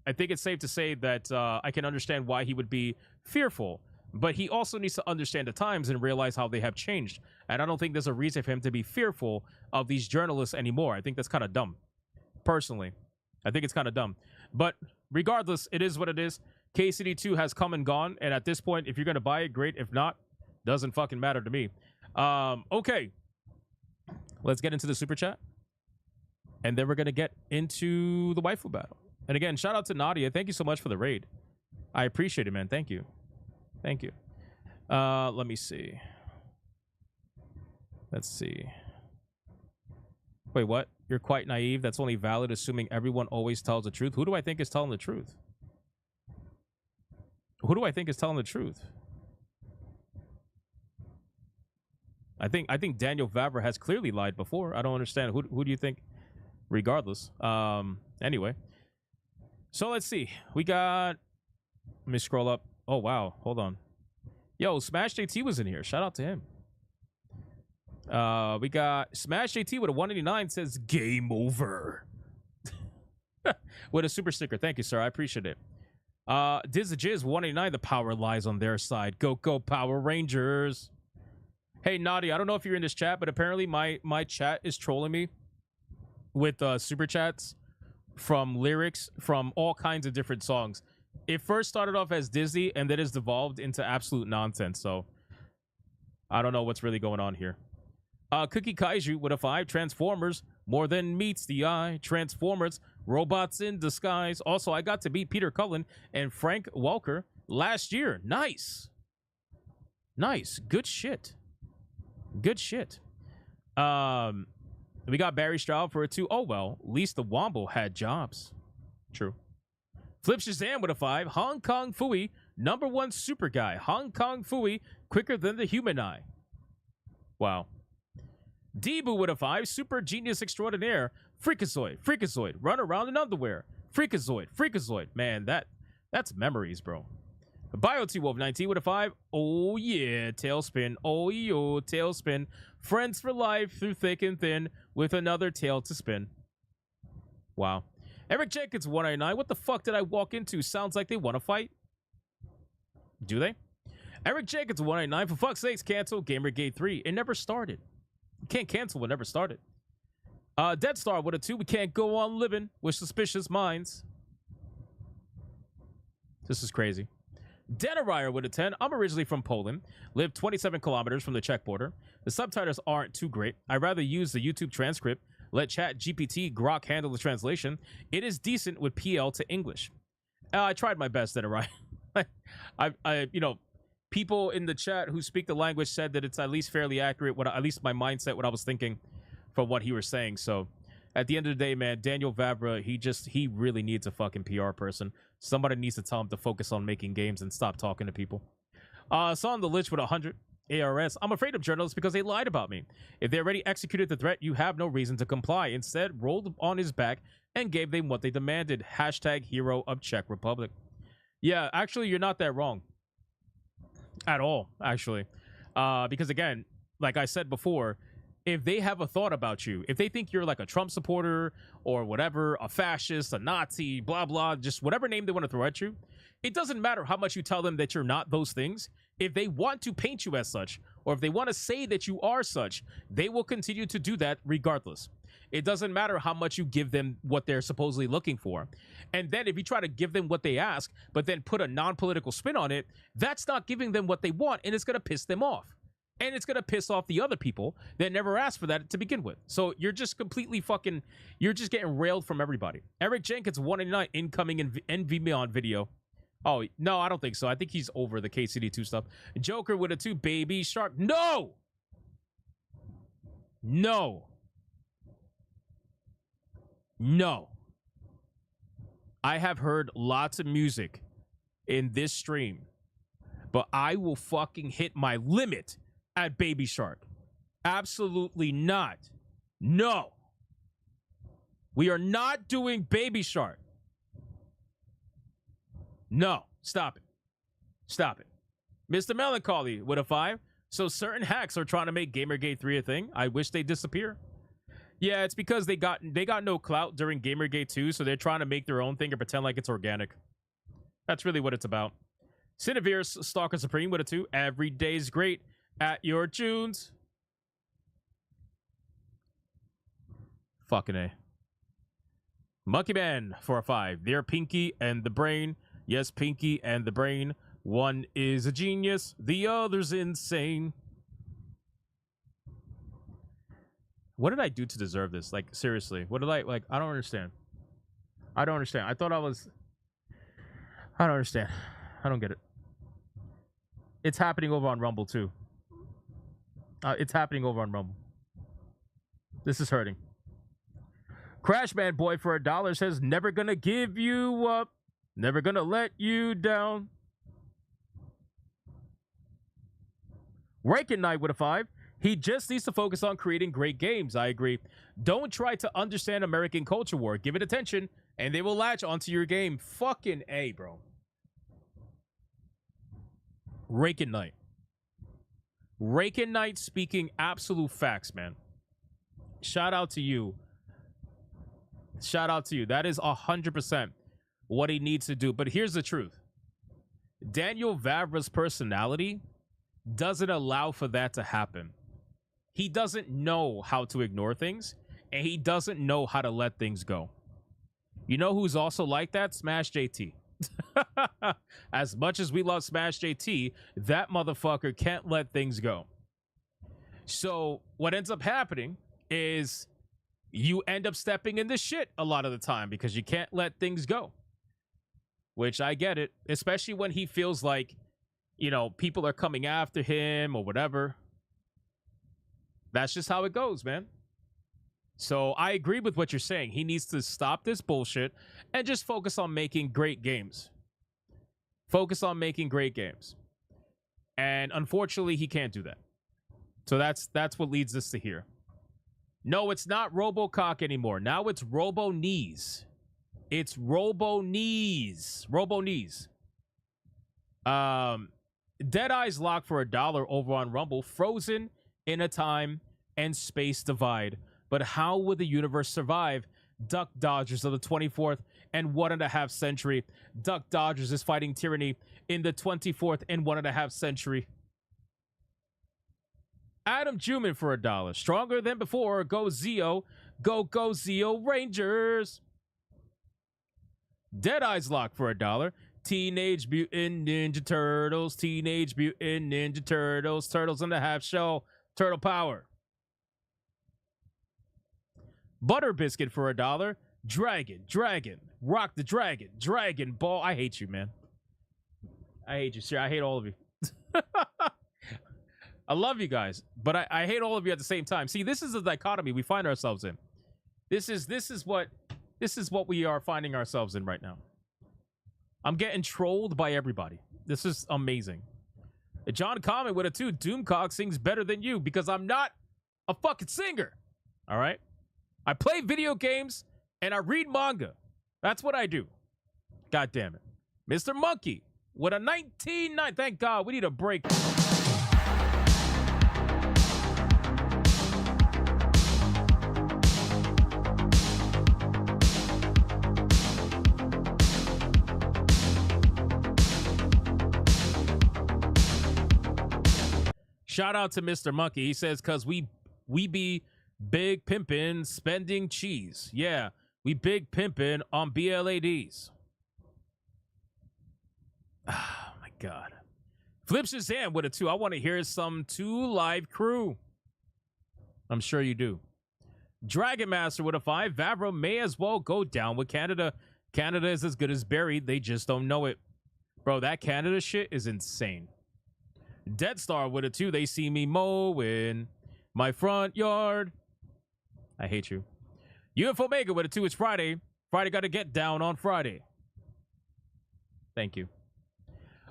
I think it's safe to say that I can understand why he would be fearful, but he also needs to understand the times and realize how they have changed. And I don't think there's a reason for him to be fearful of these journalists anymore. I think that's kind of dumb. Personally, I think it's kind of dumb. But regardless, it is what it is. KCD2 has come and gone. And at this point, if you're going to buy it, great. If not, doesn't fucking matter to me. Okay. Let's get into the super chat. And then we're going to get into the waifu battle. And again, shout out to Nadia. Thank you so much for the raid. I appreciate it, man. Thank you. Thank you. Let me see. Let's see. Wait, what? You're quite naive. That's only valid assuming everyone always tells the truth. Who do I think is telling the truth? Who do I think is telling the truth? I think Daniel Vavra has clearly lied before. I don't understand. Who do you think? Regardless. Anyway. So let's see. We got... Let me scroll up. Oh, wow. Hold on. Yo, Smash JT was in here. Shout out to him. We got Smash JT with a 189 says game over. With a super sticker. Thank you, sir. I appreciate it. Diz the Jizz 189. The power lies on their side. Go, go, Power Rangers. Hey, Nadia, I don't know if you're in this chat, but apparently my chat is trolling me with super chats from lyrics from all kinds of different songs. It first started off as Disney and then has devolved into absolute nonsense. So I don't know what's really going on here. Cookie Kaiju with a 5. Transformers, more than meets the eye. Transformers, robots in disguise. Also, I got to meet Peter Cullen and Frank Welker last year. Nice. Nice. Good shit. Good shit. We got Barry Stroud for a 2. Oh, well, at least the Wombo had jobs. True. Flip Shazam with a 5. Hong Kong Fooey, #1 super guy. Hong Kong Fooey, quicker than the human eye. Wow. Debu with a 5. Super genius extraordinaire. Freakazoid, Freakazoid, run around in underwear. Freakazoid, Freakazoid. Man, that's memories, bro. BioT-Wolf19 with a 5. Oh, yeah. Tailspin. Oh, yo. Tailspin. Friends for life through thick and thin with another tail to spin. Wow. Eric Jenkins 199. What the fuck did I walk into? Sounds like they want to fight. Do they? Eric Jenkins 199. For fuck's sakes, cancel Gamergate 3. It never started. You can't cancel what never started. Dead Star with a 2. We can't go on living with suspicious minds. This is crazy. Denarier with a 10. I'm originally from Poland. Live 27 kilometers from the Czech border. The subtitles aren't too great. I'd rather use the YouTube transcript. Let Chat GPT Grok handle the translation. It is decent with PL to English. I tried my best, Denarier. You know, people in the chat who speak the language said that it's at least fairly accurate. At least my mindset, what I was thinking from what he was saying. So at the end of the day, man, Daniel Vavra, he really needs a fucking PR person. Somebody needs to tell him to focus on making games and stop talking to people. Son the Lich with 100. ARS. I'm afraid of journalists because they lied about me. If they already executed the threat, you have no reason to comply. Instead, rolled on his back and gave them what they demanded. Hashtag hero of Czech Republic. Yeah, actually, you're not that wrong. At all, actually. Because again, like I said before, if they have a thought about you, if they think you're like a Trump supporter or whatever, a fascist, a Nazi, blah, blah, just whatever name they want to throw at you, it doesn't matter how much you tell them that you're not those things. If they want to paint you as such, or if they want to say that you are such, they will continue to do that regardless. It doesn't matter how much you give them what they're supposedly looking for. And then if you try to give them what they ask, but then put a non-political spin on it, that's not giving them what they want, and it's going to piss them off. And it's going to piss off the other people that never asked for that to begin with. So you're just completely fucking, you're just getting railed from everybody. Eric Jenkins, 189, incoming in NVMe video. Oh, no, I don't think so. I think he's over the KCD2 stuff. Joker with a 2. Baby Shark. No! No. No. I have heard lots of music in this stream, but I will fucking hit my limit at Baby Shark. Absolutely not. No. We are not doing Baby Shark. No, stop it. Stop it. Mr. Melancholy with a 5. So certain hacks are trying to make Gamergate 3 a thing. I wish they disappear. Yeah, it's because they got no clout during Gamergate 2, so they're trying to make their own thing and pretend like it's organic. That's really what it's about. Cinevere's Stalker Supreme with a 2. Every day's great at your tunes. Fucking A. Monkey Man for a 5. They're Pinky and the Brain. Yes, Pinky and the Brain. One is a genius, the other's insane. What did I do to deserve this? Like, seriously, what did I, like, I don't understand. I don't understand. I thought I was, I don't understand. I don't get it. It's happening over on Rumble, too. It's happening over on Rumble. This is hurting. Crashman Boy for $1 says, never gonna give you up. Never gonna let you down. Rankin Knight with a 5. He just needs to focus on creating great games. I agree. Don't try to understand American culture war. Give it attention, and they will latch onto your game. Fucking A, bro. Rankin Knight. Rankin Knight speaking absolute facts, man. Shout out to you. Shout out to you. That is 100% what he needs to do. But here's the truth. Daniel Vavra's personality doesn't allow for that to happen. He doesn't know how to ignore things, and he doesn't know how to let things go. You know who's also like that? Smash JT. As much as we love Smash JT, that motherfucker can't let things go. So what ends up happening is you end up stepping in this shit a lot of the time because you can't let things go. Which I get it, especially when he feels like, you know, people are coming after him or whatever. That's just how it goes, man. So I agree with what you're saying. He needs to stop this bullshit and just focus on making great games. Focus on making great games. And unfortunately, he can't do that. So that's what leads us to here. No, it's not RoboCock anymore. Now it's Robo Knees. It's Robo Knees. Robo Knees. Deadeye's locked for $1 over on Rumble. Frozen in a time and space divide. But how would the universe survive? Duck Dodgers of the 24th and 1.5 century. Duck Dodgers is fighting tyranny in the 24th and 1.5 century. Adam Juman for $1. Stronger than before. Go Zeo. Go Zeo Rangers. Deadeye's locked for $1. Teenage Mutant Ninja Turtles. Teenage Mutant Ninja Turtles. Turtles in the Half Show. Turtle Power. Butter Biscuit for $1. Dragon. Rock the Dragon. Dragon Ball. I hate you, man. I hate you, sir. I hate all of you. I love you guys, but I hate all of you at the same time. See, this is a dichotomy we find ourselves in. This is what we are finding ourselves in right now. I'm getting trolled by everybody. This is amazing. John Comment with a 2. Doomcock sings better than you because I'm not a fucking singer. All right? I play video games and I read manga. That's what I do. God damn it. Mr. Monkey with a 19.9. Thank God. We need a break. Shout out to Mr. Monkey. He says, cause we be big pimpin' spending cheese. Yeah, we big pimpin' on BLADs. Oh my God. Flip Shazam with a 2. I want to hear some 2 live crew. I'm sure you do. Dragon Master with a 5. Vavra may as well go down with Canada. Canada is as good as buried. They just don't know it. Bro, that Canada shit is insane. Dead Star with a 2. They see me mowing my front yard. I hate you. UFO Mega with a 2. It's Friday. Friday got to get down on Friday. Thank you.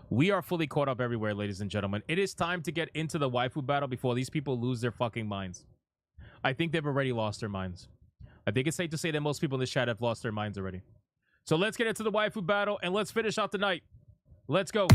We are fully caught up everywhere, ladies and gentlemen. It is time to get into the waifu battle before these people lose their fucking minds. I think they've already lost their minds. I think it's safe to say that most people in this chat have lost their minds already. So let's get into the waifu battle and let's finish out the night. Let's go.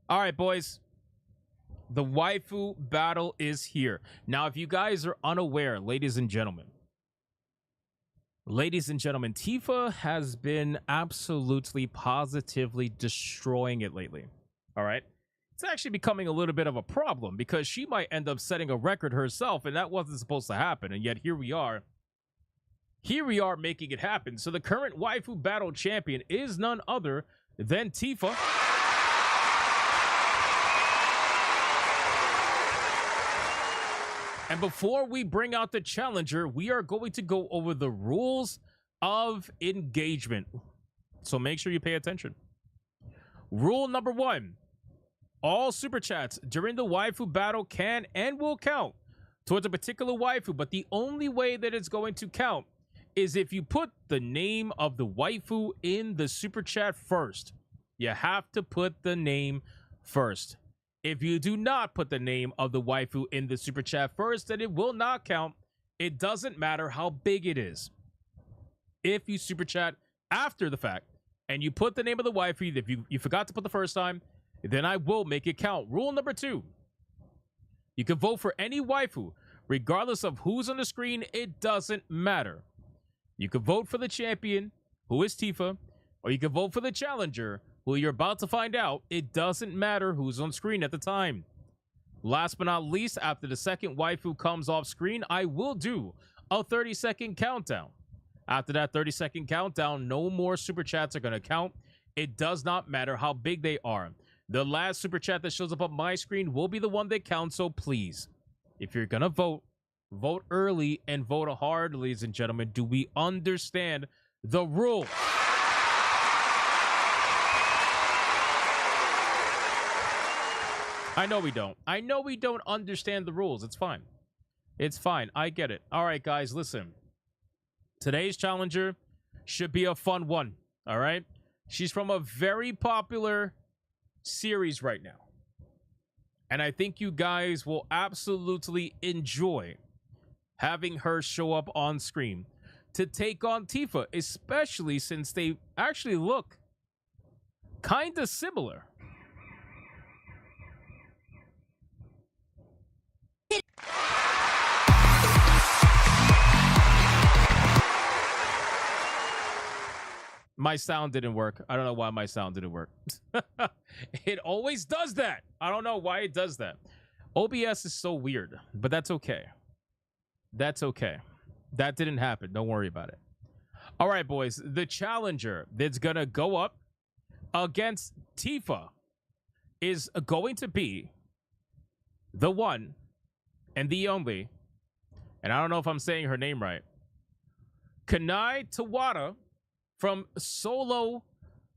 All right, boys. The waifu battle is here. Now, if you guys are unaware, ladies and gentlemen, Tifa has been absolutely, positively destroying it lately. All right? It's actually becoming a little bit of a problem because she might end up setting a record herself, and that wasn't supposed to happen. And yet here we are. Here we are making it happen. So the current waifu battle champion is none other than Tifa. And before we bring out the challenger, we are going to go over the rules of engagement. So make sure you pay attention. Rule number 1. All super chats during the waifu battle can and will count towards a particular waifu, but the only way that it's going to count is if you put the name of the waifu in the super chat first. You have to put the name first. If you do not put the name of the waifu in the super chat first, then it will not count. It doesn't matter how big it is. If you super chat after the fact and you put the name of the waifu, if you forgot to put the first time, then I will make it count. Rule number 2. You can vote for any waifu, regardless of who's on the screen. It doesn't matter. You can vote for the champion, who is Tifa, or you can vote for the challenger, who you're about to find out. It doesn't matter who's on screen at the time. Last but not least, after the second waifu comes off screen, I will do a 30-second countdown. After that 30-second countdown, no more super chats are going to count. It does not matter how big they are. The last super chat that shows up on my screen will be the one that counts, so please, if you're going to vote, vote early and vote hard, ladies and gentlemen. Do we understand the rule? I know we don't. I know we don't understand the rules. It's fine. It's fine. I get it. All right, guys, listen. Today's challenger should be a fun one. All right? She's from a very popular series right now. And I think you guys will absolutely enjoy having her show up on screen to take on Tifa, especially since they actually look kind of similar. My sound didn't work. I don't know why my sound didn't work. It always does that. I don't know why it does that. OBS is so weird, but that's okay. That's okay. That didn't happen. Don't worry about it. All right, boys. The challenger that's going to go up against Tifa is going to be the one and the only, and I don't know if I'm saying her name right, Kanai Tawada from Solo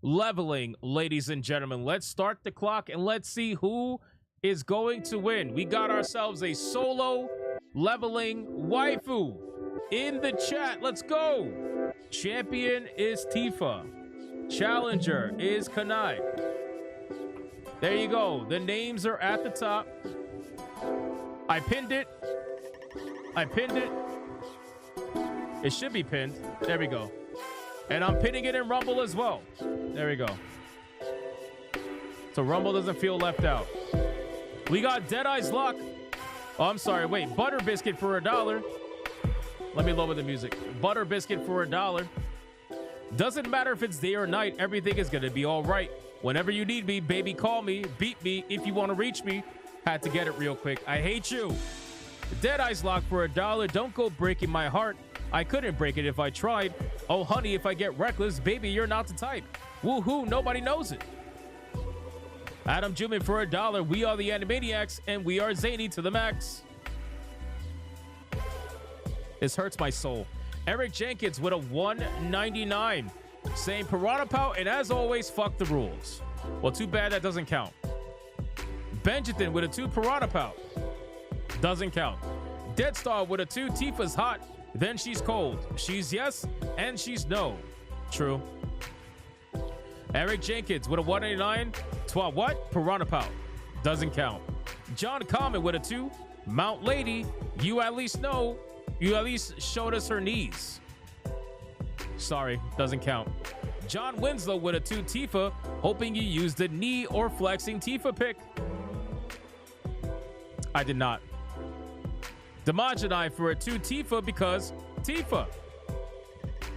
Leveling, ladies and gentlemen. Let's start the clock and let's see who is going to win. We got ourselves a Solo Leveling waifu in the chat. Let's go. Champion is Tifa. Challenger is Kanai. There you go. The names are at the top. I pinned it. I pinned it. It should be pinned. There we go. And I'm pinning it in Rumble as well. There we go. So Rumble doesn't feel left out. We got Deadeye's Luck. Oh, I'm sorry. Wait. Butter Biscuit for $1. Let me lower the music. Butter Biscuit for $1. Doesn't matter if it's day or night. Everything is going to be all right. Whenever you need me, baby, call me. Beat me if you want to reach me. Had to get it real quick. I hate you. Deadeye's Lock for $1. Don't go breaking my heart. I couldn't break it if I tried. Oh, honey, if I get reckless, baby, you're not the type. Woohoo, nobody knows it. Adam Juman for $1. We are the Animaniacs, and we are zany to the max. This hurts my soul. Eric Jenkins with a $1.99. Saying Piranha Pout, and as always, fuck the rules. Well, too bad that doesn't count. Benjamin with a 2 Piranha Pout. Doesn't count. Dead Star with a 2. Tifa's hot, then she's cold. She's yes, and she's no. True. Eric Jenkins with a 189. What? Piranha Pout. Doesn't count. John Common with a 2. Mount Lady, you at least know. You at least showed us her knees. Sorry, doesn't count. John Winslow with a 2 Tifa, hoping you used the knee or flexing Tifa pick. I did not. Demogenai for a 2 Tifa because Tifa.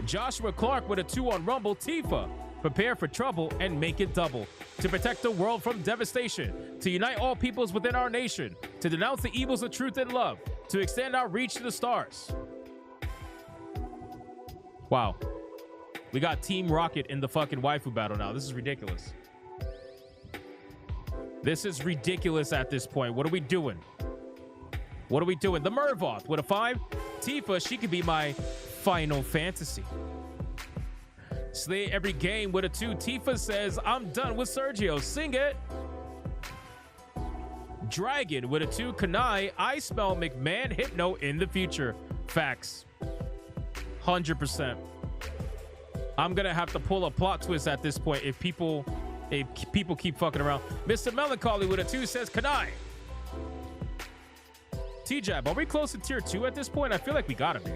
Joshua Clark with a 2 on Rumble. Tifa. Prepare for trouble and make it double. To protect the world from devastation. To unite all peoples within our nation. To denounce the evils of truth and love. To extend our reach to the stars. Wow. We got Team Rocket in the fucking waifu battle now. This is ridiculous. This is ridiculous at this point. What are we doing? What are we doing? The Mervoth with a 5. Tifa, she could be my Final Fantasy. Slay every game with a 2. Tifa says, I'm done with Sergio. Sing it. Dragon with a 2. Kanai, I smell McMahon Hypno in the future. Facts. 100%. I'm gonna have to pull a plot twist at this point if people keep fucking around. Mr. Melancholy with a 2 says Kanai. T-Jab, are we close to tier 2 at this point? I feel like we gotta be.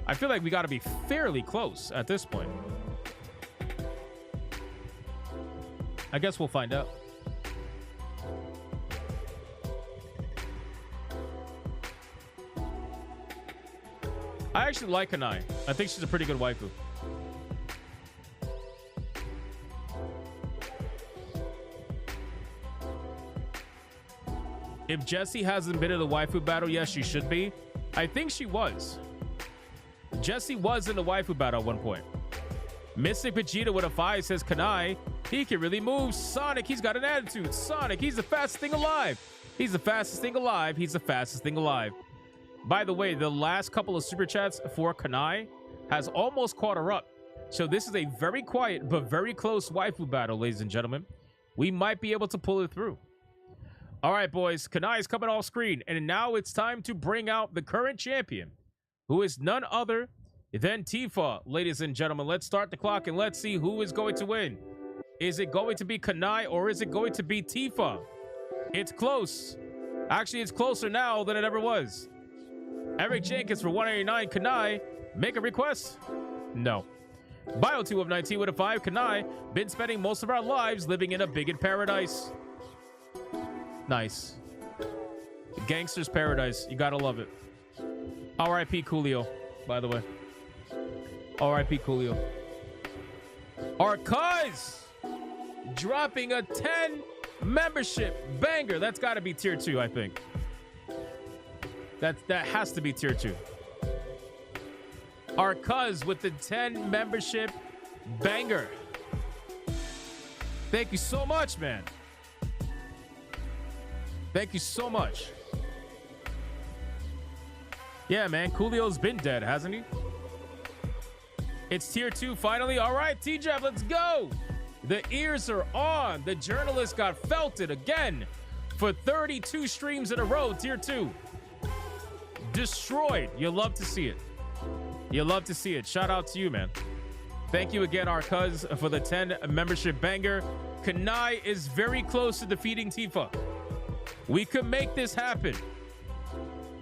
I feel like we gotta be fairly close at this point. I guess we'll find out. I actually like Kanai. I think she's a pretty good waifu. If Jessie hasn't been in the waifu battle, yes, she should be. I think she was. Jessie was in the waifu battle at one point. Mystic Vegeta with a 5 says Kanai, he can really move. Sonic, he's got an attitude. Sonic, he's the fastest thing alive. He's the fastest thing alive. He's the fastest thing alive. By the way, the last couple of super chats for Kanai has almost caught her up. So this is a very quiet but very close waifu battle, ladies and gentlemen. we might be able to pull it through. All right, boys. Kanai is coming off screen. And now it's time to bring out the current champion, who is none other than Tifa. Ladies and gentlemen, let's start the clock and let's see who is going to win. Is it going to be Kanai or is it going to be Tifa? It's close. Actually, it's closer now than it ever was. Eric Jenkins for 189. Kanai, make a request? No. Bio2 of 19 with a 5. Kanai, been spending most of our lives living in a bigot paradise. Nice. Gangster's paradise. You gotta love it. R.I.P. Coolio, by the way. R.I.P. Coolio. Our cuz dropping a 10 membership banger. That's got to be tier 2, I think. That has to be tier 2. Our cuz with the 10 membership banger. Thank you so much, man. Thank you so much. Yeah, man. Coolio's been dead, hasn't he? It's tier 2 finally. All right, T-Jab, let's go. The ears are on. The journalist got felted again for 32 streams in a row. Tier 2. Destroyed. You love to see it. You love to see it. Shout out to you, man. Thank you again, our cuz, for the 10 membership banger. Kanai is very close to defeating Tifa. We could make this happen.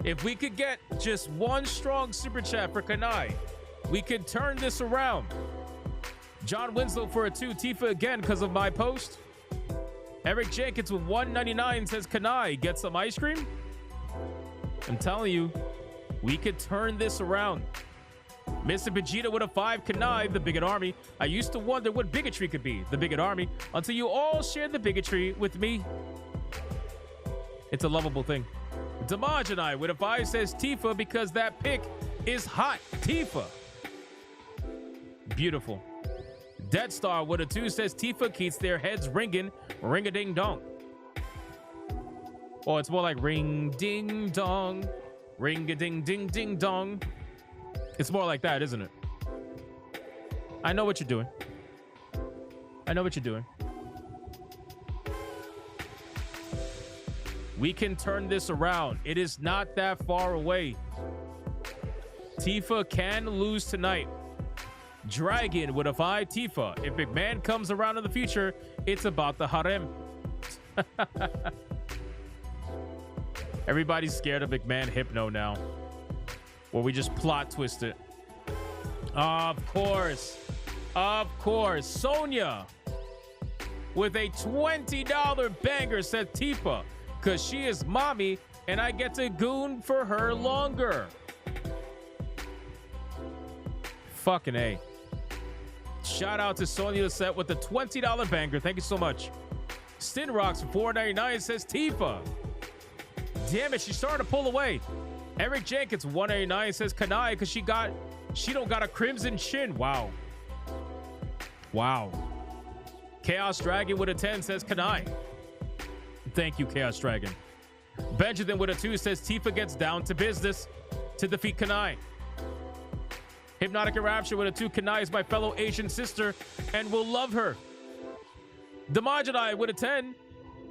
If we could get just one strong super chat for Kanai, we could turn this around. John Winslow for a 2. Tifa again because of my post. Eric Jenkins with 199 says, Kanai, get some ice cream? I'm telling you, we could turn this around. Mr. Vegeta with a 5. Kanai, the bigot army. I used to wonder what bigotry could be, the bigot army, until you all shared the bigotry with me. It's a lovable thing. Damaj and I with a 5 says Tifa because that pick is hot. Tifa. Beautiful. Dead Star with a 2 says Tifa keeps their heads ringing. Ring-a-ding-dong. Oh, it's more like ring-ding-dong. Ring-a-ding-ding-ding-dong. It's more like that, isn't it? I know what you're doing. I know what you're doing. We can turn this around. It is not that far away. Tifa can lose tonight. Dragon with a 5. Tifa. If McMahon comes around in the future, it's about the harem. Everybody's scared of McMahon Hypno now. Or we just plot twist it. Of course. Of course. Sonia with a $20 banger said Tifa. Because she is mommy and I get to goon for her longer. Fucking A. Shout out to Sonya Lisette with the $20 banger. Thank you so much. Stin Rocks for $4.99 says Tifa. Damn it, she's starting to pull away. Eric Jenkins $1.89 says Kanai because she don't got a crimson chin. Wow. Wow. Chaos Dragon with a 10 says Kanai. Thank you, Chaos Dragon. Benjamin with a 2 says Tifa gets down to business to defeat Kanai. Hypnotic Rapture with a 2. Kanai is my fellow Asian sister and will love her. Damajadai with a 10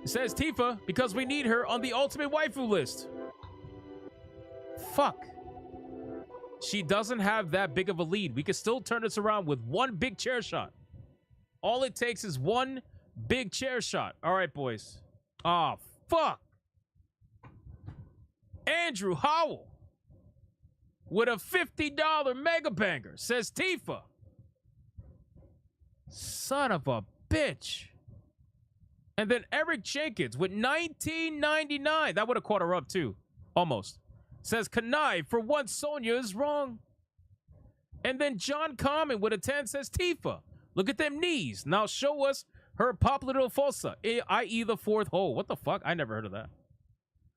says Tifa because we need her on the ultimate waifu list. Fuck. She doesn't have that big of a lead. We can still turn this around with one big chair shot. All it takes is one big chair shot. All right, boys. Oh, fuck. Andrew Howell with a $50 mega banger says Tifa. Son of a bitch. And then Eric Jenkins with $19.99. That would have caught her up too. Almost. Says Kanai for once Sonya is wrong. And then John Common with a 10 says Tifa. Look at them knees. Now show us her Poplito Fossa, i.e. the fourth hole. What the fuck? I never heard of that.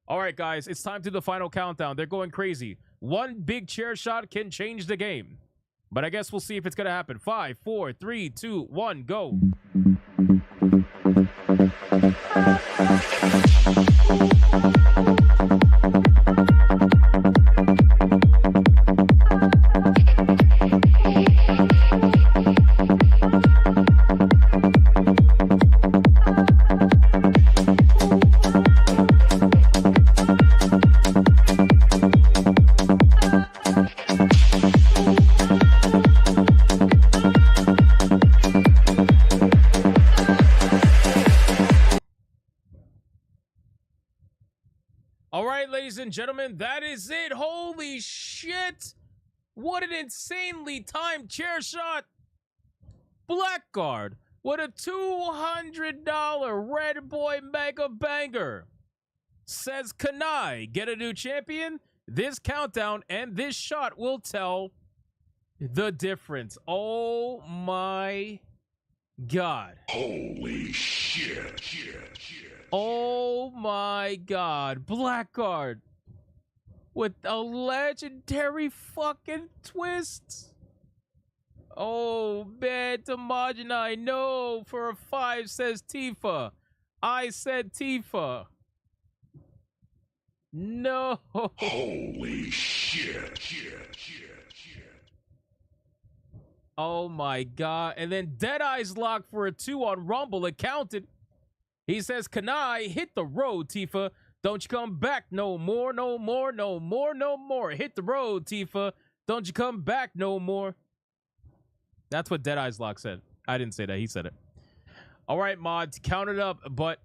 All right, guys. It's time to the final countdown. They're going crazy. One big chair shot can change the game. But I guess we'll see if it's going to happen. 5, 4, 3, 2, 1, go. All right, ladies and gentlemen, that is it. Holy shit. What an insanely timed chair shot. Blackguard with a $200 Red Boy Mega Banger. Says Kanai, get a new champion? This countdown and this shot will tell the difference. Oh my God. Holy shit. Oh my God. Blackguard with a legendary fucking twist. Oh man, Tamajina, no for a 5 says Tifa. I said Tifa. No. Holy shit. Oh my God. And then Deadeye's locked for a 2 on Rumble. It counted. He says, Kanai, hit the road, Tifa. Don't you come back no more, no more, no more, no more. Hit the road, Tifa. Don't you come back no more. That's what Deadeye's Lock said. I didn't say that. He said it. All right, mods, count it up. But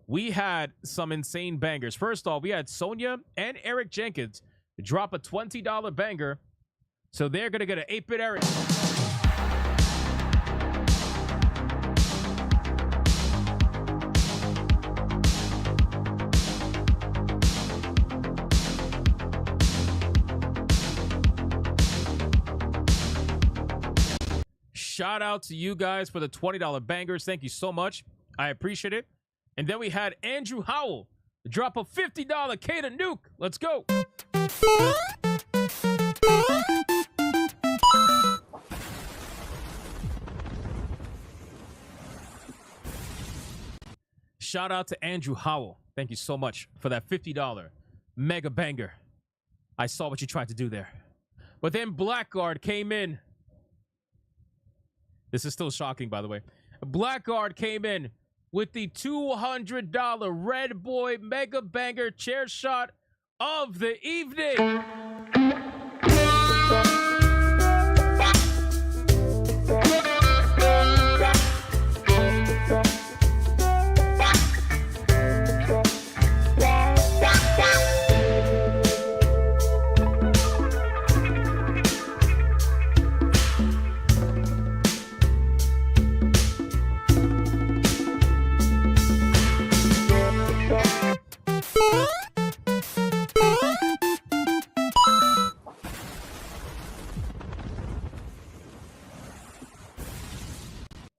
we had some insane bangers. First off, we had Sonya and Eric Jenkins drop a $20 banger. So they're going to get an 8-bit Eric. Shout out to you guys for the $20 bangers. Thank you so much. I appreciate it. And then we had Andrew Howell drop a $50 K to Nuke. Let's go. Shout out to Andrew Howell. Thank you so much for that $50 mega banger. I saw what you tried to do there. But then Blackguard came in. This is still shocking, by the way. Blackguard came in with the $200 Red Boy Mega Banger chair shot of the evening.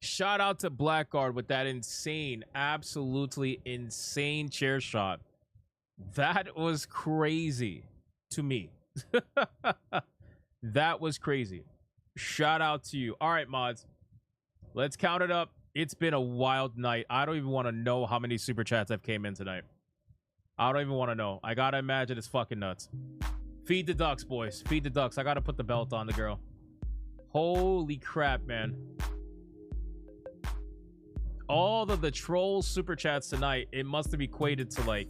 Shout out to Blackguard with that insane, absolutely insane chair shot. That was crazy to me. That was crazy. Shout out to you. All right, mods. Let's count it up. It's been a wild night. I don't even want to know how many super chats have came in tonight. I don't even want to know. I gotta imagine it's fucking nuts. Feed the ducks, boys. Feed the ducks. I gotta put the belt on the girl. Holy crap, man. All of the troll super chats tonight, it must have equated to like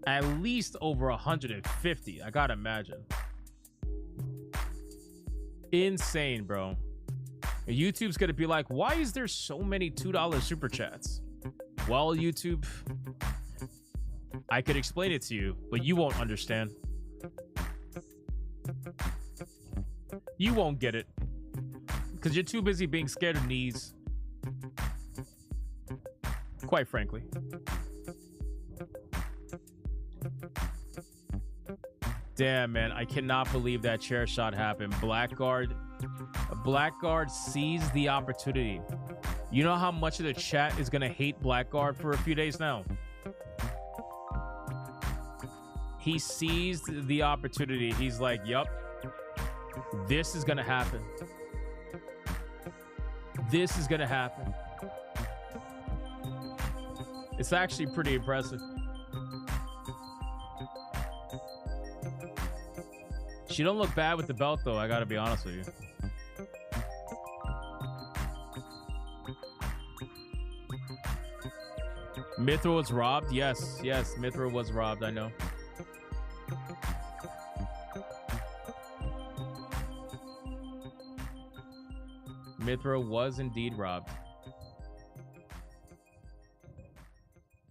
at least over 150. I gotta imagine. Insane, bro. YouTube's gonna be like, why is there so many $2 super chats? Well, YouTube, I could explain it to you, but you won't understand. You won't get it because you're too busy being scared of knees. Quite frankly. Damn, man. I cannot believe that chair shot happened. Blackguard seized the opportunity. You know how much of the chat is going to hate Blackguard for a few days now? He seized the opportunity. He's like, yup, this is going to happen. This is going to happen. It's actually pretty impressive. She don't look bad with the belt, though. I gotta be honest with you. Mithra was robbed? Yes, yes, Mithra was robbed, I know. Mithra was indeed robbed.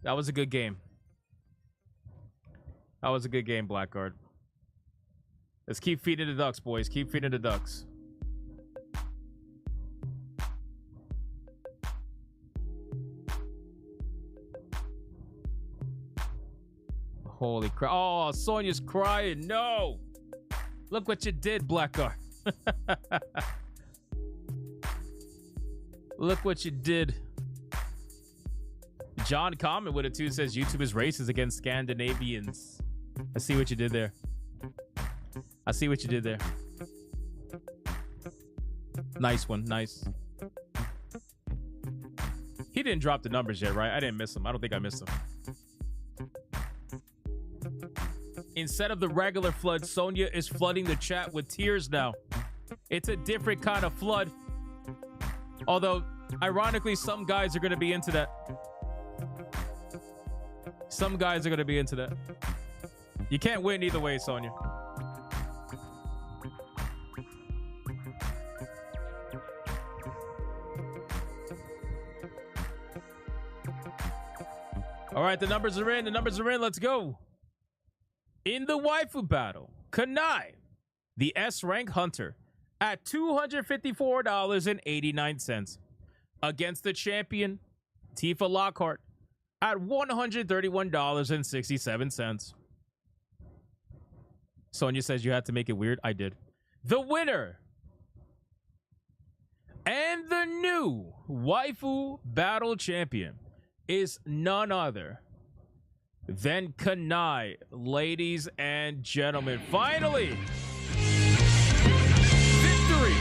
That was a good game. That was a good game, Blackguard. Let's keep feeding the ducks, boys. Keep feeding the ducks. Holy crap. Oh, Sonya's crying. No. Look what you did, Blackguard. Look what you did. John comment with it too, says YouTube is racist against Scandinavians. I see what you did there. I see what you did there. Nice one. Nice. He didn't drop the numbers yet, right? I didn't miss him. I don't think I missed him. Instead of the regular flood, Sonya is flooding the chat with tears now. It's a different kind of flood. Although, ironically, some guys are going to be into that. Some guys are going to be into that. You can't win either way, Sonya. All right, the numbers are in. The numbers are in. Let's go. In the Waifu Battle, Kanai, the S-rank hunter, at $254.89 against the champion, Tifa Lockhart, at $131.67. Sonya says you had to make it weird. I did. The winner and the new Waifu Battle champion is none other than Kanai, ladies and gentlemen. Finally, victory.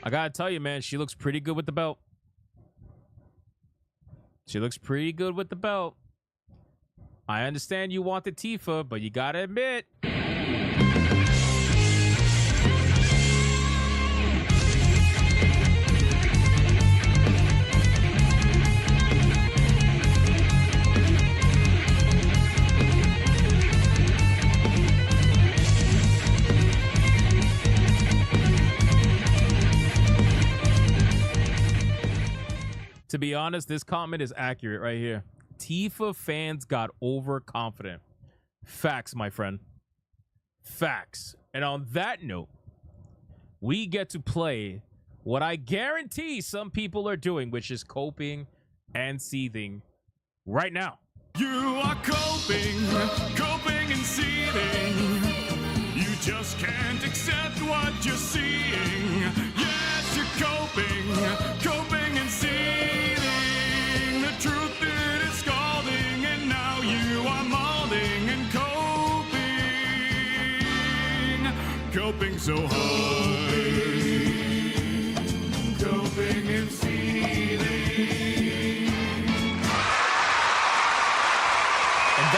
I gotta tell you, man, she looks pretty good with the belt. She looks pretty good with the belt. I understand you want the Tifa, but you gotta admit. To be honest, this comment is accurate right here. Tifa fans got overconfident. Facts, my friend. Facts. And on that note, we get to play what I guarantee some people are doing, which is coping and seething right now. You are coping and seething. You just can't accept what you're seeing. Yes, you're coping and seething. The truth it is scalding, and now you are molding and coping so hard. Coping and seething. And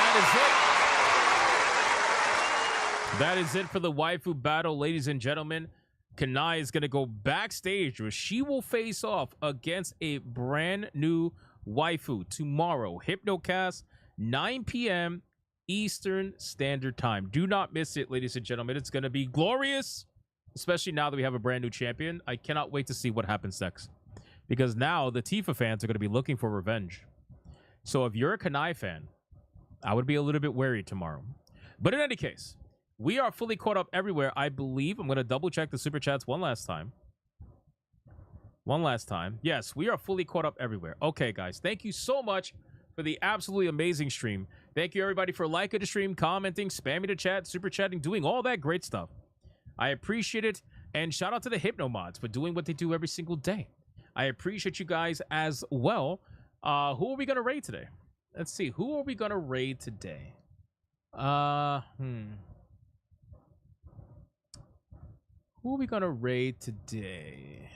that is it for the Waifu Battle, ladies and gentlemen. Kanai is going to go backstage where she will face off against a brand new waifu tomorrow. Hypnocast, 9 p.m. Eastern Standard Time. Do not miss it, ladies and gentlemen. It's going to be glorious, especially now that we have a brand new champion. I cannot wait to see what happens next, because now the Tifa fans are going to be looking for revenge. So if you're a Kanai fan, I would be a little bit wary tomorrow. But in any case, we are fully caught up everywhere. I believe I'm going to double check the super chats one last time. Yes, we are fully caught up everywhere. Okay, guys, thank you so much for the absolutely amazing stream. Thank you, everybody, for liking the stream, commenting, spamming the chat, super chatting, doing all that great stuff. I appreciate it. And shout out to the Hypno mods for doing what they do every single day. I appreciate you guys as well. Who are we going to raid today? Let's see. Who are we going to raid today? Who are we gonna raid today?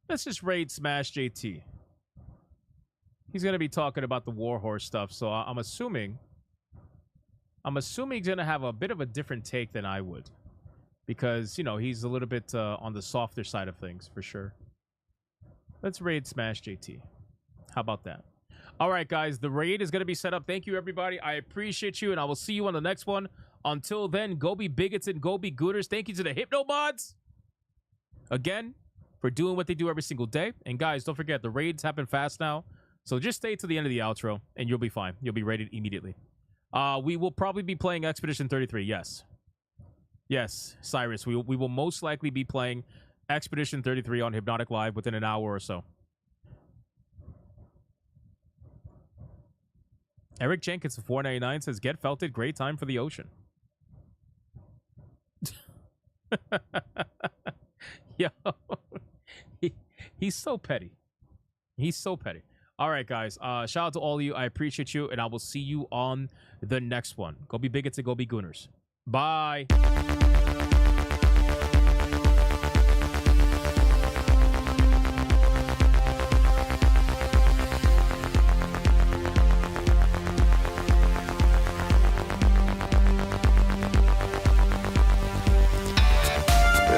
Let's just raid Smash JT. He's gonna be talking about the Warhorse stuff, so I'm assuming he's gonna have a bit of a different take than I would, because, you know, he's a little bit on the softer side of things, for sure. Let's raid Smash JT. How about that? All right, guys, the raid is going to be set up. Thank you, everybody. I appreciate you, and I will see you on the next one. Until then, go be bigots and go be gooters. Thank you to the Hypno Mods, again, for doing what they do every single day. And, guys, don't forget, the raids happen fast now. So just stay to the end of the outro, and you'll be fine. You'll be raided immediately. We will probably be playing Expedition 33, yes. Yes, Cyrus, we will most likely be playing Expedition 33 on Hypnotic Live within an hour or so. Eric Jenkins, 499, says, get felted, great time for the ocean. Yo, he's so petty. He's so petty. All right, guys. Shout out to all of you. I appreciate you, and I will see you on the next one. Go be bigots and go be gooners. Bye.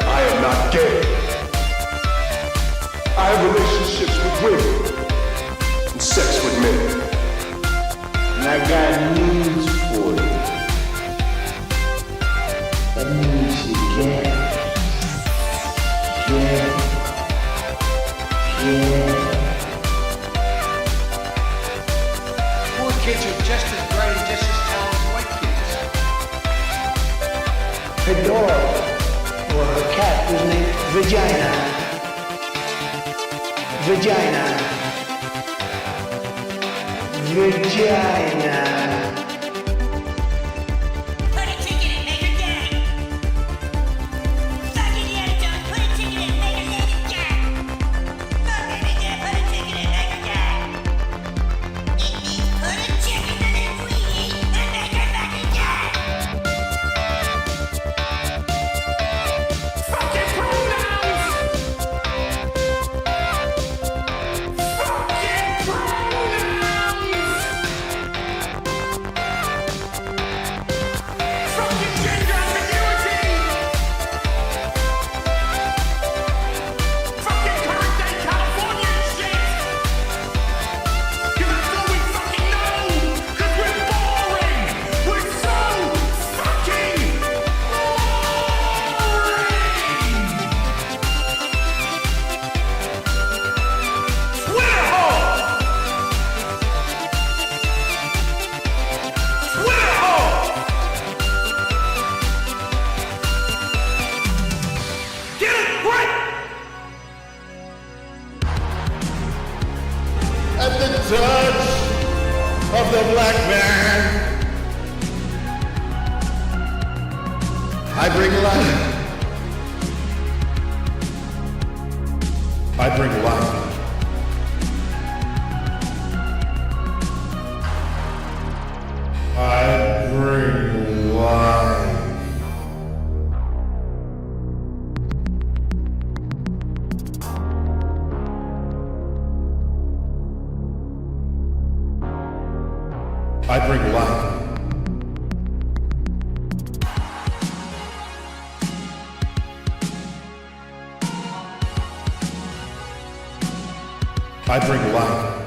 I am not gay. I have relationships with women and sex with men. And I got news for you. That means you gay. Poor kids are just as bright and just as talented as white kids. Her dog or her cat was named Vagina. Put a ticket in, make her gay. Fuck Indiana Jones, put a ticket in, make her lady gay. Fuck baby gay, put a ticket in, make her gay. It means put a chicken in a queenie and make her fucking gay. Fucking pronouns! Fucking pronouns! Fucking gender ambiguity! Fucking current day California shit! 'Cause that's all we fucking know! 'Cause we're boring! We're so fucking Get it right! At the touch of the black man, I bring life. I bring life. I bring life. I bring life. I bring life.